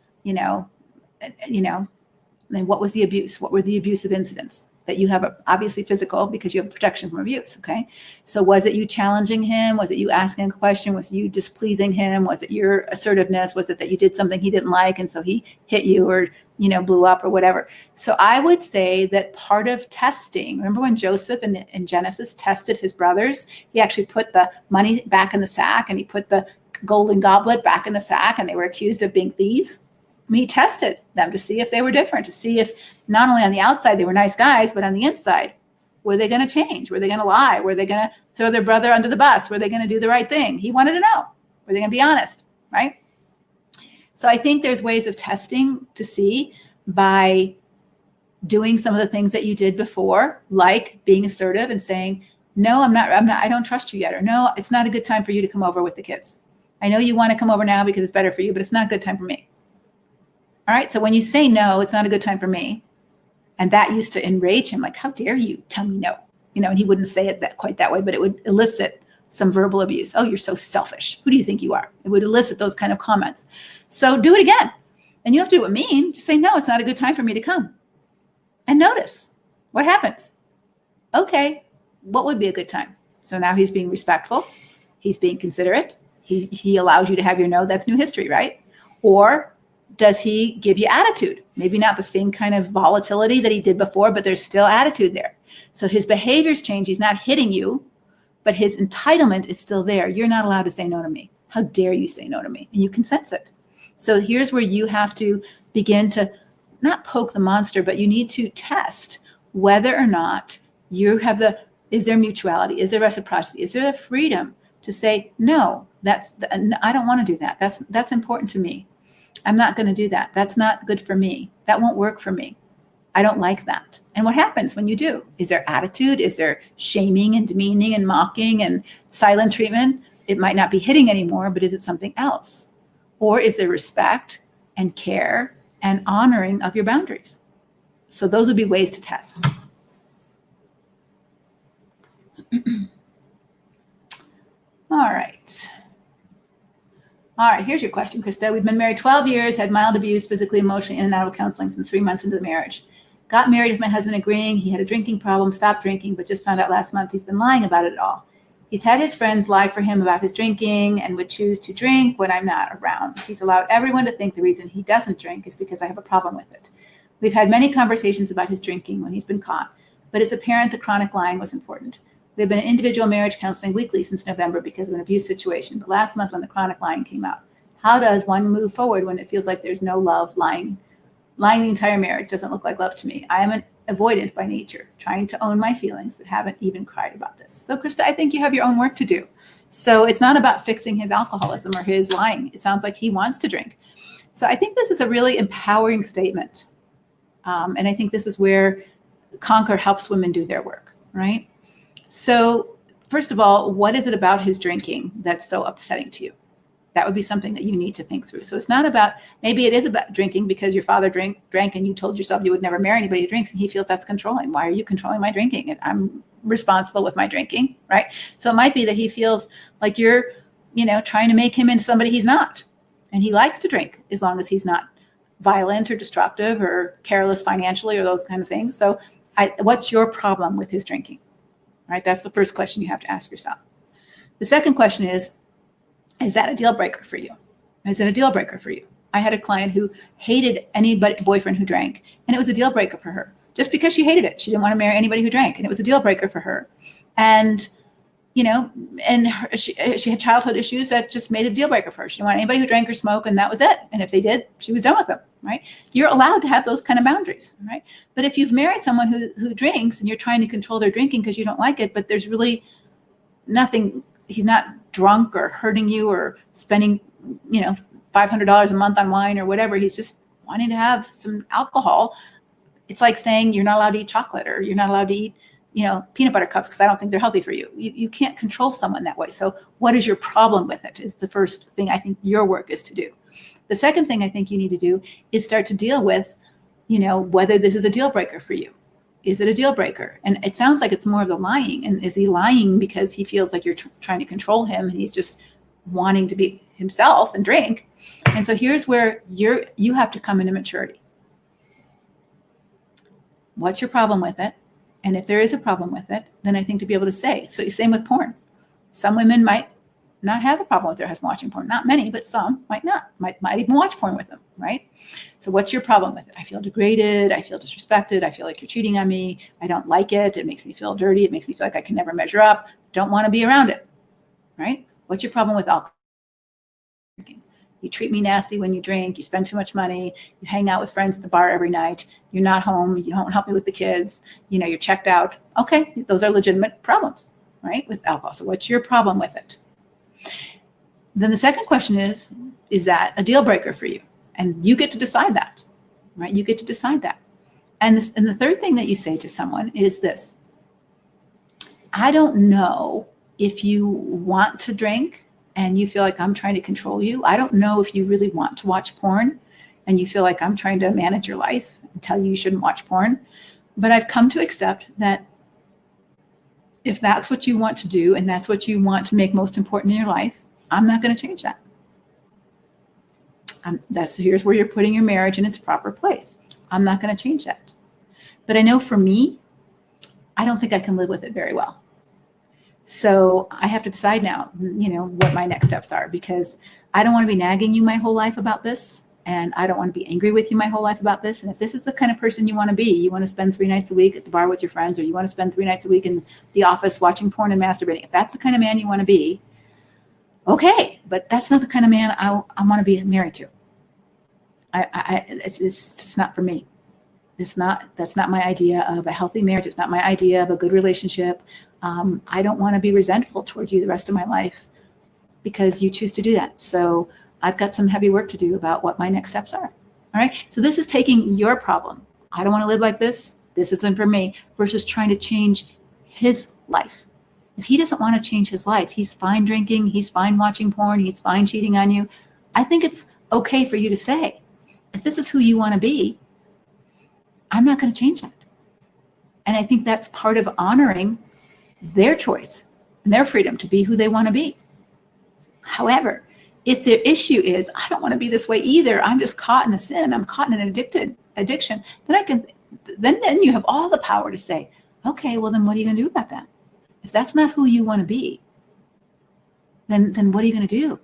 then what was the abuse? What were the abusive incidents that you have? Obviously physical, because you have protection from abuse. Okay. So was it you challenging him? Was it you asking a question? Was it you displeasing him? Was it your assertiveness? Was it that you did something he didn't like, and so he hit you, or, blew up, or whatever? So I would say that part of testing, remember when Joseph in Genesis tested his brothers? He actually put the money back in the sack, and he put the golden goblet back in the sack, and they were accused of being thieves. He tested them to see if they were different, to see if not only on the outside they were nice guys, but on the inside, were they going to change? Were they going to lie? Were they going to throw their brother under the bus? Were they going to do the right thing? He wanted to know. Were they going to be honest, right? So I think there's ways of testing to see by doing some of the things that you did before, like being assertive and saying, no, I don't trust you yet. Or no, it's not a good time for you to come over with the kids. I know you want to come over now because it's better for you, but it's not a good time for me. All right. So when you say no, it's not a good time for me. And that used to enrage him. Like, how dare you tell me no? And he wouldn't say it quite that way, but it would elicit some verbal abuse. Oh, you're so selfish. Who do you think you are? It would elicit those kind of comments. So do it again. And you don't have to do it mean. Just say, no, it's not a good time for me to come. And notice what happens. Okay. What would be a good time? So now he's being respectful. He's being considerate. He allows you to have your no. That's new history, right? Or does he give you attitude? Maybe not the same kind of volatility that he did before, but there's still attitude there. So his behaviors change. He's not hitting you, but his entitlement is still there. You're not allowed to say no to me. How dare you say no to me? And you can sense it. So here's where you have to begin to not poke the monster, but you need to test whether or not you have is there mutuality? Is there reciprocity? Is there the freedom to say, no, I don't want to do that. That's important to me. I'm not going to do that. That's not good for me. That won't work for me. I don't like that. And what happens when you do? Is there attitude? Is there shaming and demeaning and mocking and silent treatment? It might not be hitting anymore, but is it something else? Or is there respect and care and honoring of your boundaries. So those would be ways to test. All right. All right, here's your question, Krista. We've been married 12 years, had mild abuse, physically, emotionally, in and out of counseling since 3 months into the marriage. Got married with my husband agreeing he had a drinking problem, stopped drinking, but just found out last month he's been lying about it all. He's had his friends lie for him about his drinking and would choose to drink when I'm not around. He's allowed everyone to think the reason he doesn't drink is because I have a problem with it. We've had many conversations about his drinking when he's been caught, but it's apparent the chronic lying was important. We've been in individual marriage counseling weekly since November because of an abuse situation, but last month when the chronic lying came out. How does one move forward when it feels like there's no love? Lying the entire marriage doesn't look like love to me. I am an avoidant by nature, trying to own my feelings, but haven't even cried about this. So Krista, I think you have your own work to do. So it's not about fixing his alcoholism or his lying. It sounds like he wants to drink. So I think this is a really empowering statement. And I think this is where Conquer helps women do their work, right? So first of all, what is it about his drinking that's so upsetting to you? That would be something that you need to think through. So it's not about, maybe it is about drinking because your father drank and you told yourself you would never marry anybody who drinks, and he feels that's controlling. Why are you controlling my drinking? And I'm responsible with my drinking, right? So it might be that he feels like you're, trying to make him into somebody he's not. And he likes to drink as long as he's not violent or destructive or careless financially or those kind of things. So what's your problem with his drinking? Right? That's the first question you have to ask yourself. The second question is that a deal breaker for you? Is it a deal breaker for you? I had a client who hated any boyfriend who drank, and it was a deal breaker for her. Just because she hated it, she didn't want to marry anybody who drank, and it was a deal breaker for her. And she had childhood issues that just made it a deal breaker for her. She didn't want anybody who drank or smoked, and that was it. And if they did, she was done with them, right? You're allowed to have those kind of boundaries, right? But if you've married someone who drinks and you're trying to control their drinking because you don't like it, but there's really nothing, he's not drunk or hurting you or spending, $500 a month on wine or whatever. He's just wanting to have some alcohol. It's like saying you're not allowed to eat chocolate or you're not allowed to eat peanut butter cups because I don't think they're healthy for you. You can't control someone that way. So what is your problem with it is the first thing I think your work is to do. The second thing I think you need to do is start to deal with, whether this is a deal breaker for you. Is it a deal breaker? And it sounds like it's more of the lying. And is he lying because he feels like you're trying to control him and he's just wanting to be himself and drink? And so here's where you have to come into maturity. What's your problem with it? And if there is a problem with it, then I think to be able to say, so same with porn. Some women might not have a problem with their husband watching porn. Not many, but some might not, might even watch porn with them, right? So what's your problem with it? I feel degraded. I feel disrespected. I feel like you're cheating on me. I don't like it. It makes me feel dirty. It makes me feel like I can never measure up. Don't want to be around it, right? What's your problem with alcohol? You treat me nasty when you drink. You spend too much money. You hang out with friends at the bar every night. You're not home. You don't help me with the kids. You're checked out. Okay, those are legitimate problems, right, with alcohol. So what's your problem with it? Then the second question is that a deal breaker for you? And you get to decide that, right? You get to decide that. And the third thing that you say to someone is this: I don't know if you want to drink and you feel like I'm trying to control you. I don't know if you really want to watch porn and you feel like I'm trying to manage your life and tell you shouldn't watch porn. But I've come to accept that if that's what you want to do and that's what you want to make most important in your life, I'm not going to change that. Here's where you're putting your marriage in its proper place. I'm not going to change that. But I know for me, I don't think I can live with it very well. So I have to decide now, what my next steps are, because I don't want to be nagging you my whole life about this. And I don't want to be angry with you my whole life about this. And if this is the kind of person you want to be, you want to spend 3 nights a week at the bar with your friends, or you want to spend 3 nights a week in the office watching porn and masturbating, if that's the kind of man you want to be, okay, but that's not the kind of man I want to be married to. It's just not for me. That's not my idea of a healthy marriage. It's not my idea of a good relationship. I don't want to be resentful toward you the rest of my life because you choose to do that. So I've got some heavy work to do about what my next steps are. All right. So this is taking your problem. I don't want to live like this. This isn't for me, versus trying to change his life. If he doesn't want to change his life, he's fine drinking, he's fine watching porn, he's fine cheating on you. I think it's okay for you to say, if this is who you want to be, I'm not going to change that. And I think that's part of honoring their choice and their freedom to be who they want to be. However, if the issue is, I don't want to be this way either, I'm just caught in a sin, I'm caught in an addiction, then you have all the power to say, okay, well then what are you going to do about that? If that's not who you want to be, then what are you going to do?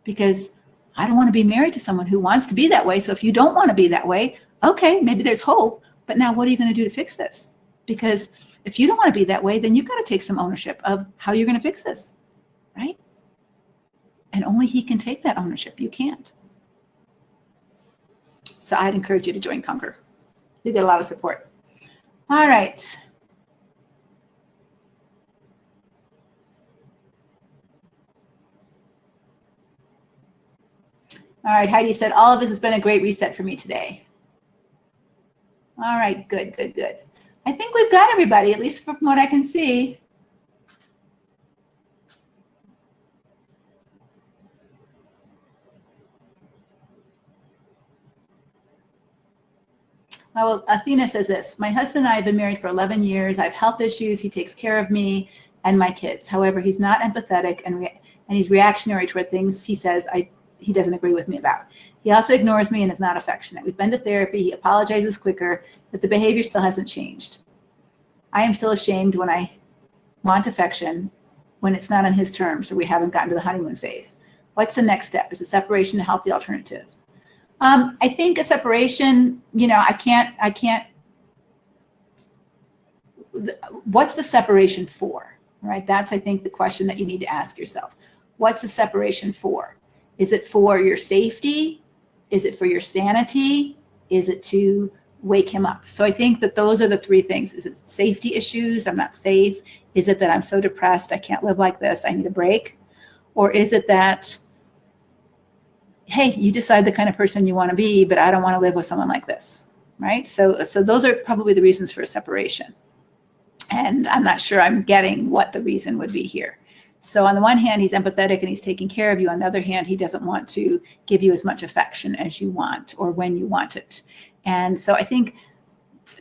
Because I don't want to be married to someone who wants to be that way. So if you don't want to be that way, okay, maybe there's hope. But now what are you going to do to fix this? Because if you don't want to be that way, then you've got to take some ownership of how you're going to fix this, right? And only he can take that ownership. You can't. So I'd encourage you to join Conquer. You get a lot of support. All right. All right, Heidi said, all of this has been a great reset for me today. All right, good. I think we've got everybody, at least from what I can see. Well, Athena says this, my husband and I have been married for 11 years. I have health issues. He takes care of me and my kids. However, he's not empathetic and he's reactionary toward things he says he doesn't agree with me about. He also ignores me and is not affectionate. We've been to therapy. He apologizes quicker, but the behavior still hasn't changed. I am still ashamed when I want affection when it's not on his terms or we haven't gotten to the honeymoon phase. What's the next step? Is a separation a healthy alternative? I think a separation, I can't, what's the separation for, right? That's, I think, the question that you need to ask yourself. What's the separation for? Is it for your safety? Is it for your sanity? Is it to wake him up? So I think that those are the three things. Is it safety issues? I'm not safe. Is it that I'm so depressed, I can't live like this, I need a break? Or is it that, hey, you decide the kind of person you want to be, but I don't want to live with someone like this, right? So those are probably the reasons for a separation. And I'm not sure I'm getting what the reason would be here. So on the one hand, he's empathetic and he's taking care of you. On the other hand, he doesn't want to give you as much affection as you want or when you want it. And so I think,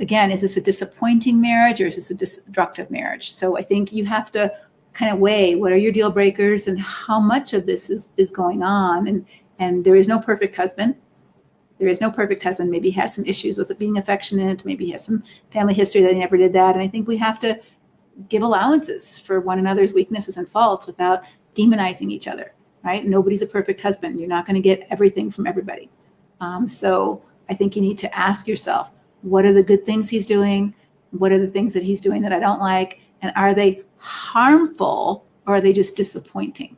again, is this a disappointing marriage or is this a destructive marriage? So I think you have to kind of weigh what are your deal breakers and how much of this is going on. And there is no perfect husband. There is no perfect husband. Maybe he has some issues with it being affectionate. Maybe he has some family history that he never did that. And I think we have to give allowances for one another's weaknesses and faults without demonizing each other, right? Nobody's a perfect husband. You're not going to get everything from everybody. So I think you need to ask yourself, what are the good things he's doing? What are the things that he's doing that I don't like? And are they harmful or are they just disappointing?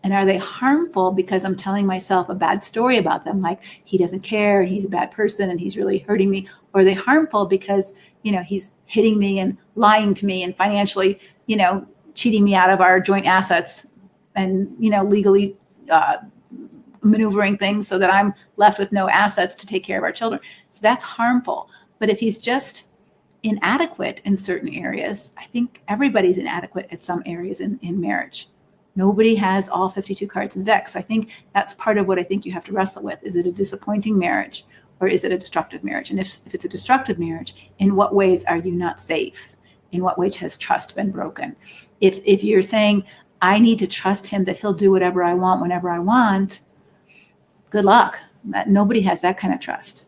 And are they harmful because I'm telling myself a bad story about them, like he doesn't care, and he's a bad person, and he's really hurting me? Or are they harmful because, he's hitting me and lying to me and financially, cheating me out of our joint assets and, legally maneuvering things so that I'm left with no assets to take care of our children? So that's harmful. But if he's just inadequate in certain areas, I think everybody's inadequate at some areas in marriage. Nobody has all 52 cards in the deck. So I think that's part of what I think you have to wrestle with. Is it a disappointing marriage or is it a destructive marriage? And if it's a destructive marriage, in what ways are you not safe? In what ways has trust been broken? If you're saying, I need to trust him that he'll do whatever I want whenever I want, good luck. Nobody has that kind of trust,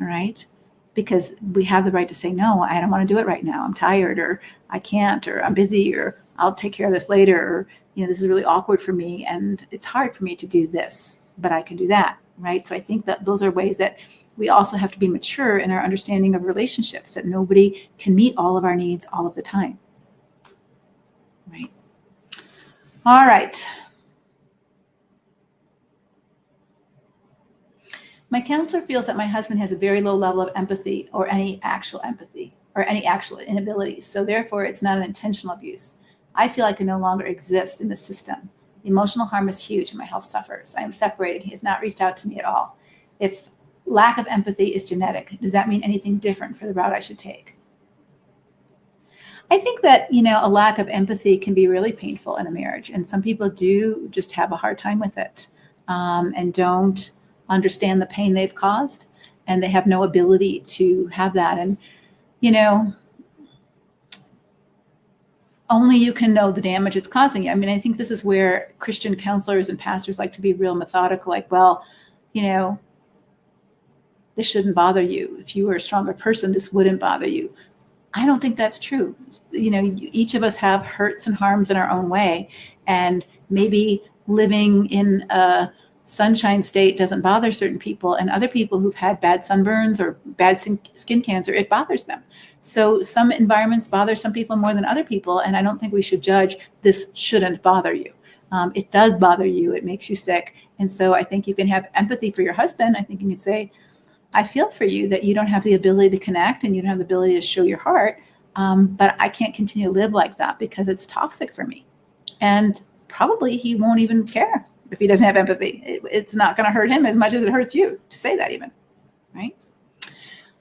all right? Because we have the right to say, no, I don't want to do it right now. I'm tired, or I can't, or I'm busy, or I'll take care of this later, or this is really awkward for me and it's hard for me to do this, but I can do that, right? So I think that those are ways that we also have to be mature in our understanding of relationships, that nobody can meet all of our needs all of the time, right? All right. My counselor feels that my husband has a very low level of empathy or any actual inabilities. So therefore, it's not an intentional abuse. I feel I can no longer exist in the system. The emotional harm is huge and my health suffers. I am separated. He has not reached out to me at all. If lack of empathy is genetic, does that mean anything different for the route I should take? I think that, a lack of empathy can be really painful in a marriage. And some people do just have a hard time with it and don't understand the pain they've caused, and they have no ability to have that. And, only you can know the damage it's causing you. I mean, I think this is where Christian counselors and pastors like to be real methodical, like, well, this shouldn't bother you. If you were a stronger person, this wouldn't bother you. I don't think that's true. Each of us have hurts and harms in our own way. And maybe living in a sunshine state doesn't bother certain people, and other people who've had bad sunburns or bad skin cancer, it bothers them. So some environments bother some people more than other people, and I don't think we should judge this shouldn't bother you. It does bother you. It makes you sick. And so I think you can have empathy for your husband. I think you can say, I feel for you that you don't have the ability to connect and you don't have the ability to show your heart, but I can't continue to live like that because it's toxic for me. And probably he won't even care if he doesn't have empathy. It's not going to hurt him as much as it hurts you to say that even, right?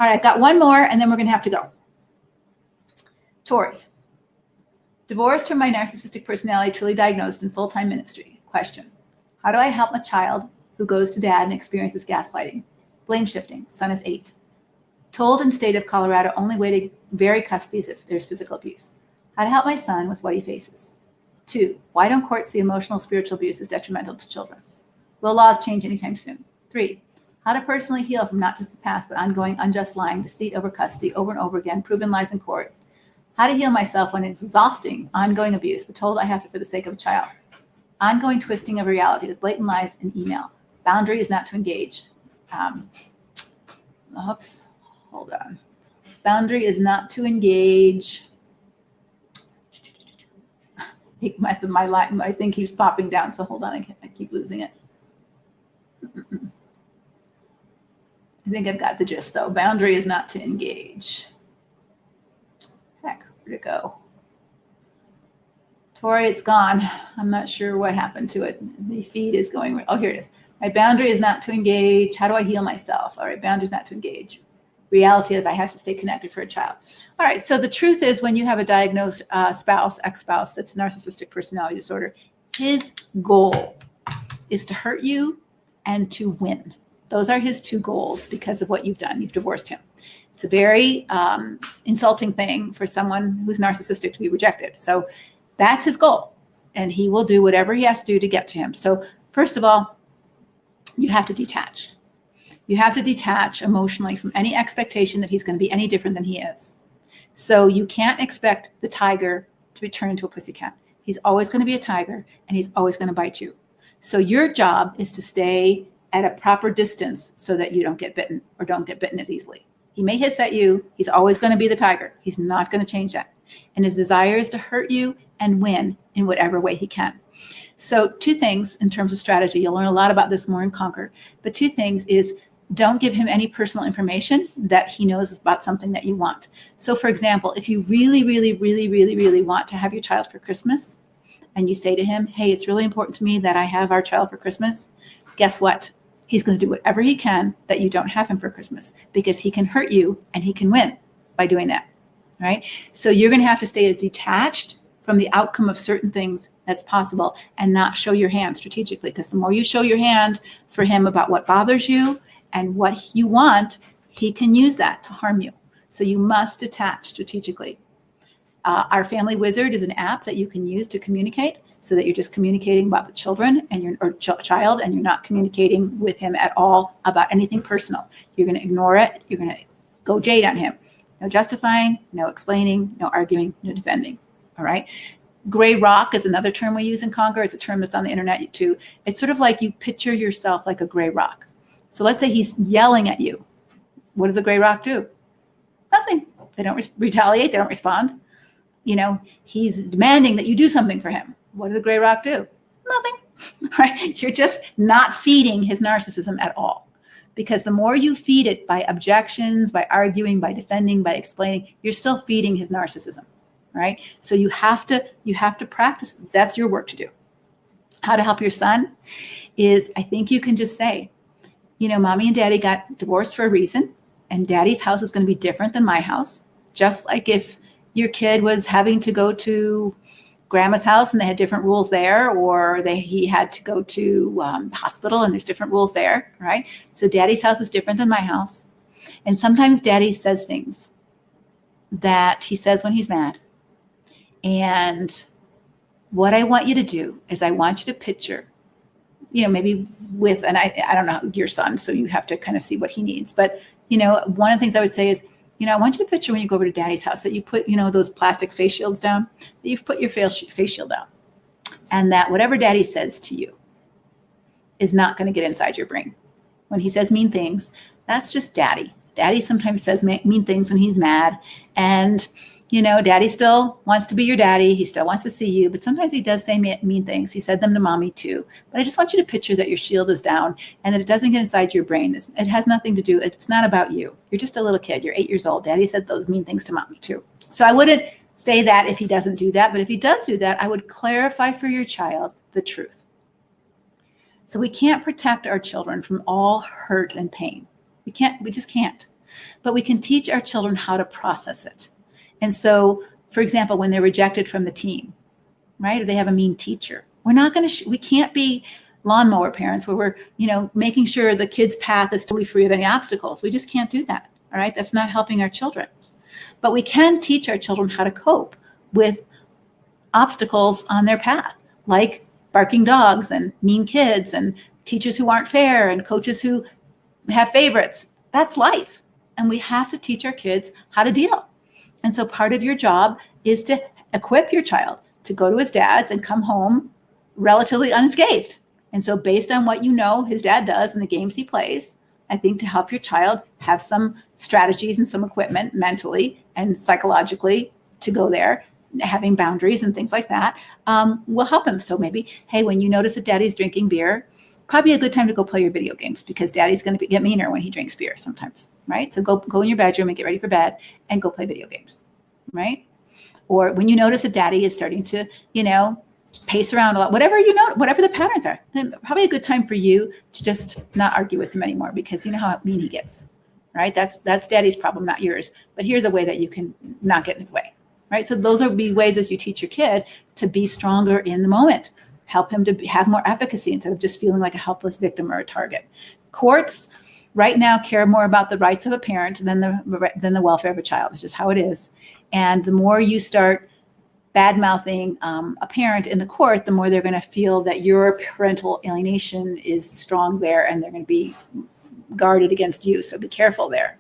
All right, I've got one more and then we're going to have to go. Tori, divorced from my narcissistic personality, truly diagnosed in full-time ministry. Question, how do I help a child who goes to dad and experiences gaslighting? Blame shifting, son is 8. Told in state of Colorado, only way to vary custody is if there's physical abuse. How to help my son with what he faces. 2, why don't courts see emotional spiritual abuse is detrimental to children? Will laws change anytime soon? 3, how to personally heal from not just the past, but ongoing unjust lying, deceit over custody, over and over again, proven lies in court. How to heal myself when it's exhausting, ongoing abuse, but told I have to for the sake of a child. Ongoing twisting of reality with blatant lies and email. Boundary is not to engage. Hold on. Boundary is not to engage. My thing keeps popping down, so hold on, I keep losing it. I think I've got the gist though. Boundary is not to engage. Heck, where'd it go? Tori, it's gone. I'm not sure what happened to it. The feed is going, oh, here it is. My boundary is not to engage. How do I heal myself? All right, boundary is not to engage. Reality that I have to stay connected for a child. All right, so the truth is when you have a diagnosed spouse, ex-spouse, that's narcissistic personality disorder, his goal is to hurt you and to win. Those are his 2 goals because of what you've done. You've divorced him. It's a very insulting thing for someone who's narcissistic to be rejected. So that's his goal, and he will do whatever he has to do to get to him. So first of all, you have to detach. You have to detach emotionally from any expectation that he's going to be any different than he is. So you can't expect the tiger to be turned into a pussycat. He's always going to be a tiger, and he's always going to bite you. So your job is to stay at a proper distance so that you don't get bitten or don't get bitten as easily. He may hiss at you. He's always going to be the tiger. He's not going to change that. And his desire is to hurt you and win in whatever way he can. So 2 things in terms of strategy. You'll learn a lot about this more in Conquer. But 2 things is don't give him any personal information that he knows about something that you want. So for example, if you really, really, really, really, really want to have your child for Christmas and you say to him, hey, it's really important to me that I have our child for Christmas, guess what? He's going to do whatever he can that you don't have him for Christmas because he can hurt you and he can win by doing that. Right? So you're going to have to stay as detached from the outcome of certain things that's possible and not show your hand strategically, because the more you show your hand for him about what bothers you and what you want, he can use that to harm you. So you must detach strategically. Our Family Wizard is an app that you can use to communicate so that you're just communicating about the children and your child, and you're not communicating with him at all about anything personal. You're going to ignore it. You're going to go jade on him. No justifying, no explaining, no arguing, no defending. All right. Gray rock is another term we use in Conquer. It's a term that's on the internet too. It's sort of like you picture yourself like a gray rock. So let's say he's yelling at you. What does a gray rock do? Nothing. They don't retaliate. They don't respond. He's demanding that you do something for him. What does the gray rock do? Nothing. Right? You're just not feeding his narcissism at all. Because the more you feed it by objections, by arguing, by defending, by explaining, you're still feeding his narcissism. Right? So you have to practice. That's your work to do. How to help your son is, I think you can just say, mommy and daddy got divorced for a reason, and daddy's house is going to be different than my house. Just like if your kid was having to go to grandma's house and they had different rules there, or he had to go to the hospital and there's different rules there, right? So daddy's house is different than my house. And sometimes daddy says things that he says when he's mad. And what I want you to do is I want you to picture, maybe with, and I don't know your son, so you have to kind of see what he needs. But, one of the things I would say is, I want you to picture when you go over to daddy's house that you put, those plastic face shields down, that you've put your face shield down. And that whatever daddy says to you is not going to get inside your brain. When he says mean things, that's just daddy. Daddy sometimes says mean things when he's mad. And, daddy still wants to be your daddy. He still wants to see you. But sometimes he does say mean things. He said them to mommy too. But I just want you to picture that your shield is down and that it doesn't get inside your brain. It has nothing to do. It's not about you. You're just a little kid. You're 8 years old. Daddy said those mean things to mommy too. So I wouldn't say that if he doesn't do that. But if he does do that, I would clarify for your child the truth. So we can't protect our children from all hurt and pain. We just can't. But we can teach our children how to process it. And so, for example, when they're rejected from the team, right? Or they have a mean teacher, we can't be lawnmower parents where we're, making sure the kid's path is totally free of any obstacles. We just can't do that. All right. That's not helping our children. But we can teach our children how to cope with obstacles on their path, like barking dogs and mean kids and teachers who aren't fair and coaches who have favorites. That's life. And we have to teach our kids how to deal. And so part of your job is to equip your child to go to his dad's and come home relatively unscathed. And so based on what his dad does and the games he plays, I think to help your child have some strategies and some equipment mentally and psychologically to go there, having boundaries and things like that, will help him. So maybe, hey, when you notice that daddy's drinking beer, probably a good time to go play your video games because daddy's going to get meaner when he drinks beer sometimes, right? So go in your bedroom and get ready for bed and go play video games, right? Or when you notice that daddy is starting to, pace around a lot, whatever the patterns are, then probably a good time for you to just not argue with him anymore because you know how mean he gets, right? That's daddy's problem, not yours. But here's a way that you can not get in his way, right? So those would be ways as you teach your kid to be stronger in the moment. Help him to have more efficacy instead of just feeling like a helpless victim or a target. Courts right now care more about the rights of a parent than the welfare of a child. It's just how it is. And the more you start bad-mouthing a parent in the court, the more they're going to feel that your parental alienation is strong there and they're going to be guarded against you. So be careful there.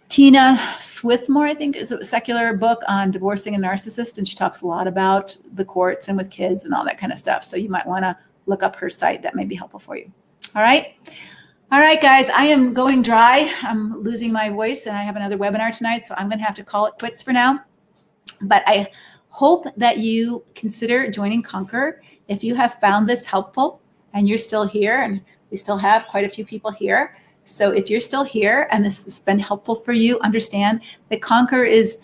Tina Swithmore, I think, is a secular book on divorcing a narcissist, and she talks a lot about the courts and with kids and all that kind of stuff. So you might want to look up her site. That may be helpful for you. All right, guys, I am going dry. I'm losing my voice, and I have another webinar tonight, so I'm going to have to call it quits for now. But I hope that you consider joining Conquer if you have found this helpful and you're still here, and we still have quite a few people here. So if you're still here and this has been helpful for you, understand that Conquer is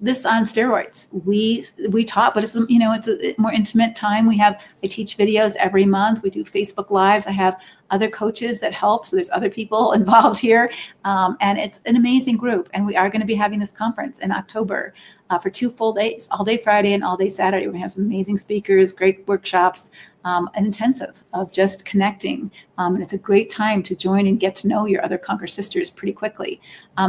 this on steroids. We taught, but it's a more intimate time. I teach videos every month. We do Facebook Lives. I have other coaches that help. So there's other people involved here. And it's an amazing group. And we are going to be having this conference in October for 2 full days, all day Friday and all day Saturday. We're going to have some amazing speakers, great workshops, an intensive of just connecting. And it's a great time to join and get to know your other Conquer sisters pretty quickly.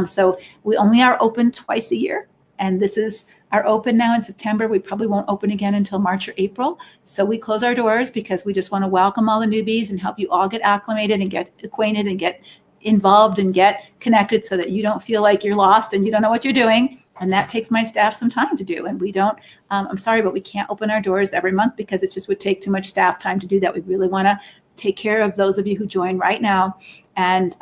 So we only are open twice a year. And this is our open now in September. We probably won't open again until March or April. So we close our doors because we just want to welcome all the newbies and help you all get acclimated and get acquainted and get involved and get connected so that you don't feel like you're lost and you don't know what you're doing. And that takes my staff some time to do. And we don't, I'm sorry, but we can't open our doors every month because it just would take too much staff time to do that. We really want to take care of those of you who join right now. And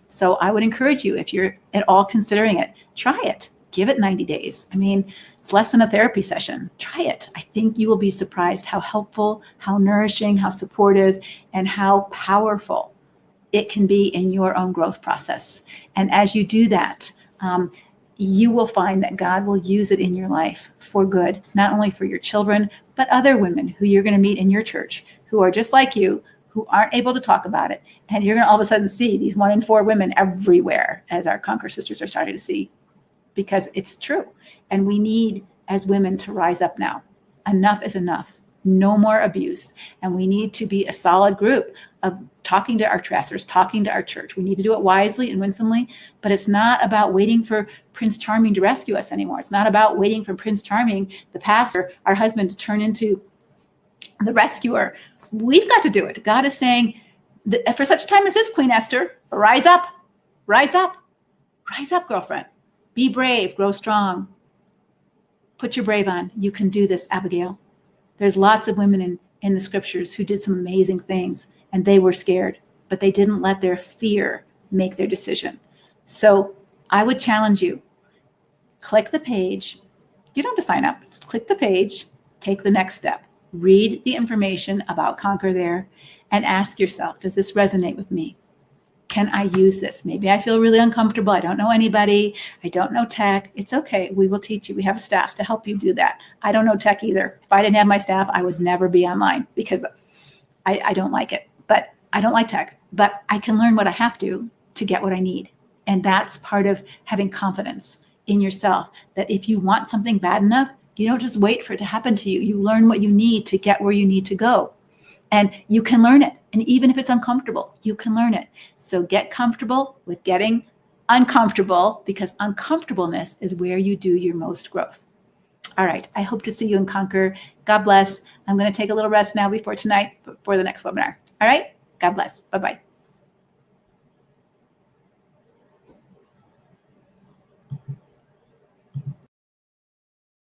so I would encourage you, if you're at all considering it, try it. Give it 90 days. I mean, it's less than a therapy session. Try it. I think you will be surprised how helpful, how nourishing, how supportive, and how powerful it can be in your own growth process. And as you do that, you will find that God will use it in your life for good, not only for your children, but other women who you're going to meet in your church who are just like you, who aren't able to talk about it. And you're going to all of a sudden see these 1 in 4 women everywhere, as our Conquer sisters are starting to see. Because it's true. And we need as women to rise up now. Enough is enough. No more abuse. And we need to be a solid group of talking to our pastors, talking to our church. We need to do it wisely and winsomely, but it's not about waiting for Prince Charming to rescue us anymore. It's not about waiting for Prince Charming, the pastor, our husband, to turn into the rescuer. We've got to do it. God is saying, for such time as this, Queen Esther, rise up, rise up, rise up, girlfriend. Be brave, grow strong. Put your brave on. You can do this, Abigail. There's lots of women in the scriptures who did some amazing things, and they were scared, but they didn't let their fear make their decision. So I would challenge you, click the page. You don't have to sign up. Just click the page, take the next step. Read the information about Conquer there and ask yourself, does this resonate with me? Can I use this? Maybe I feel really uncomfortable. I don't know anybody. I don't know tech. It's okay. We will teach you. We have a staff to help you do that. I don't know tech either. If I didn't have my staff, I would never be online because I don't like it. But I don't like tech. But I can learn what I have to get what I need. And that's part of having confidence in yourself, that if you want something bad enough, you don't just wait for it to happen to you. You learn what you need to get where you need to go. And you can learn it. And even if it's uncomfortable, you can learn it. So get comfortable with getting uncomfortable, because uncomfortableness is where you do your most growth. All right. I hope to see you in Conquer. God bless. I'm going to take a little rest now before tonight, for the next webinar. All right. God bless. Bye-bye.